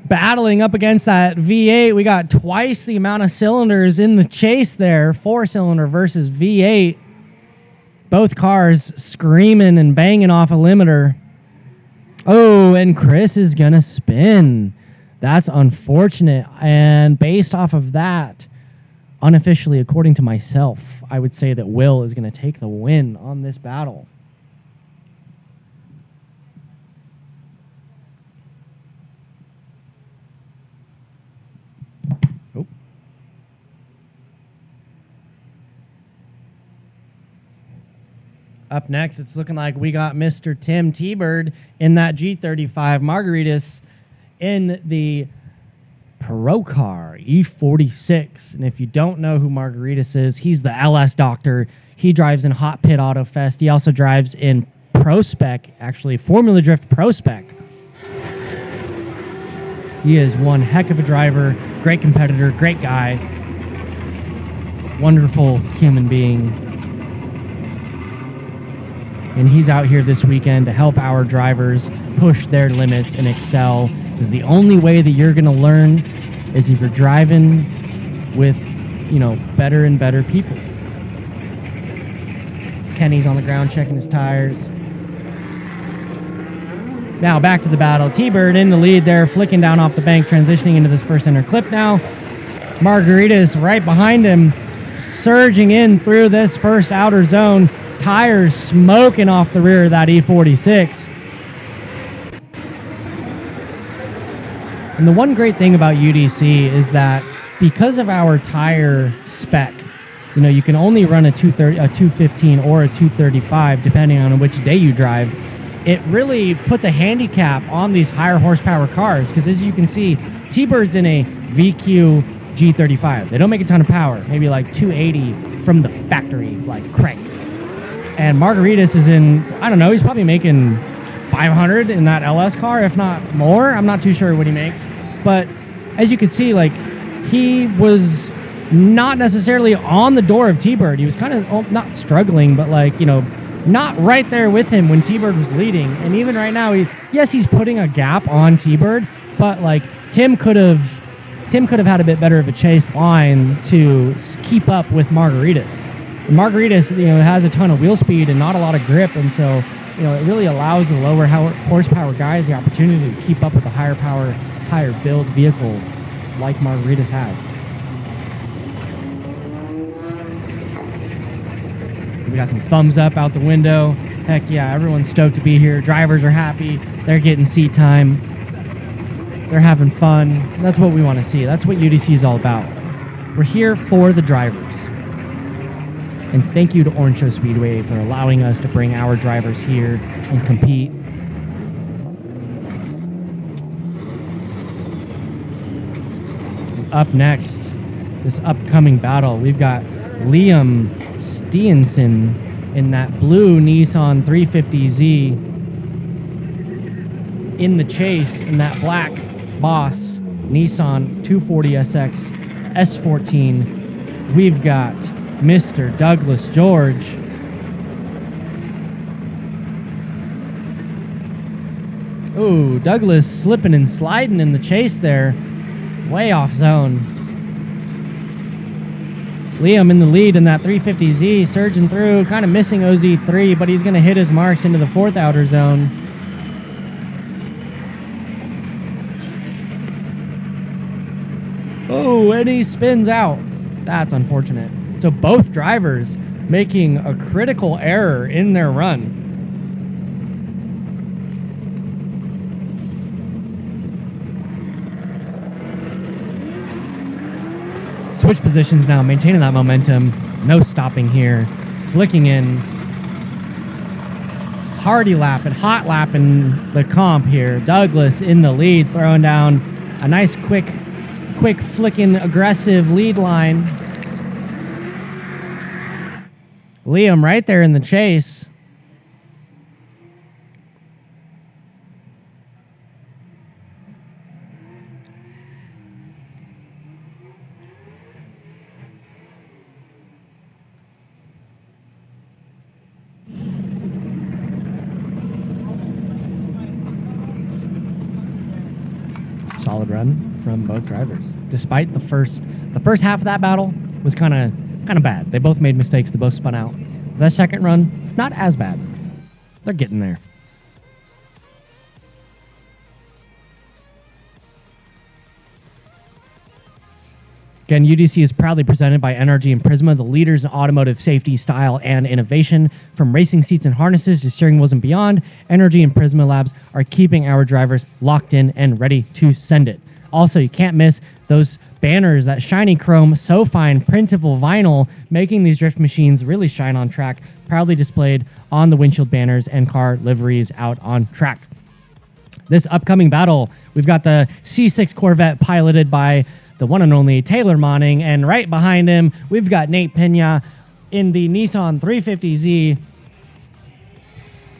battling up against that V8. We got twice the amount of cylinders in the chase there. 4-cylinder versus V8. Both cars screaming and banging off a limiter. Oh, and Chris is going to spin. That's unfortunate. And based off of that, unofficially, according to myself, I would say that Will is going to take the win on this battle. Up next, it's looking like we got Mr. Tim T-Bird in that G35. Margaritas in the Pro Car E46. And if you don't know who Margaritas is, he's the LS doctor. He drives in Hot Pit Auto Fest. He also drives in Pro Spec, actually Formula Drift Pro Spec. He is one heck of a driver, great competitor, great guy, wonderful human being. And he's out here this weekend to help our drivers push their limits and excel. Because the only way that you're going to learn is if you're driving with, better and better people. Kenny's on the ground checking his tires. Now back to the battle. T-Bird in the lead there, flicking down off the bank, transitioning into this first inner clip now. Margaritas right behind him, surging in through this first outer zone. Tires smoking off the rear of that E46. And the one great thing about UDC is that because of our tire spec, you can only run a 215 or a 235 depending on which day you drive. It really puts a handicap on these higher horsepower cars because, as you can see, T-Bird's in a VQ G35. They don't make a ton of power, maybe like 280 from the factory, like crank. And Margaritas is in, I don't know, he's probably making 500 in that LS car, if not more. I'm not too sure what he makes. But as you can see, he was not necessarily on the door of T-Bird. He was kind of not struggling, but not right there with him when T-Bird was leading. And even right now, he's putting a gap on T-Bird, but Tim could have had a bit better of a chase line to keep up with Margaritas. Margaritas, has a ton of wheel speed and not a lot of grip, and so, it really allows the lower horsepower guys the opportunity to keep up with the higher power, higher build vehicle like Margaritas has. We got some thumbs up out the window. Heck yeah, everyone's stoked to be here. Drivers are happy. They're getting seat time. They're having fun. That's what we want to see. That's what UDC is all about. We're here for the drivers. And thank you to Orange Show Speedway for allowing us to bring our drivers here and compete. Up next, this upcoming battle, we've got Liam Steenson in that blue Nissan 350Z in the chase in that black Boss Nissan 240SX S14. We've got Mr. Douglas George. Ooh, Douglas slipping and sliding in the chase there. Way off zone. Liam in the lead in that 350Z, surging through, kind of missing OZ3, but he's going to hit his marks into the 4th outer zone. Oh, and he spins out. That's unfortunate. So both drivers making a critical error in their run. Switch positions now, maintaining that momentum. No stopping here. Flicking in. Hardy lapping, hot lapping the comp here. Douglas in the lead, throwing down a nice quick flicking aggressive lead line. Liam right there in the chase. Solid run from both drivers. Despite the first half of that battle was kind of bad. They both made mistakes. They both spun out. That second run, not as bad. They're getting there. Again, UDC is proudly presented by NRG and Prisma, the leaders in automotive safety, style, and innovation. From racing seats and harnesses to steering wheels and beyond, NRG and Prisma Labs are keeping our drivers locked in and ready to send it. Also, you can't miss those banners, that shiny chrome, so fine, printable vinyl, making these drift machines really shine on track, proudly displayed on the windshield banners and car liveries out on track. This upcoming battle, we've got the C6 Corvette piloted by the one and only Taylor Monning, and right behind him, we've got Nate Pena in the Nissan 350Z.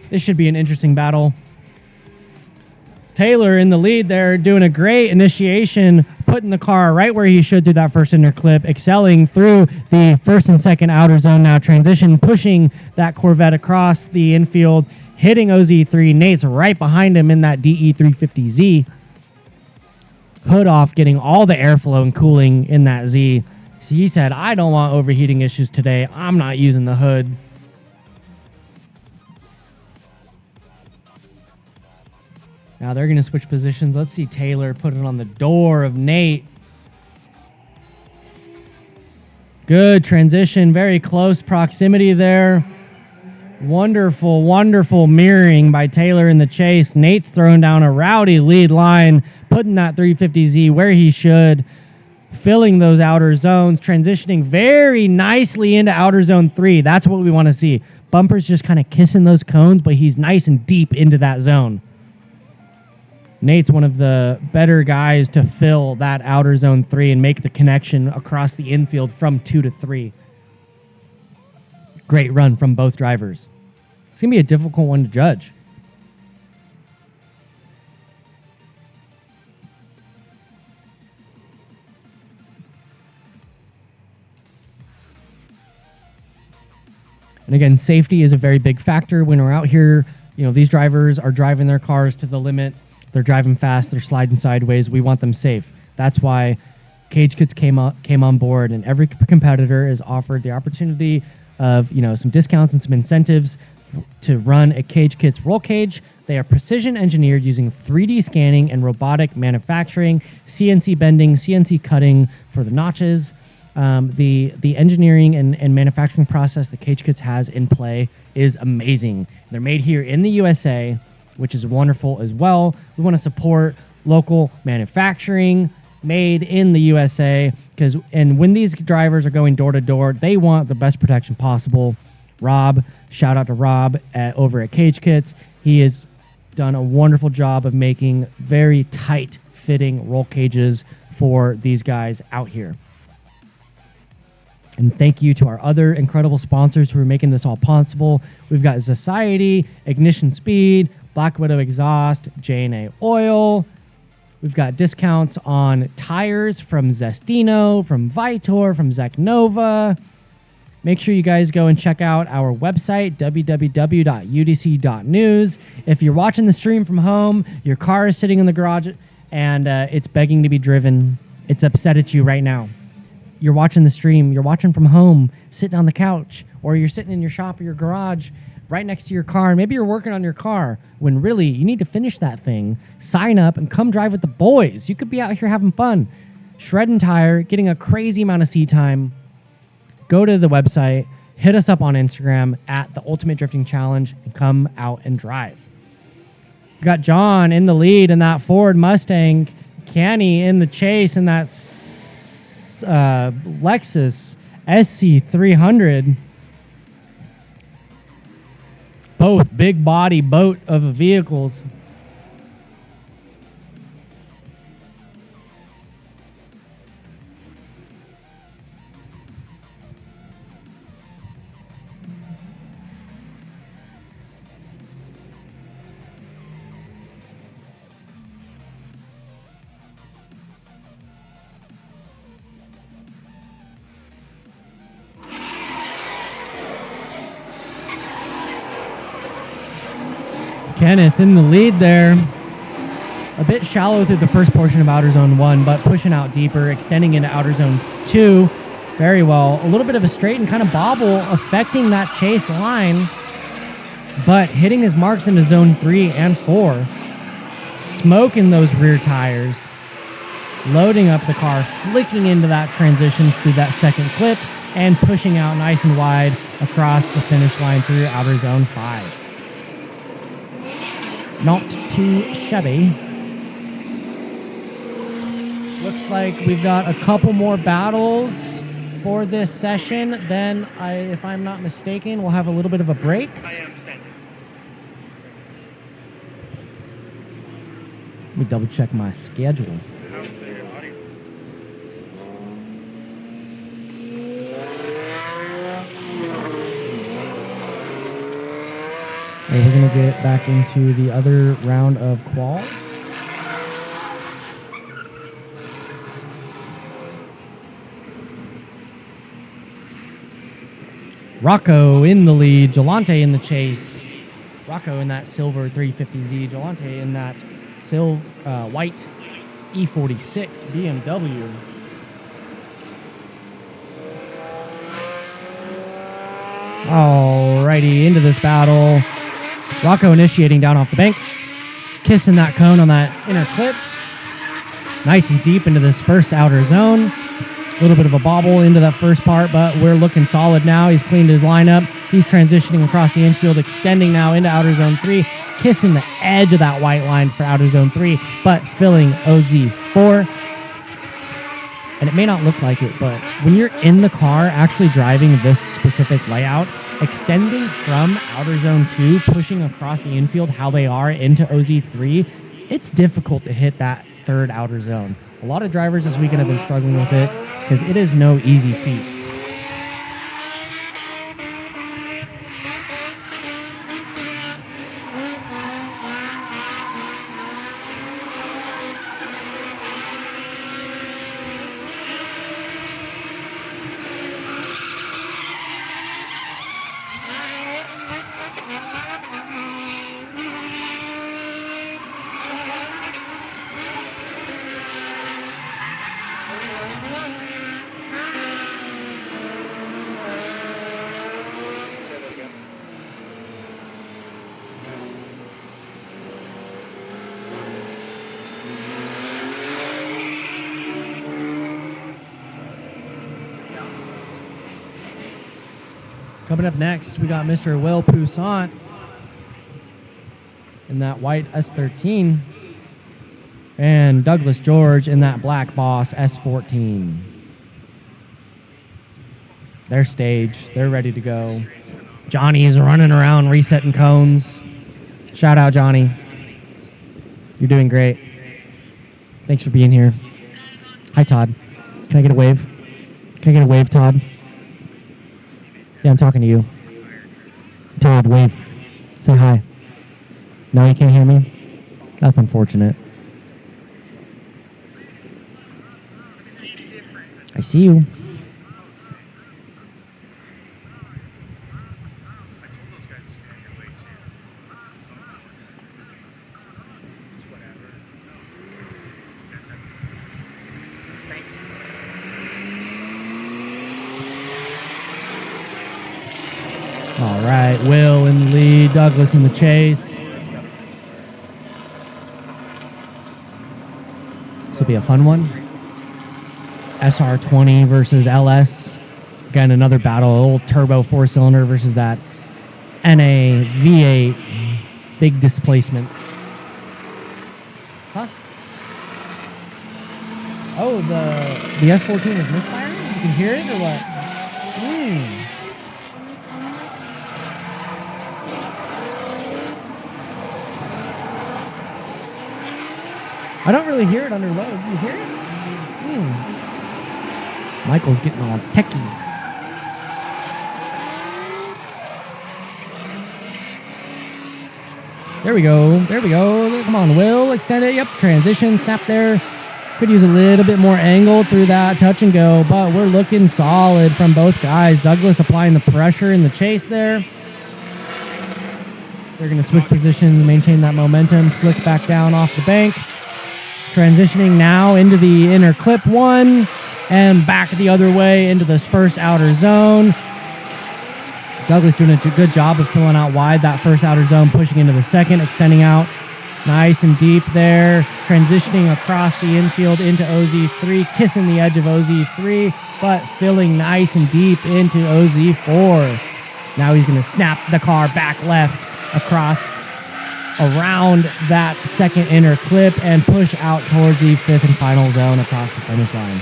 This should be an interesting battle. Taylor in the lead there, doing a great initiation, putting the car right where he should through that first inner clip, excelling through the first and second outer zone now, transition, pushing that Corvette across the infield, hitting OZ3. Nate's right behind him in that DE350Z. Hood off, getting all the airflow and cooling in that Z. So he said, I don't want overheating issues today. I'm not using the hood. Now they're going to switch positions. Let's see Taylor put it on the door of Nate. Good transition, very close proximity there. Wonderful, wonderful mirroring by Taylor in the chase. Nate's throwing down a rowdy lead line, putting that 350Z where he should, filling those outer zones, transitioning very nicely into outer zone 3. That's what we want to see. Bumper's just kind of kissing those cones, but he's nice and deep into that zone. Nate's one of the better guys to fill that outer zone 3 and make the connection across the infield from 2 to 3. Great run from both drivers. It's going to be a difficult one to judge. And again, safety is a very big factor when we're out here. You know, these drivers are driving their cars to the limit. They're driving fast. They're sliding sideways. We want them safe. That's why Cage Kits came on board, and every competitor is offered the opportunity of, you know, some discounts and some incentives to run a Cage Kits roll cage. They are precision engineered using 3D scanning and robotic manufacturing, CNC bending, CNC cutting for the notches. The engineering and manufacturing process that Cage Kits has in play is amazing. They're made here in the USA, which is wonderful as well. We want to support local manufacturing made in the USA, and when these drivers are going door to door, they want the best protection possible. Rob, shout out to Rob over at Cage Kits. He has done a wonderful job of making very tight fitting roll cages for these guys out here. And thank you to our other incredible sponsors who are making this all possible. We've got Society, Ignition Speed, Black Widow Exhaust, J&A Oil. We've got discounts on tires from Zestino, from Vitor, from Zeknova. Make sure you guys go and check out our website, www.udc.news. If you're watching the stream from home, your car is sitting in the garage, and it's begging to be driven. It's upset at you right now. You're watching the stream, you're watching from home, sitting on the couch, or you're sitting in your shop or your garage right next to your car, and maybe you're working on your car when really you need to finish that thing. Sign up and come drive with the boys. You could be out here having fun, shredding tire, getting a crazy amount of seat time. Go to the website, hit us up on Instagram at the Ultimate Drifting Challenge, and come out and drive. We got John in the lead in that Ford Mustang, Kenny in the chase in that Lexus SC300. Both big body boat of vehicles. Kenneth in the lead there. A bit shallow through the first portion of Outer Zone 1, but pushing out deeper, extending into Outer Zone 2 very well. A little bit of a straight and kind of bobble affecting that chase line, but hitting his marks into Zone 3 and 4. Smoking those rear tires. Loading up the car, flicking into that transition through that second clip, and pushing out nice and wide across the finish line through Outer Zone 5. Not too shabby. Looks like we've got a couple more battles for this session. Then, if I'm not mistaken, we'll have a little bit of a break. I am standing. Let me double check my schedule. How's the audio? We're going to get back into the other round of qual. Rocco in the lead, Gelante in the chase. Rocco in that silver 350Z, Gelante in that white E46 BMW. Alrighty, into this battle. Rocco initiating down off the bank, kissing that cone on that inner clip. Nice and deep into this first outer zone. A little bit of a bobble into that first part, but we're looking solid now. He's cleaned his lineup. He's transitioning across the infield, extending now into outer zone 3, kissing the edge of that white line for outer zone 3, but filling OZ4. And it may not look like it, but when you're in the car actually driving this specific layout, extending from outer zone 2, pushing across the infield how they are into OZ3, it's difficult to hit that third outer zone. A lot of drivers this weekend have been struggling with it because it is no easy feat. Coming up next, we got Mr. Will Poussaint in that white S13 and Douglas George in that black Boss S14. They're staged. They're ready to go. Johnny's running around resetting cones. Shout out, Johnny. You're doing great. Thanks for being here. Hi, Todd. Can I get a wave? Can I get a wave, Todd? Yeah, I'm talking to you. Todd, wave. Say hi. No, you can't hear me? That's unfortunate. I see you. All right, Will in the lead, Douglas in the chase. This will be a fun one. SR20 versus LS. Again, another battle, old turbo 4-cylinder versus that NA V8 big displacement. Huh? Oh, the S14 was misfiring? You can hear it or what? I don't really hear it under load. Do you hear it? Michael's getting all techie. There we go. There we go. Come on, Will. Extend it. Yep. Transition. Snap there. Could use a little bit more angle through that touch and go, but we're looking solid from both guys. Douglas applying the pressure in the chase there. They're going to switch positions, maintain that momentum, flick back down off the bank. Transitioning now into the inner clip one and back the other way into this first outer zone. Douglas doing a good job of filling out wide that first outer zone, pushing into the second, extending out nice and deep there. Transitioning across the infield into OZ3, kissing the edge of OZ3, but filling nice and deep into OZ4. Now he's going to snap the car back left across around that second inner clip and push out towards the fifth and final zone across the finish line.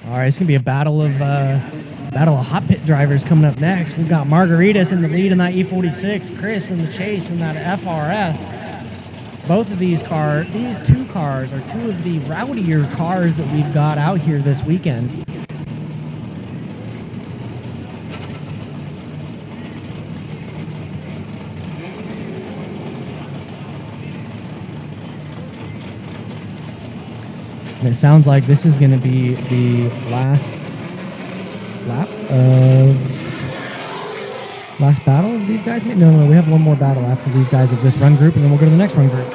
All right, it's gonna be a battle of hot pit drivers coming up next. We've got Margaritas in the lead in that E46, Chris in the chase in that FRS. Both of these two cars are two of the rowdier cars that we've got out here this weekend. And it sounds like this is going to be the last lap of last battle of these guys. No, we have one more battle after these guys of this run group, and then we'll go to the next run group.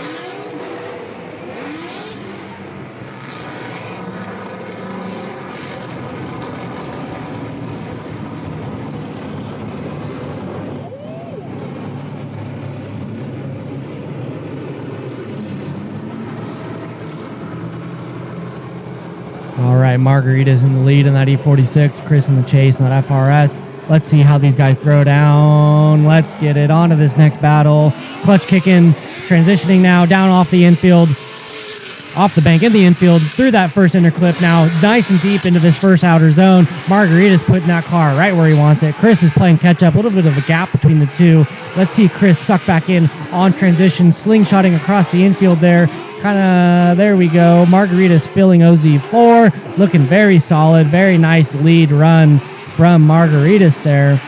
All right, Margarita's in the lead in that E46, Chris in the chase in that FRS. Let's see how these guys throw down. Let's get it on to this next battle. Clutch kicking, transitioning now down off the infield, off the bank in the infield, through that first inner clip now, nice and deep into this first outer zone. Margarita's putting that car right where he wants it. Chris is playing catch up, a little bit of a gap between the two. Let's see Chris suck back in on transition, slingshotting across the infield there. There we go. Margarita's filling OZ4, looking very solid, very nice lead run from Margaritas there.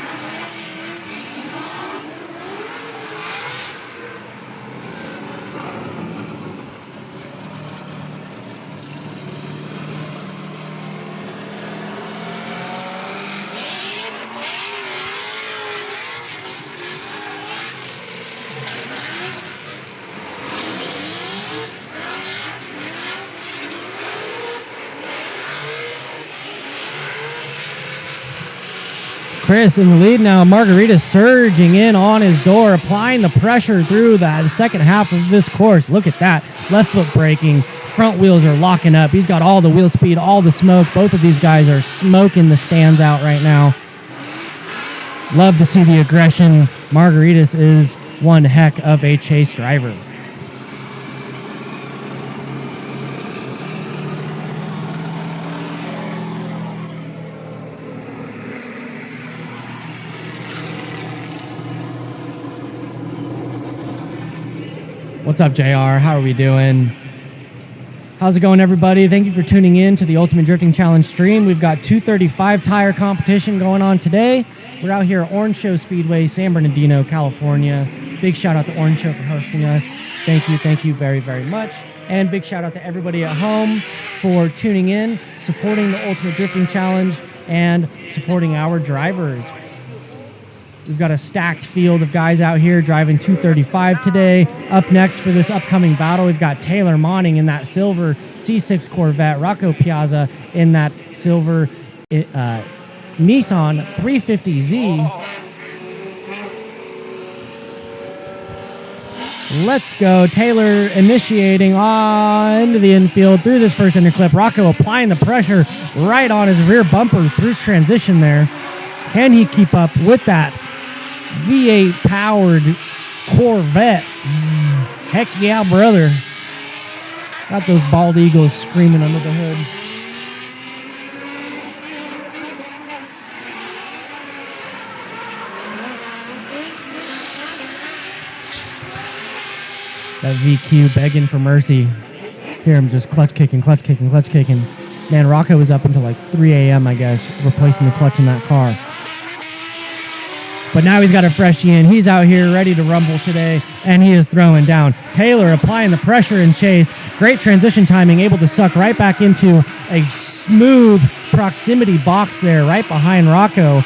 Chris in the lead now. Margarita surging in on his door, applying the pressure through the second half of this course. Look at that. Left foot braking. Front wheels are locking up. He's got all the wheel speed, all the smoke. Both of these guys are smoking the stands out right now. Love to see the aggression. Margaritas is one heck of a chase driver. What's up, JR? How are we doing? How's it going, everybody? Thank you for tuning in to the Ultimate Drifting Challenge stream. We've got 235 tire competition going on today. We're out here at Orange Show Speedway, San Bernardino, California. Big shout out to Orange Show for hosting us. Thank you very, very much. And big shout out to everybody at home for tuning in, supporting the Ultimate Drifting Challenge, and supporting our drivers. We've got a stacked field of guys out here driving 235 today. Up next for this upcoming battle, we've got Taylor Monning in that silver C6 Corvette, Rocco Piazza in that silver Nissan 350Z. Let's go. Taylor initiating into the infield through this first interclip. Rocco applying the pressure right on his rear bumper through transition there. Can he keep up with that V8 powered Corvette? Heck yeah, brother. Got those bald eagles screaming under the hood. That VQ begging for mercy. Hear him just clutch kicking. Man, Rocco was up until like 3 a.m., I guess, replacing the clutch in that car. But now he's got a freshie in. He's out here ready to rumble today, and he is throwing down. Taylor applying the pressure in chase. Great transition timing, able to suck right back into a smooth proximity box there right behind Rocco.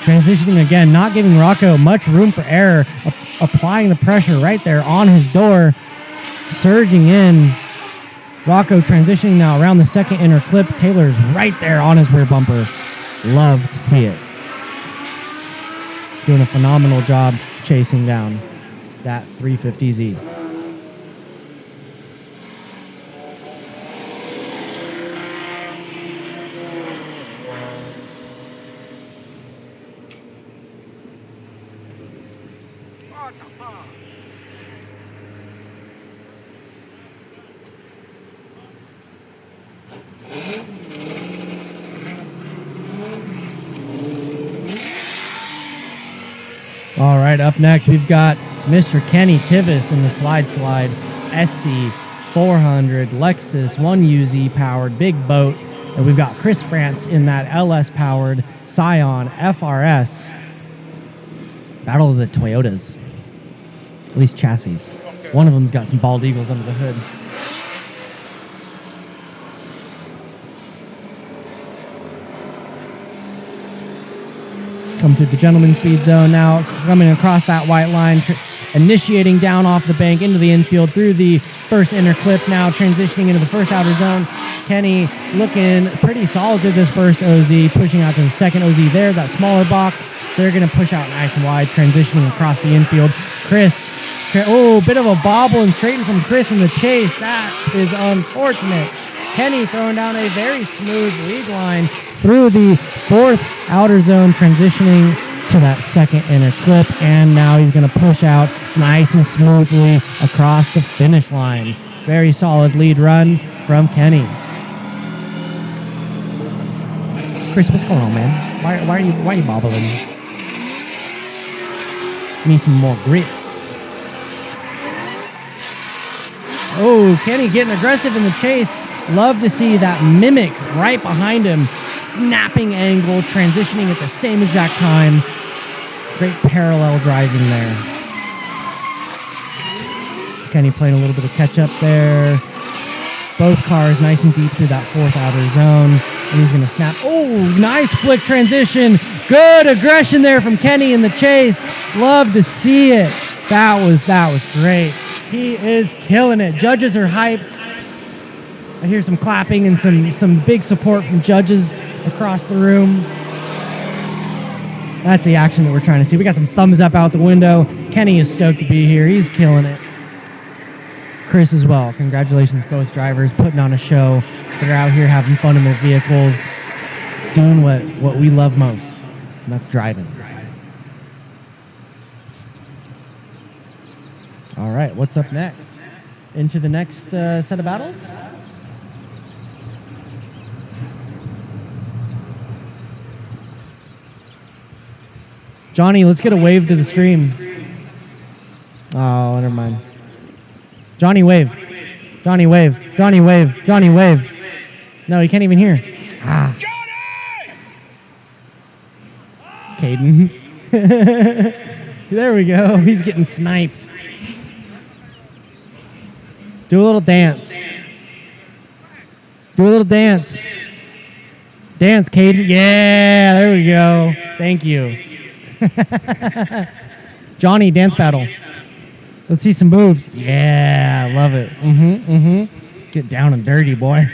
Transitioning again, not giving Rocco much room for error. Applying the pressure right there on his door. Surging in. Rocco transitioning now around the second inner clip. Taylor's right there on his rear bumper. Love to see it. Doing a phenomenal job chasing down that 350Z. All right, up next, we've got Mr. Kenny Tivis in the slide SC 400 Lexus 1UZ powered big boat. And we've got Chris France in that LS powered Scion FRS. Battle of the Toyotas. At least chassis. One of them's got some bald eagles under the hood. Come through the gentleman's speed zone now, coming across that white line, initiating down off the bank into the infield through the first inner clip now, transitioning into the first outer zone. Kenny looking pretty solid through this first OZ, pushing out to the second OZ there, that smaller box. They're going to push out nice and wide, transitioning across the infield. Chris, bit of a bobble and straighten from Chris in the chase. That is unfortunate. Kenny throwing down a very smooth lead line through the fourth outer zone, transitioning to that second inner clip, and now he's going to push out nice and smoothly across the finish line. Very solid lead run from Kenny. Chris, what's going on, man? Why are you bobbling? Need some more grit. Oh, Kenny getting aggressive in the chase. Love to see that mimic right behind him. Snapping angle, transitioning at the same exact time. Great parallel driving there. Kenny playing a little bit of catch up there. Both cars nice and deep through that fourth outer zone. And he's going to snap. Oh, nice flick transition. Good aggression there from Kenny in the chase. Love to see it. That was great. He is killing it. Judges are hyped. I hear some clapping and some big support from judges across the room. That's the action that we're trying to see. We got some thumbs up out the window. Kenny is stoked to be here. He's killing it. Chris as well. Congratulations, both drivers, putting on a show. They're out here having fun in their vehicles, doing what we love most, and that's driving. All right, what's up next? Into the next set of battles? Johnny, let's get a wave to the stream. Oh, never mind. Johnny, wave. Johnny, wave. Johnny, wave. Johnny, wave. No, he can't even hear. Ah. Caden. There we go. He's getting sniped. Do a little dance. Do a little dance. Dance, Caden. Yeah, there we go. Thank you. Johnny, dance battle. Let's see some moves. Yeah, love it. Get down and dirty, boy.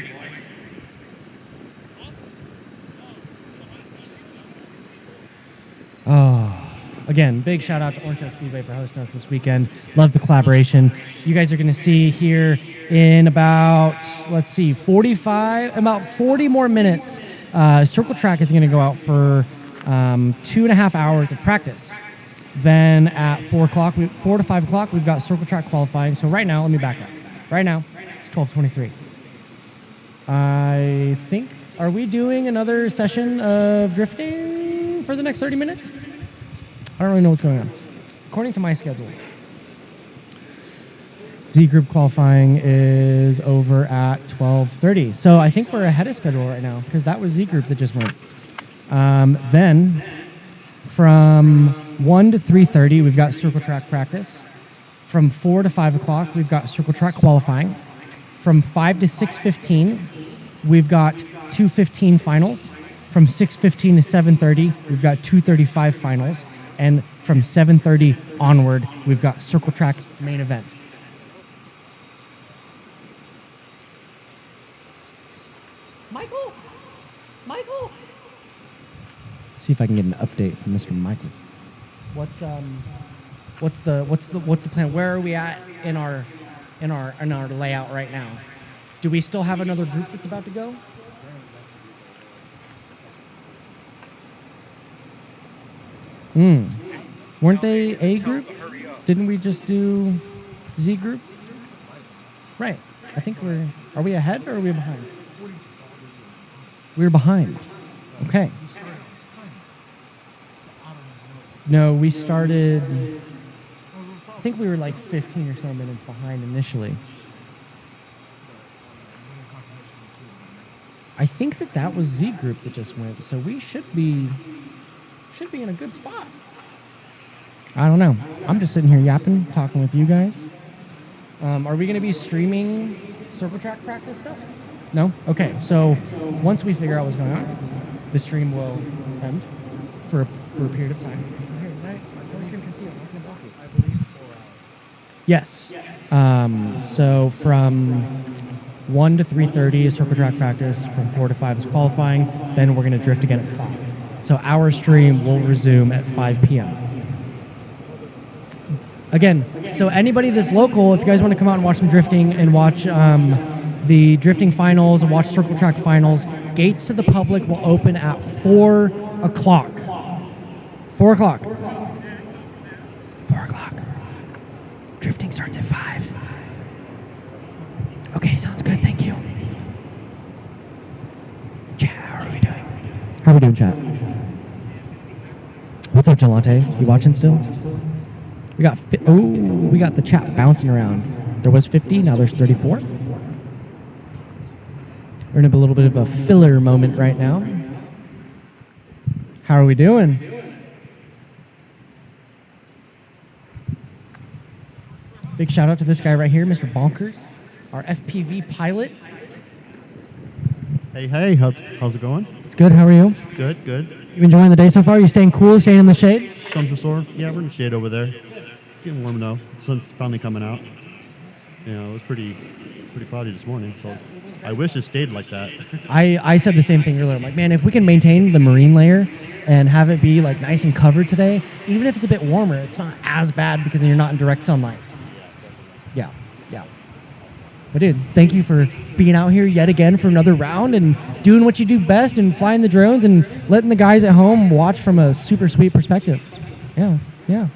Oh, again, big shout out to Orange County Speedway for hosting us this weekend. Love the collaboration. You guys are going to see here in about, let's see, about 40 more minutes. Circle Track is going to go out for 2.5 hours of practice. Then at 4 to 5 o'clock, we've got Circle Track qualifying. So right now, let me back up. Right now, it's 12:23. I think, are we doing another session of drifting for the next 30 minutes? I don't really know what's going on. According to my schedule, Z Group qualifying is over at 12:30. So I think we're ahead of schedule right now because that was Z Group that just went. Then from 1 to 3:30, we've got Circle Track practice. From 4 to 5 o'clock, we've got Circle Track qualifying. From 5 to 6:15, we've got 2:15 finals. From 6:15 to 7:30, we've got 2:35 finals. And from 7:30 onward, we've got Circle Track main event. Michael! Michael! See if I can get an update from Mr. Michael. What's the plan? Where are we at in our layout right now? Do we still have another group that's about to go? Weren't they A group? Didn't we just do Z group? Right. I think are we ahead or are we behind? We're behind. Okay. No, we started, I think we were like 15 or so minutes behind initially. I think that was Z group that just went, so we should be in a good spot. I don't know. I'm just sitting here yapping, talking with you guys. Are we going to be streaming Circle Track practice stuff? No? Okay, so once we figure out what's going on, the stream will end for a period of time. Yes. So from 1 to 3:30 is Circle Track practice. From 4 to 5 is qualifying. Then we're going to drift again at 5. So our stream will resume at 5 p.m. Again, so anybody that's local, if you guys want to come out and watch some drifting and watch the drifting finals and watch Circle Track finals, gates to the public will open at 4 o'clock. 4 o'clock. 4 o'clock. Drifting starts at 5. Okay, sounds good. Thank you. Chat, how are we doing? How are we doing, chat? What's up, Gelante? You watching still? We got the chat bouncing around. There was 50, now there's 34. We're in a little bit of a filler moment right now. How are we doing? Big shout out to this guy right here, Mr. Bonkers, our FPV pilot. Hey, how's it going? It's good, how are you? Good. You enjoying the day so far? You staying cool, staying in the shade? Some sore. Yeah, we're in the shade over there. It's getting warm though. The sun's finally coming out. it was pretty cloudy this morning. So I wish it stayed like that. I said the same thing earlier. I'm like, man, if we can maintain the marine layer and have it be like nice and covered today, even if it's a bit warmer, it's not as bad because then you're not in direct sunlight. Yeah. But dude, thank you for being out here yet again for another round and doing what you do best and flying the drones and letting the guys at home watch from a super sweet perspective. Yeah. Are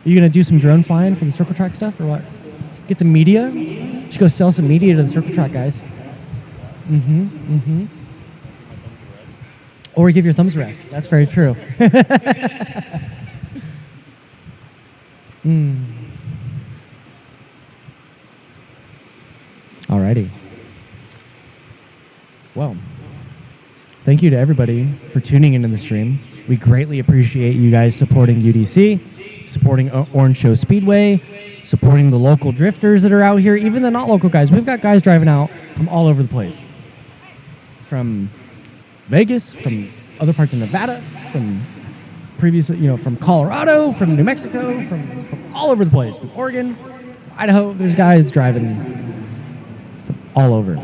you gonna do some drone flying for the circle track stuff or what? Get some media? You should go sell some media to the circle track guys. Or give your thumbs a rest. That's very true. Alrighty. Well, thank you to everybody for tuning into the stream. We greatly appreciate you guys supporting UDC, supporting Orange Show Speedway, supporting the local drifters that are out here, even the not local guys. We've got guys driving out from all over the place. From Vegas, from other parts of Nevada, from from Colorado, from New Mexico, from all over the place, from Oregon, Idaho. There's guys driving from all over.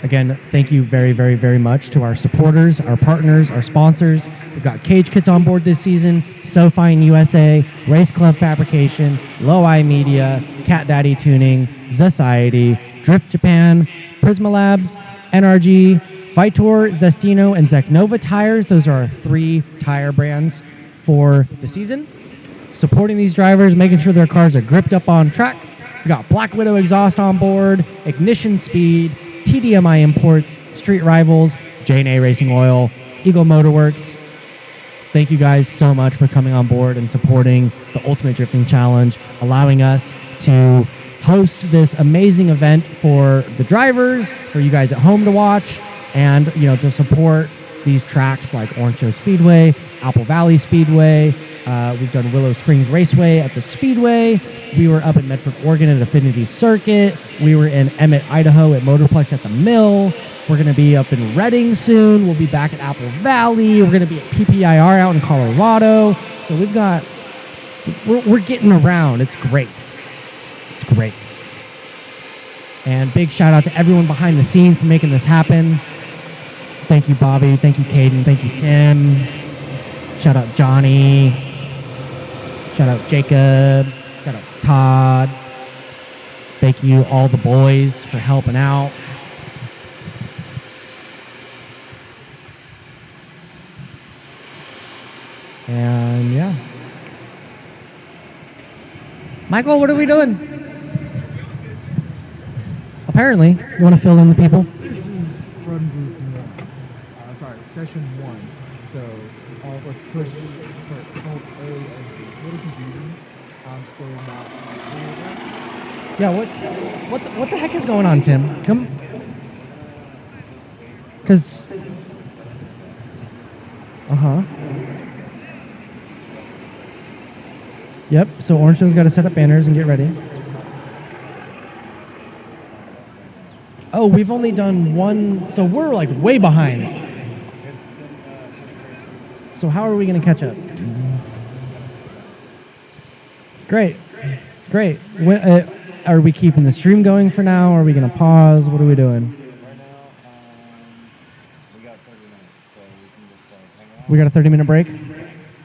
Again, thank you very, very, very much to our supporters, our partners, our sponsors. We've got Cage Kits on board this season, SoFine USA, Race Club Fabrication, Low-Eye Media, Cat Daddy Tuning, Society, Drift Japan, Prisma Labs, NRG, Vitor, Zestino, and Zeknova Tires. Those are our 3 tire brands for the season. Supporting these drivers, making sure their cars are gripped up on track. We've got Black Widow exhaust on board, Ignition Speed, TDMI Imports, Street Rivals, J&A Racing Oil, Eagle Motorworks. Thank you guys so much for coming on board and supporting the Ultimate Drifting Challenge, allowing us to host this amazing event for the drivers, for you guys at home to watch, and to support these tracks like Orange Show Speedway, Apple Valley Speedway. We've done Willow Springs Raceway at the Speedway. We were up in Medford, Oregon at Affinity Circuit. We were in Emmett, Idaho at Motorplex at the Mill. We're going to be up in Redding soon. We'll be back at Apple Valley. We're going to be at PPIR out in Colorado. So we're getting around. It's great. It's great. And big shout out to everyone behind the scenes for making this happen. Thank you, Bobby. Thank you, Caden. Thank you, Tim. Shout out Johnny. Shout out Jacob. Shout out Todd. Thank you all the boys for helping out. And yeah. Michael, what are we doing? Apparently, you want to fill in the people? This is run group 1. Session 1. So let's push for code A and C. It's a little confusing. I'm still not clear with that. Yeah, what the heck is going on, Tim? Come, because Yep. So Orange Show's got to set up banners and get ready. Oh, we've only done one, so we're like way behind. So how are we going to catch up? Great. Are we keeping the stream going for now? Are we going to pause? What are we doing? We got 30 minutes, so we can just hang out. We got a 30-minute break?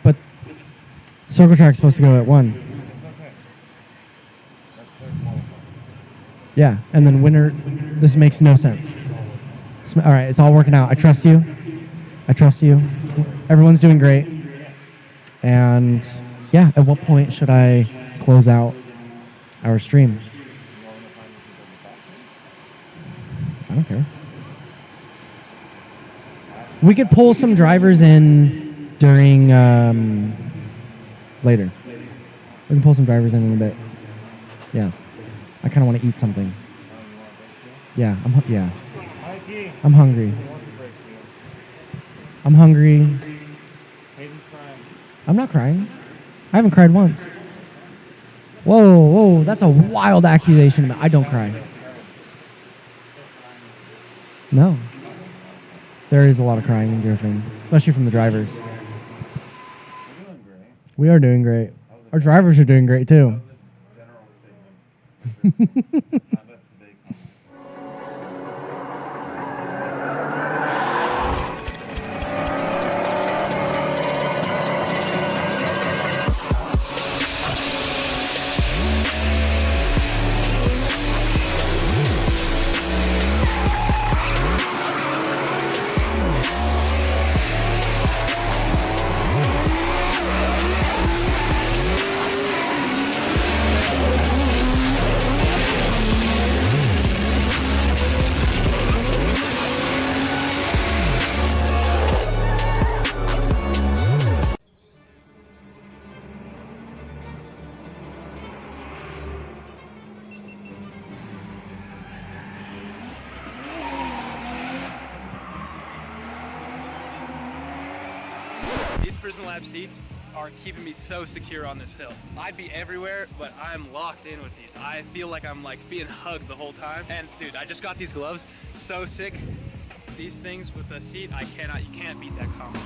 But Circle Track's supposed to go at 1. It's okay. That's their qualifier. Yeah, and then winner, this makes no sense. All right, it's all working out. I trust you. Everyone's doing great. And yeah, at what point should I close out our stream? I don't care. We could pull some drivers in during later. We can pull some drivers in a bit. Yeah. I kind of want to eat something. Yeah, I'm hungry. I'm hungry. I'm not crying. I haven't cried once. Whoa, that's a wild accusation. I don't cry. No. There is a lot of crying and drifting, especially from the drivers. We're doing great. We are doing great. Our drivers are doing great too. These Prison Lab seats are keeping me so secure on this hill. I'd be everywhere, but I'm locked in with these. I feel like I'm like being hugged the whole time. And dude, I just got these gloves, so sick. These things with the seat, you can't beat that combo.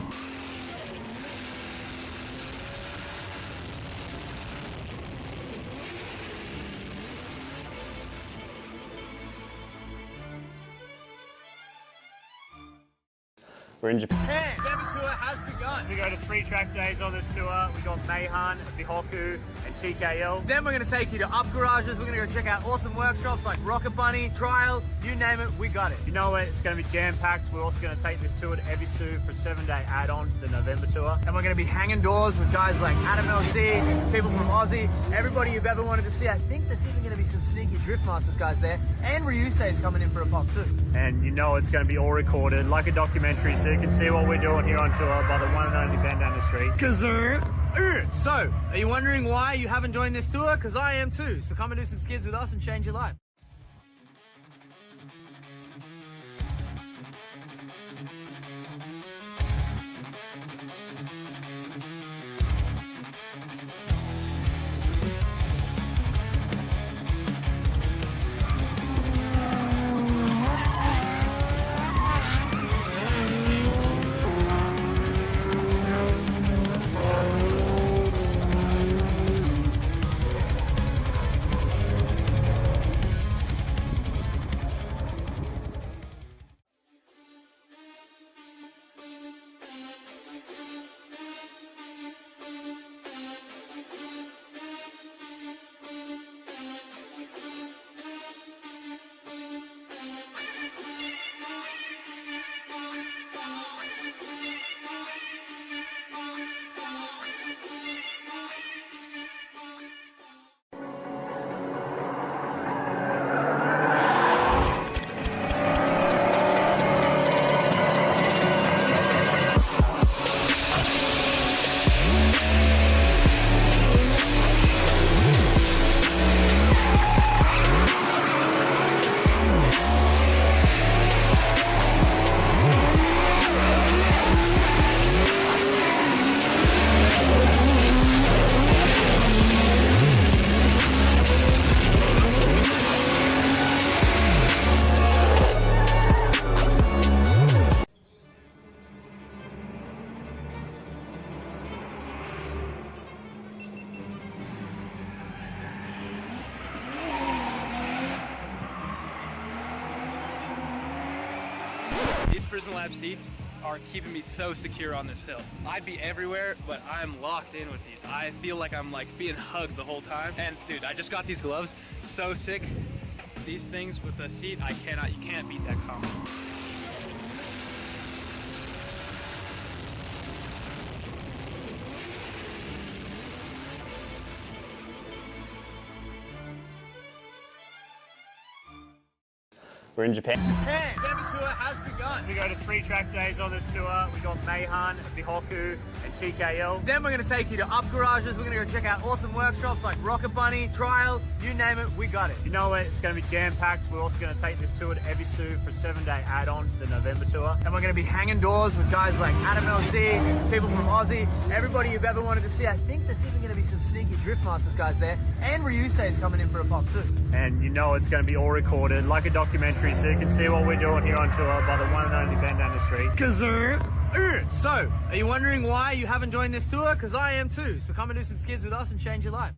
We're in Japan. Hey, the tour has begun. We go to 3 track days on this tour. We got Mayhan, Bihoku, and TKL. Then we're going to take you to up garages. We're going to go check out awesome workshops like Rocket Bunny, Trial, you name it, we got it. You know what? It's going to be jam-packed. We're also going to take this tour to Ebisu for a 7-day add-on to the November tour. And we're going to be hanging doors with guys like Adam LC, people from Aussie, everybody you've ever wanted to see. I think there's even going to be some sneaky Drift Masters guys there. And Ryusei's coming in for a pop too. And you know it's going to be all recorded like a documentary, so you can see what we're doing here on tour by the one and only band down the street. So, are you wondering why you haven't joined this tour? Because I am too. So come and do some skids with us and change your life. These Prison Lab seats are keeping me so secure on this hill. I'd be everywhere, but I'm locked in with these. I feel like I'm like being hugged the whole time. And dude, I just got these gloves, so sick. These things with the seat, you can't beat that combo. We're in Japan. Hey, the tour has begun. We go to 3 track days on this tour. We got Mayhan, Bihoku, and TKL. Then we're going to take you to up garages. We're going to go check out awesome workshops like Rocket Bunny, Trial, you name it, we got it. You know what? It's going to be jam-packed. We're also going to take this tour to Ebisu for a 7-day add-on to the November tour. And we're going to be hanging doors with guys like Adam LC, people from Aussie, everybody you've ever wanted to see. I think there's even going to be some sneaky Drift Masters guys there. And Ryusei's coming in for a pop too. And you know it's going to be all recorded like a documentary, so you can see what we're doing here on tour by the one and only band down the street. So, are you wondering why you haven't joined this tour? Because I am too. So come and do some skids with us and change your life.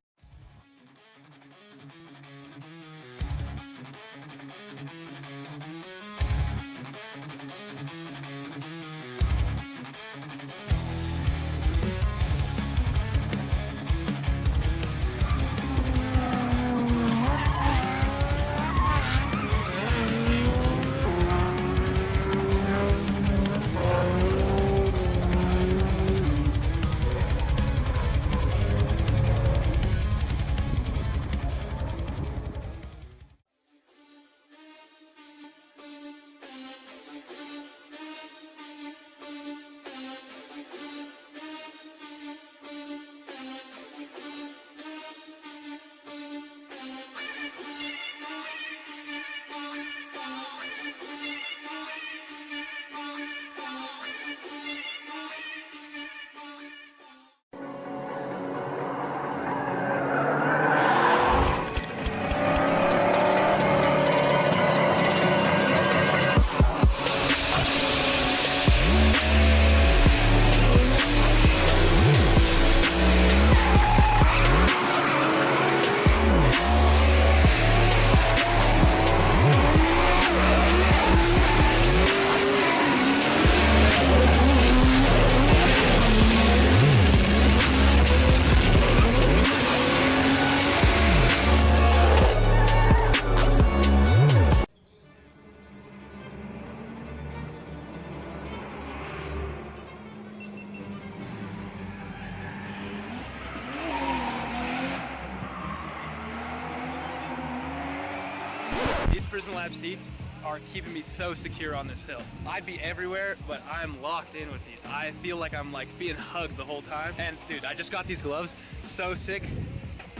These Prison Lab seats are keeping me so secure on this hill. I'd be everywhere, but I'm locked in with these. I feel like I'm being hugged the whole time. And dude, I just got these gloves, so sick.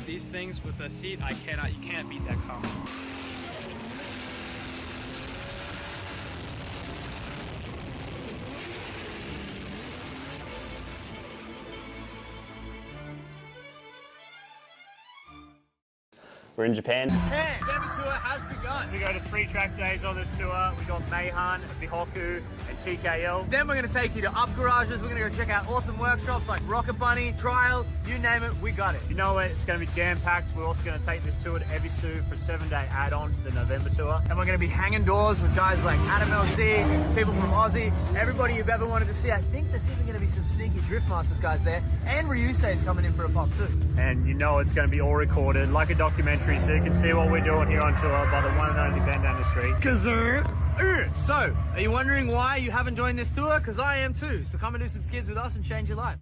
These things with the seat, you can't beat that combo. We're in Japan. Japan, the tour has begun. We go to 3 track days on this tour. We got Meihan, Bihoku, and TKL. Then we're going to take you to up garages. We're going to go check out awesome workshops like Rocket Bunny, Trial, you name it, we got it. You know it, it's going to be jam-packed. We're also going to take this tour to Ebisu for a 7-day add-on to the November tour. And we're going to be hanging doors with guys like Adam LC, people from Aussie, everybody you've ever wanted to see. I think there's even going to be some sneaky Drift Masters guys there. And Ryusei's coming in for a pop too. And you know it's going to be all recorded like a documentary, so you can see what we're doing here on tour by the one and only Ben down the street. So, are you wondering why you haven't joined this tour? Because I am too. So come and do some skids with us and change your life.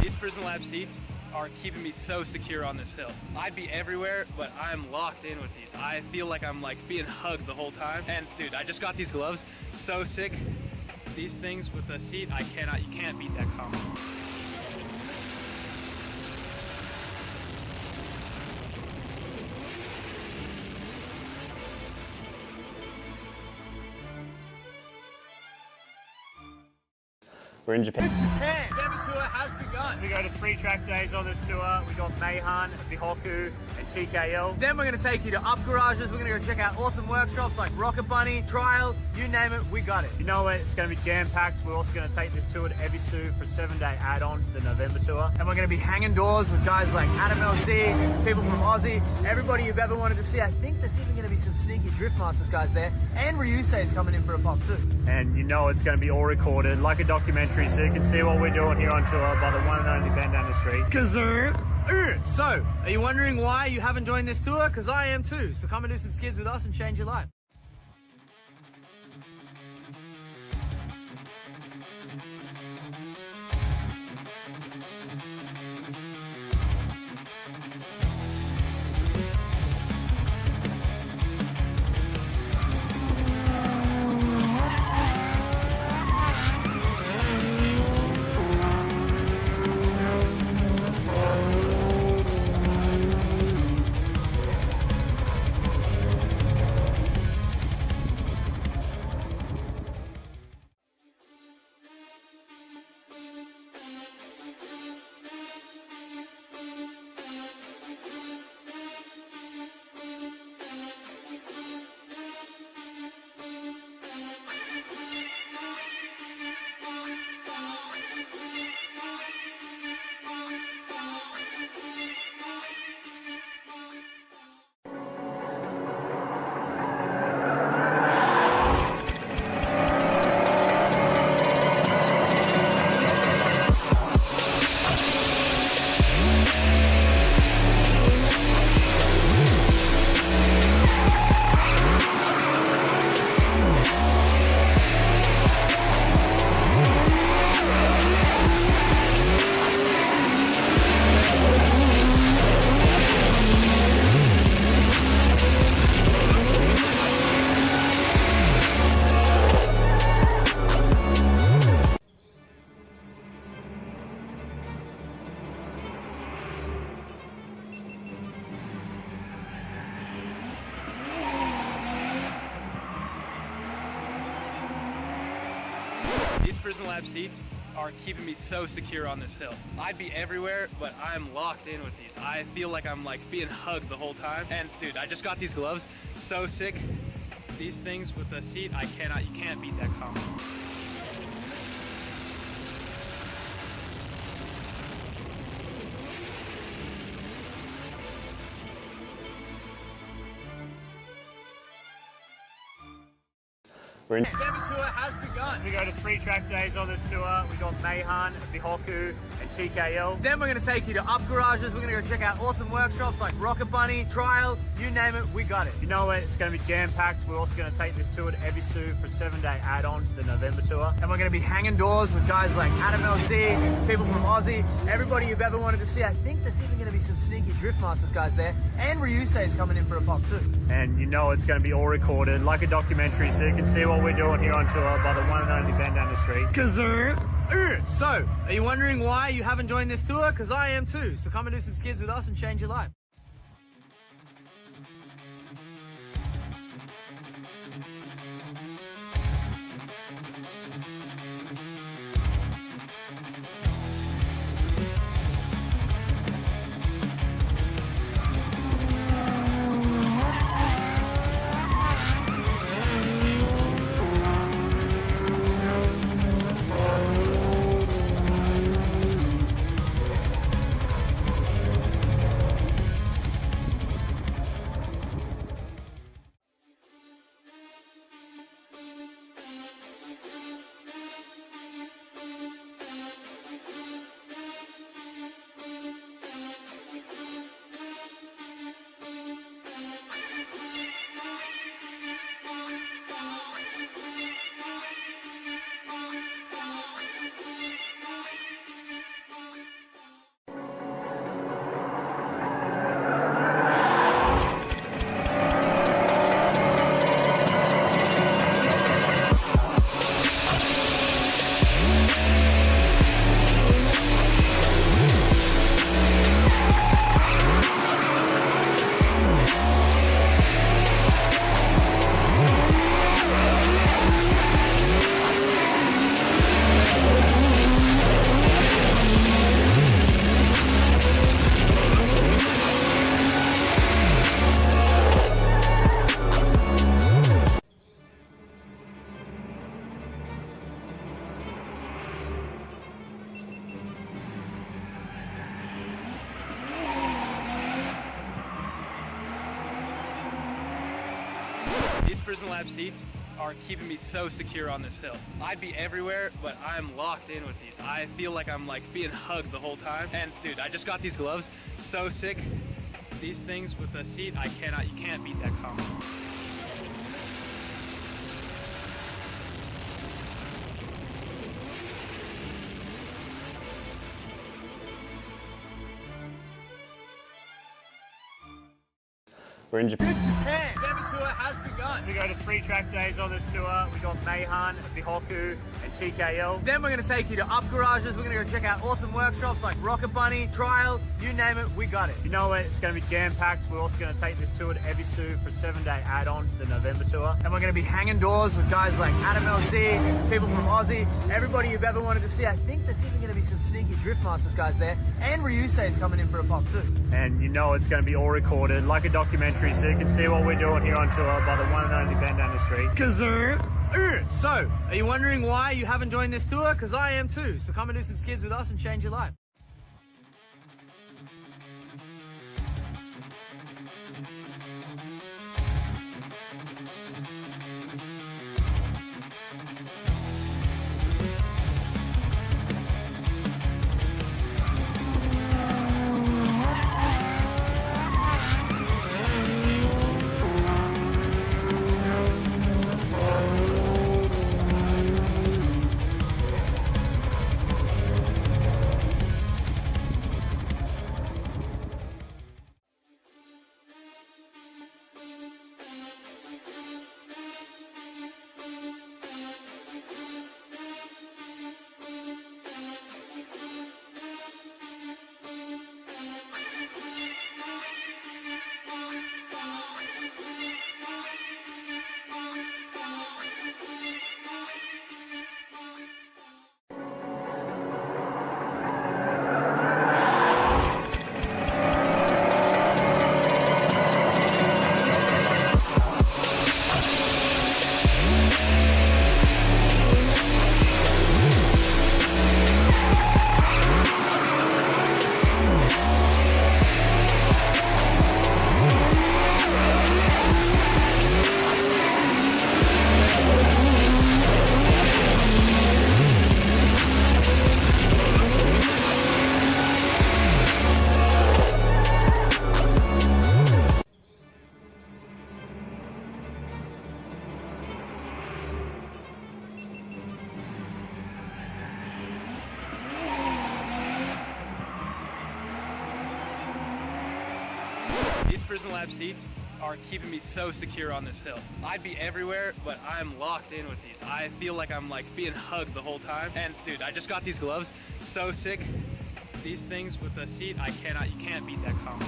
These Prison Lab seats are keeping me so secure on this hill. I'd be everywhere, but I'm locked in with these. I feel like I'm like being hugged the whole time. And dude, I just got these gloves, so sick. These things with the seat, you can't beat that combo. We're in Japan. Japan, the tour has begun. We go to 3 track days on this tour. We got Mayhan, Bihoku, and TKL. Then we're going to take you to up garages. We're going to go check out awesome workshops like Rocket Bunny, Trial, you name it, we got it. You know what? It's going to be jam-packed. We're also going to take this tour to Ebisu for a 7-day add-on to the November tour. And we're going to be hanging doors with guys like Adam LC, people from Aussie, everybody you've ever wanted to see. I think there's even going to be some sneaky Drift Masters guys there. And Ryusei is coming in for a pop too. And you know it's going to be all recorded like a documentary, so you can see what we're doing here on tour by the one and only Ben down the street. So, are you wondering why you haven't joined this tour? Because I am too. So come and do some skids with us and change your life. These Prison Lab seats are keeping me so secure on this hill. I'd be everywhere, but I'm locked in with these. I feel like I'm like being hugged the whole time. And dude, I just got these gloves, so sick. These things with the seat, you can't beat that combo. We're in The tour has begun. We go to 3 track days on this tour. We got Mayhan, Bihoku, and TKL. Then we're going to take you to up garages. We're going to go check out awesome workshops like Rocket Bunny, Trial, you name it, we got it. You know what? It's going to be jam-packed. We're also going to take this tour to Ebisu for a 7-day add-on to the November tour. And we're going to be hanging doors with guys like Adam LC, people from Aussie, everybody you've ever wanted to see. I think there's even going to be some sneaky Drift Masters guys there. And Ryusei is coming in for a pop too. And you know it's going to be all recorded like a documentary, so you can see what we're doing here on tour by the one and only Ben down the street. So, are you wondering why you haven't joined this tour? Because I am too. So come and do some skids with us and change your life. These Prison Lab seats are keeping me so secure on this hill. I'd be everywhere, but I'm locked in with these. I feel like I'm like being hugged the whole time. And dude, I just got these gloves, so sick. These things with the seat, you can't beat that combo. We're in Japan. Japan! The tour has begun. We go to 3 track days on this tour. We got Meihan, Bihoku, and TKL. Then we're going to take you to up garages. We're going to go check out awesome workshops like Rocket Bunny, Trial, you name it, we got it. You know what? It's going to be jam-packed. We're also going to take this tour to Ebisu for a 7-day add-on to the November tour. And we're going to be hanging doors with guys like Adam LC, people from Aussie, everybody you've ever wanted to see. I think there's even going to be some sneaky Drift Masters guys there. And Ryusei is coming in for a pop too. And you know it's going to be all recorded like a documentary, so you can see what we're doing here on tour by the one and only band down the street. So, are you wondering why you haven't joined this tour? Because I am too. So come and do some skids with us and change your life. These Prison Lab seats are keeping me so secure on this hill. I'd be everywhere, but I'm locked in with these. I feel like I'm like being hugged the whole time. And dude, I just got these gloves, so sick. These things with the seat, you can't beat that combo.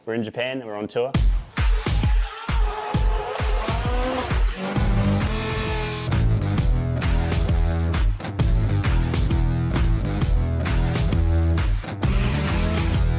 We're in Japan. We're on tour.